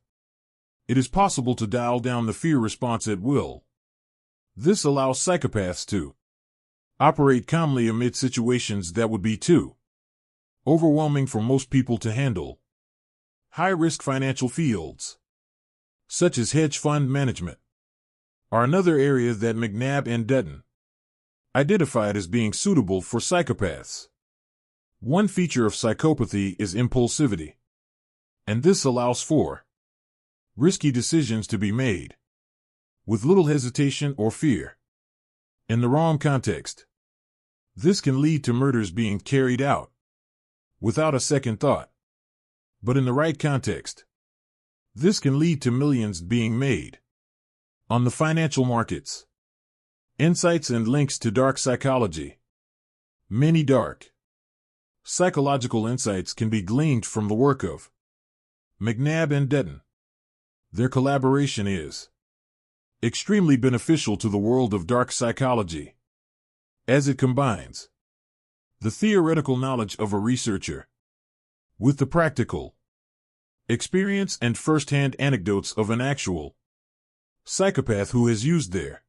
it is possible to dial down the fear response at will. This allows psychopaths to operate calmly amid situations that would be too overwhelming for most people to handle. High-risk financial fields, such as hedge fund management, are another area that McNabb and Dutton identified as being suitable for psychopaths. One feature of psychopathy is impulsivity, and this allows for risky decisions to be made with little hesitation or fear. In the wrong context, this can lead to murders being carried out without a second thought. But in the right context, this can lead to millions being made on the financial markets. Insights and links to dark psychology. Many dark psychological insights can be gleaned from the work of McNabb and Dutton. Their collaboration is extremely beneficial to the world of dark psychology, as it combines the theoretical knowledge of a researcher with the practical experience and first-hand anecdotes of an actual psychopath who has used their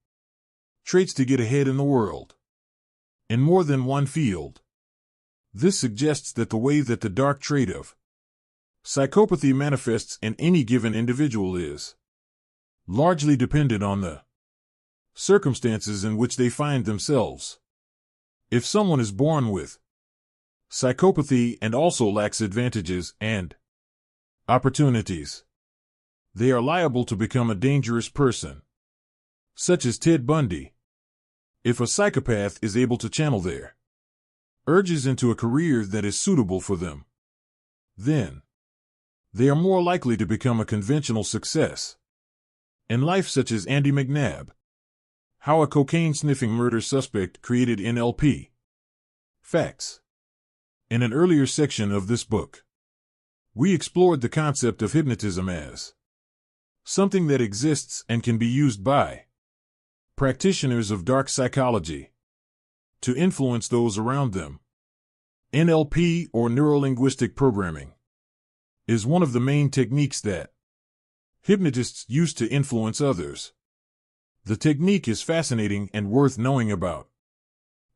traits to get ahead in the world in more than one field. This suggests that the way that the dark trait of psychopathy manifests in any given individual is largely dependent on the circumstances in which they find themselves. If someone is born with psychopathy and also lacks advantages and opportunities, they are liable to become a dangerous person, such as Ted Bundy. If a psychopath is able to channel their urges into a career that is suitable for them, then they are more likely to become a conventional success in life, such as Andy McNabb. How a cocaine-sniffing murder suspect created NLP facts. In an earlier section of this book, we explored the concept of hypnotism as something that exists and can be used by practitioners of dark psychology to influence those around them. NLP, or neuro-linguistic programming, is one of the main techniques that hypnotists use to influence others. The technique is fascinating and worth knowing about.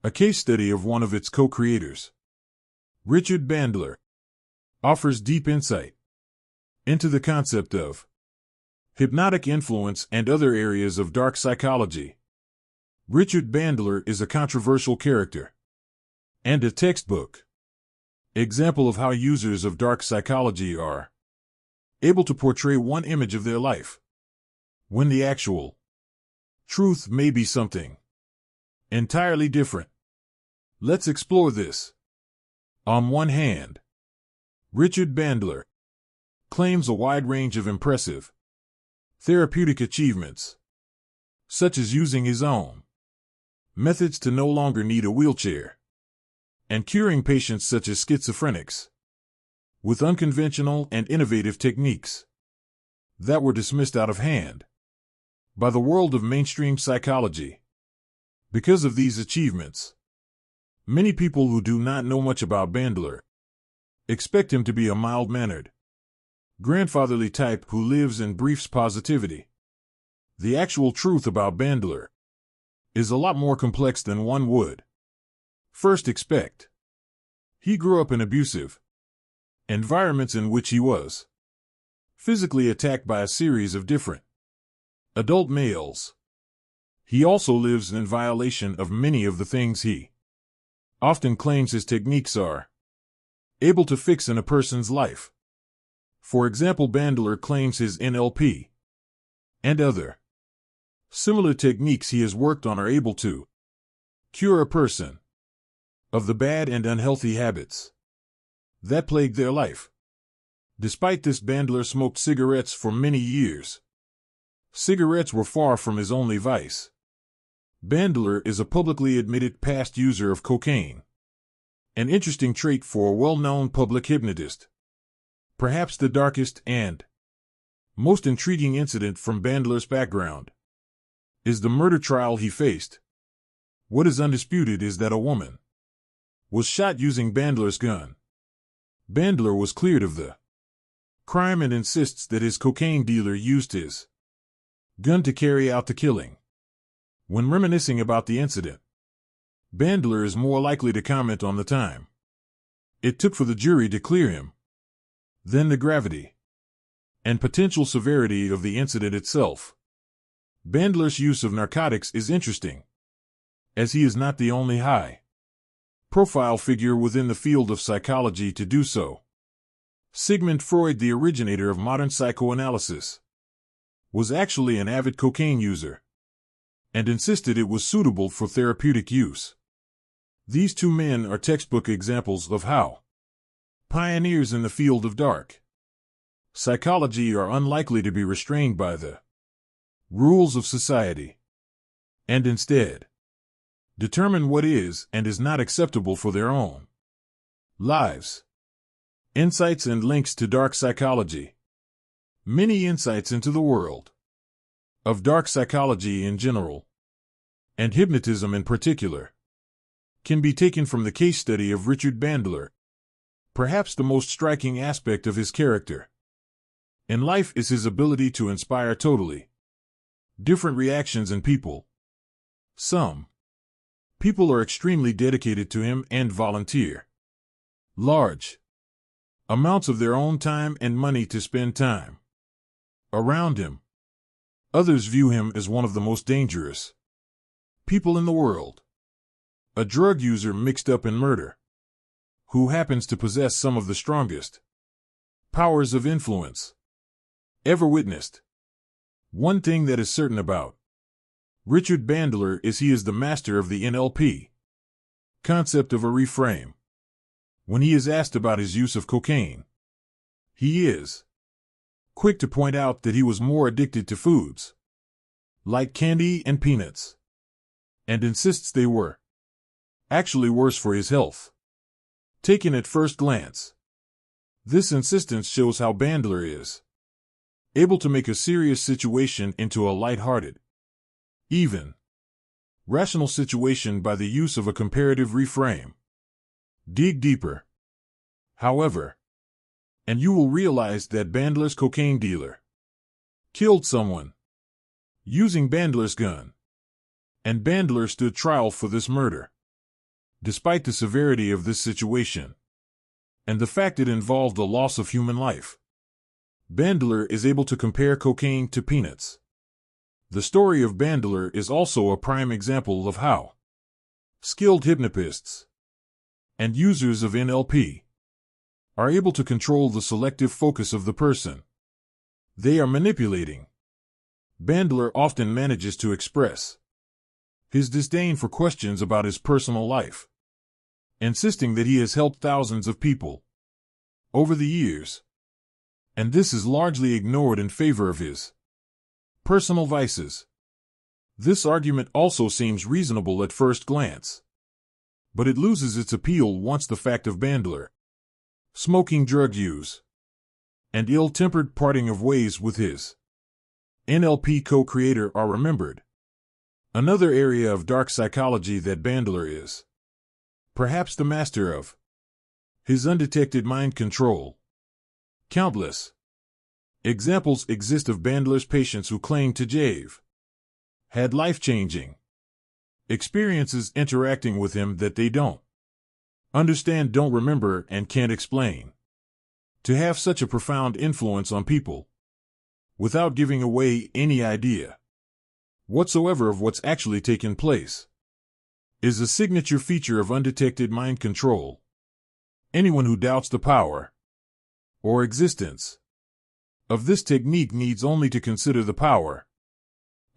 A case study of one of its co-creators, Richard Bandler, offers deep insight into the concept of hypnotic influence and other areas of dark psychology. Richard Bandler is a controversial character and a textbook example of how users of dark psychology are able to portray one image of their life when the actual truth may be something entirely different. Let's explore this. On one hand, Richard Bandler claims a wide range of impressive Therapeutic achievements, such as using his own methods to no longer need a wheelchair, and curing patients such as schizophrenics with unconventional and innovative techniques that were dismissed out of hand by the world of mainstream psychology. Because of these achievements, many people who do not know much about Bandler expect him to be a mild-mannered, grandfatherly type who lives and breathes positivity. The actual truth about Bandler is a lot more complex than one would first expect. He grew up in abusive environments in which he was physically attacked by a series of different adult males. He also lives in violation of many of the things he often claims his techniques are able to fix in a person's life. For example, Bandler claims his NLP and other similar techniques he has worked on are able to cure a person of the bad and unhealthy habits that plague their life. Despite this, Bandler smoked cigarettes for many years. Cigarettes were far from his only vice. Bandler is a publicly admitted past user of cocaine, an interesting trait for a well-known public hypnotist. Perhaps the darkest and most intriguing incident from Bandler's background is the murder trial he faced. What is undisputed is that a woman was shot using Bandler's gun. Bandler was cleared of the crime and insists that his cocaine dealer used his gun to carry out the killing. When reminiscing about the incident, Bandler is more likely to comment on the time it took for the jury to clear him than the gravity and potential severity of the incident itself. Bandler's use of narcotics is interesting, as he is not the only high-profile figure within the field of psychology to do so. Sigmund Freud, the originator of modern psychoanalysis, was actually an avid cocaine user and insisted it was suitable for therapeutic use. These two men are textbook examples of how pioneers in the field of dark psychology are unlikely to be restrained by the rules of society, and instead determine what is and is not acceptable for their own lives. Insights and links to dark psychology. Many insights into the world of dark psychology in general, and hypnotism in particular, can be taken from the case study of Richard Bandler. Perhaps the most striking aspect of his character in life is his ability to inspire totally different reactions in people. Some people are extremely dedicated to him and volunteer large amounts of their own time and money to spend time around him. Others view him as one of the most dangerous people in the world, a drug user mixed up in murder, who happens to possess some of the strongest powers of influence ever witnessed. One thing that is certain about Richard Bandler is he is the master of the NLP concept of a reframe. When he is asked about his use of cocaine, he is quick to point out that he was more addicted to foods like candy and peanuts, and insists they were actually worse for his health. Taken at first glance, this insistence shows how Bandler is able to make a serious situation into a light-hearted, even rational situation by the use of a comparative reframe. Dig deeper, however, and you will realize that Bandler's cocaine dealer killed someone using Bandler's gun, and Bandler stood trial for this murder. Despite the severity of this situation and the fact it involved the loss of human life, Bandler is able to compare cocaine to peanuts. The story of Bandler is also a prime example of how skilled hypnotists and users of NLP are able to control the selective focus of the person they are manipulating. Bandler often manages to express his disdain for questions about his personal life, insisting that he has helped thousands of people over the years, and this is largely ignored in favor of his Personal vices. This argument also seems reasonable at first glance, but it loses its appeal once the fact of Bandler, smoking, drug use, and ill-tempered parting of ways with his NLP co-creator are remembered. Another area of dark psychology that Bandler is perhaps the master of: his undetected mind control. Countless examples exist of Bandler's patients who claim to have had life-changing experiences interacting with him that they don't understand, don't remember, and can't explain. To have such a profound influence on people without giving away any idea whatsoever of what's actually taken place is a signature feature of undetected mind control. Anyone who doubts the power or existence of this technique needs only to consider the power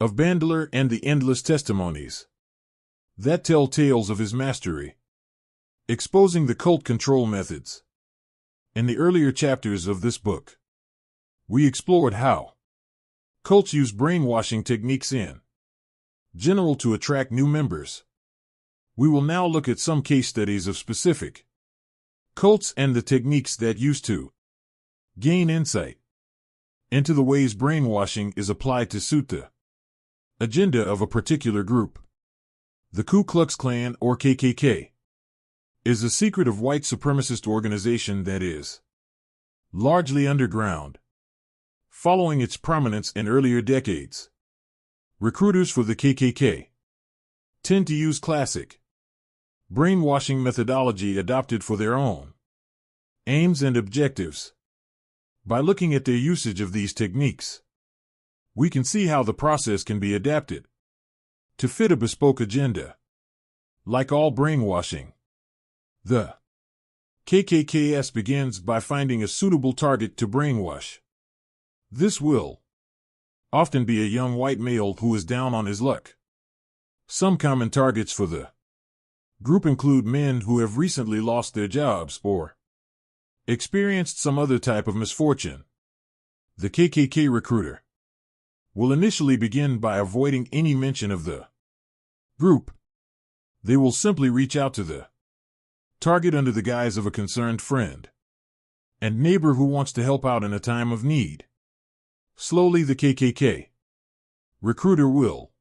of Bandler and the endless testimonies that tell tales of his mastery, exposing the cult control methods. In the earlier chapters of this book, we explored how cults use brainwashing techniques in general to attract new members. We will now look at some case studies of specific cults and the techniques that used to gain insight into the ways brainwashing is applied to suit the agenda of a particular group. The Ku Klux Klan, or KKK, is a secretive white supremacist organization that is largely underground. Following its prominence in earlier decades, recruiters for the KKK tend to use classic brainwashing methodology adopted for their own aims and objectives. By looking at their usage of these techniques, we can see how the process can be adapted to fit a bespoke agenda. Like all brainwashing, the KKKS begins by finding a suitable target to brainwash. This will often be a young white male who is down on his luck. Some common targets for the group include men who have recently lost their jobs or experienced some other type of misfortune. The KKK recruiter will initially begin by avoiding any mention of the group. They will simply reach out to the target under the guise of a concerned friend and neighbor who wants to help out in a time of need. Slowly, the KKK recruiter will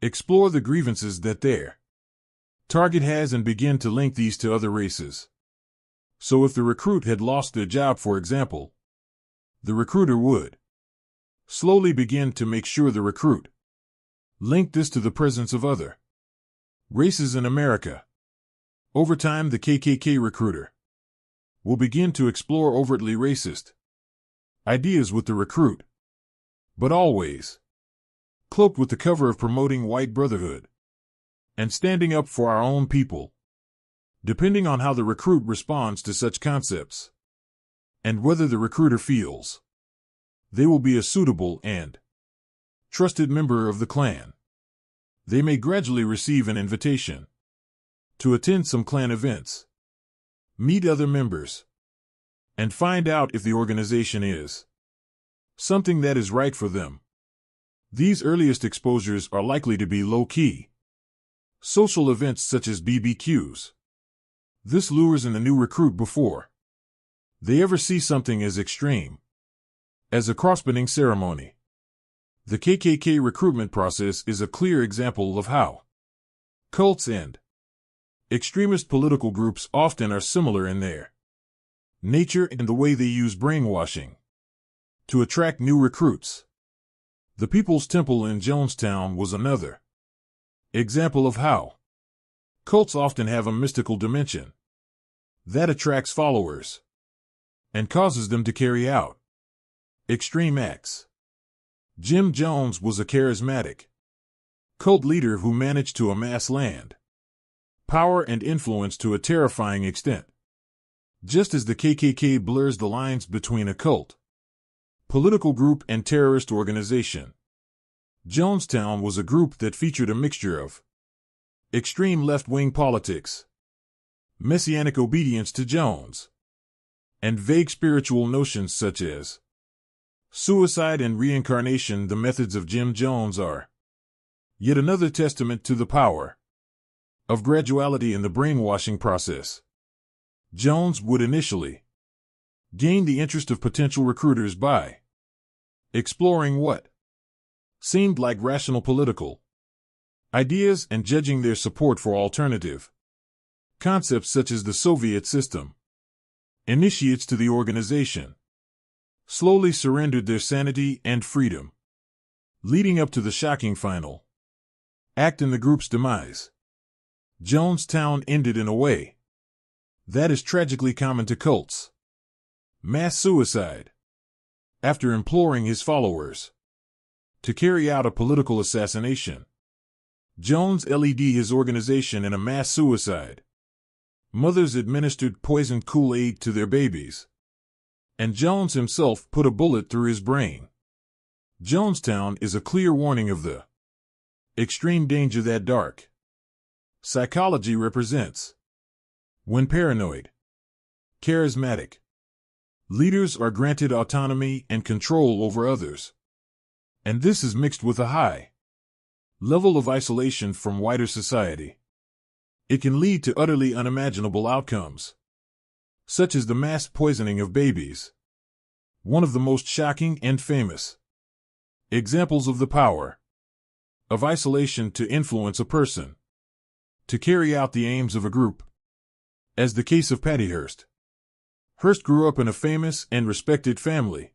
explore the grievances that their target has and begin to link these to other races. So if the recruit had lost their job, for example, the recruiter would slowly begin to make sure the recruit linked this to the presence of other races in America. Over time, the KKK recruiter will begin to explore overtly racist ideas with the recruit, but always cloaked with the cover of promoting white brotherhood and standing up for our own people. Depending on how the recruit responds to such concepts and whether the recruiter feels they will be a suitable and trusted member of the Klan, they may gradually receive an invitation to attend some Klan events, meet other members, and find out if the organization is something that is right for them. These earliest exposures are likely to be low-key social events such as BBQs. This lures in a new recruit before they ever see something as extreme as a crossbending ceremony. The KKK recruitment process is a clear example of how cults and extremist political groups often are similar in their nature and the way they use brainwashing to attract new recruits. The People's Temple in Jonestown was another example of how cults often have a mystical dimension that attracts followers and causes them to carry out extreme acts. Jim Jones was a charismatic cult leader who managed to amass land, power, and influence to a terrifying extent. Just as the KKK blurs the lines between a cult, political group, and terrorist organization, Jonestown was a group that featured a mixture of extreme left-wing politics, messianic obedience to Jones, and vague spiritual notions such as Suicide and reincarnation. The methods of Jim Jones are yet another testament to the power of graduality in the brainwashing process. Jones would initially gain the interest of potential recruiters by exploring what seemed like rational political ideas and judging their support for alternative concepts such as the Soviet system. Initiates to the organization slowly surrendered their sanity and freedom, leading up to the shocking final act in the group's demise. Jonestown ended in a way that is tragically common to cults: mass suicide. After imploring his followers to carry out a political assassination, Jones led his organization in a mass suicide. Mothers administered poisoned Kool-Aid to their babies, and Jones himself put a bullet through his brain. Jonestown is a clear warning of the extreme danger that dark psychology represents. When paranoid, charismatic leaders are granted autonomy and control over others, and this is mixed with a high level of isolation from wider society, it can lead to utterly unimaginable outcomes, such as the mass poisoning of babies. One of the most shocking and famous examples of the power of isolation to influence a person to carry out the aims of a group, as the case of Patty Hearst. Hearst grew up in a famous and respected family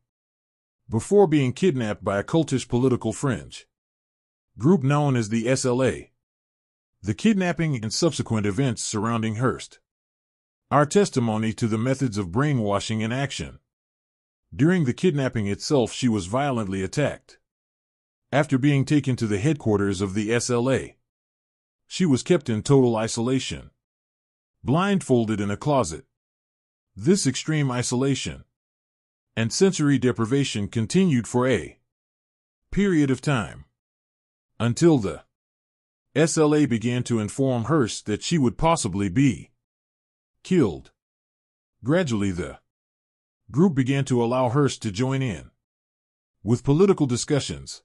before being kidnapped by a cultish political fringe group known as the SLA. The kidnapping and subsequent events surrounding Hearst are testimony to the methods of brainwashing in action. During the kidnapping itself, she was violently attacked. After being taken to the headquarters of the SLA, she was kept in total isolation, blindfolded in a closet. This extreme isolation and sensory deprivation continued for a period of time, until the SLA began to inform Hearst that she would possibly be killed. Gradually, the group began to allow Hearst to join in with political discussions,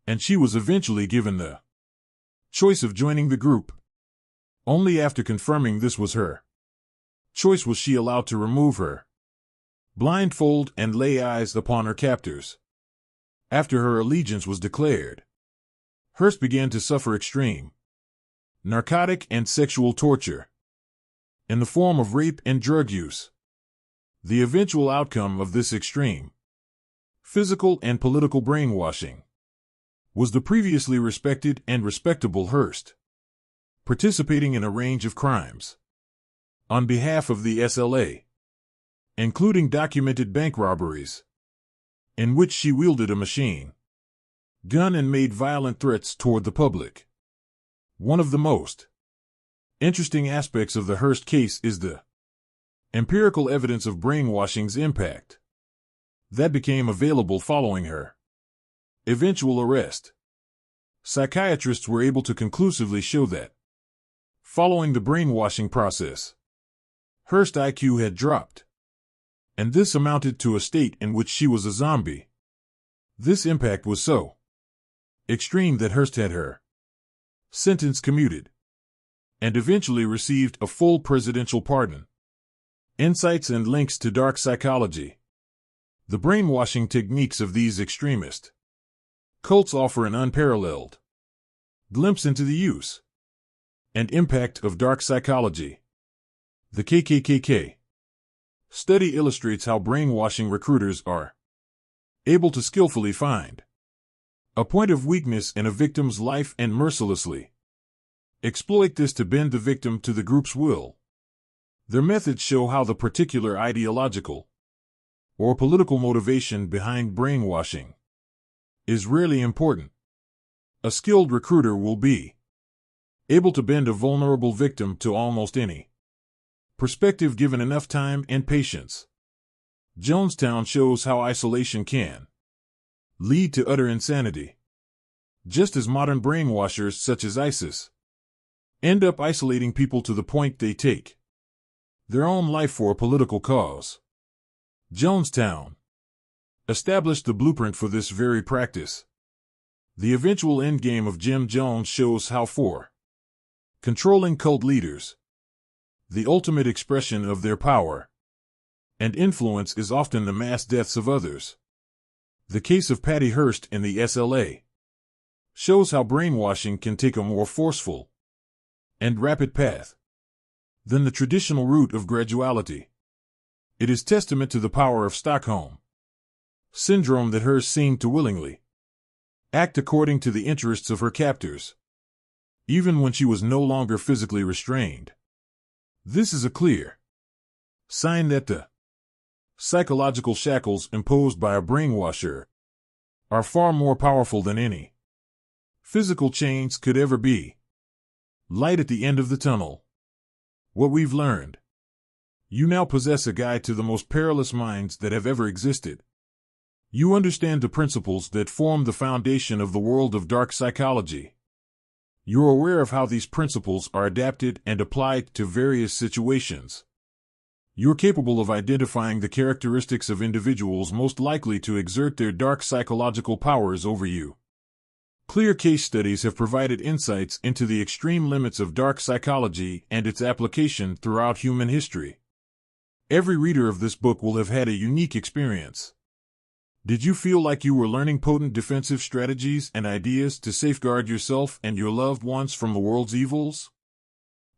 and she was eventually given the choice of joining the group. Only after confirming this was her choice was she allowed to remove her blindfold and lay eyes upon her captors. After her allegiance was declared, Hearst began to suffer extreme narcotic and sexual torture in the form of rape and drug use. The eventual outcome of this extreme physical and political brainwashing was the previously respected and respectable Hearst participating in a range of crimes on behalf of the SLA, including documented bank robberies in which she wielded a machine gun and made violent threats toward the public. One of the most interesting aspects of the Hearst case is the empirical evidence of brainwashing's impact that became available following her eventual arrest. Psychiatrists were able to conclusively show that, following the brainwashing process, Hearst's IQ had dropped, and this amounted to a state in which she was a zombie. This impact was so extreme that Hearst had her sentence commuted and eventually received a full presidential pardon. Insights and links to dark psychology. The brainwashing techniques of these extremist cults offer an unparalleled glimpse into the use and impact of dark psychology. The KKK study illustrates how brainwashing recruiters are able to skillfully find a point of weakness in a victim's life and mercilessly exploit this to bend the victim to the group's will. Their methods show how the particular ideological or political motivation behind brainwashing is rarely important. A skilled recruiter will be able to bend a vulnerable victim to almost any perspective given enough time and patience. Jonestown shows how isolation can lead to utter insanity, just as modern brainwashers such as ISIS end up isolating people to the point they take their own life for a political cause. Jonestown established the blueprint for this very practice. The eventual endgame of Jim Jones shows how for controlling cult leaders, the ultimate expression of their power and influence is often the mass deaths of others. The case of Patty Hearst in the SLA shows how brainwashing can take a more forceful and rapid path than the traditional route of graduality. It is testament to the power of Stockholm Syndrome that Hearst seemed to willingly act according to the interests of her captors, even when she was no longer physically restrained. This is a clear sign that the psychological shackles imposed by a brainwasher are far more powerful than any physical chains could ever be. Light at the end of the tunnel. What we've learned. You now possess a guide to the most perilous minds that have ever existed. You understand the principles that form the foundation of the world of dark psychology. You're aware of how these principles are adapted and applied to various situations. You're capable of identifying the characteristics of individuals most likely to exert their dark psychological powers over you. Clear case studies have provided insights into the extreme limits of dark psychology and its application throughout human history. Every reader of this book will have had a unique experience. Did you feel like you were learning potent defensive strategies and ideas to safeguard yourself and your loved ones from the world's evils?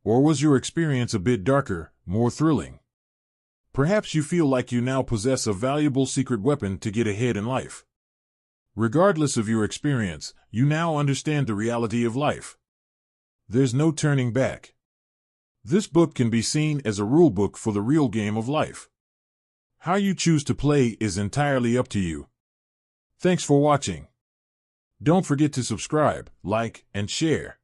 Or was your experience a bit darker, more thrilling? Perhaps you feel like you now possess a valuable secret weapon to get ahead in life. Regardless of your experience, you now understand the reality of life. There's no turning back. This book can be seen as a rulebook for the real game of life. How you choose to play is entirely up to you. Thanks for watching. Don't forget to subscribe, like, and share.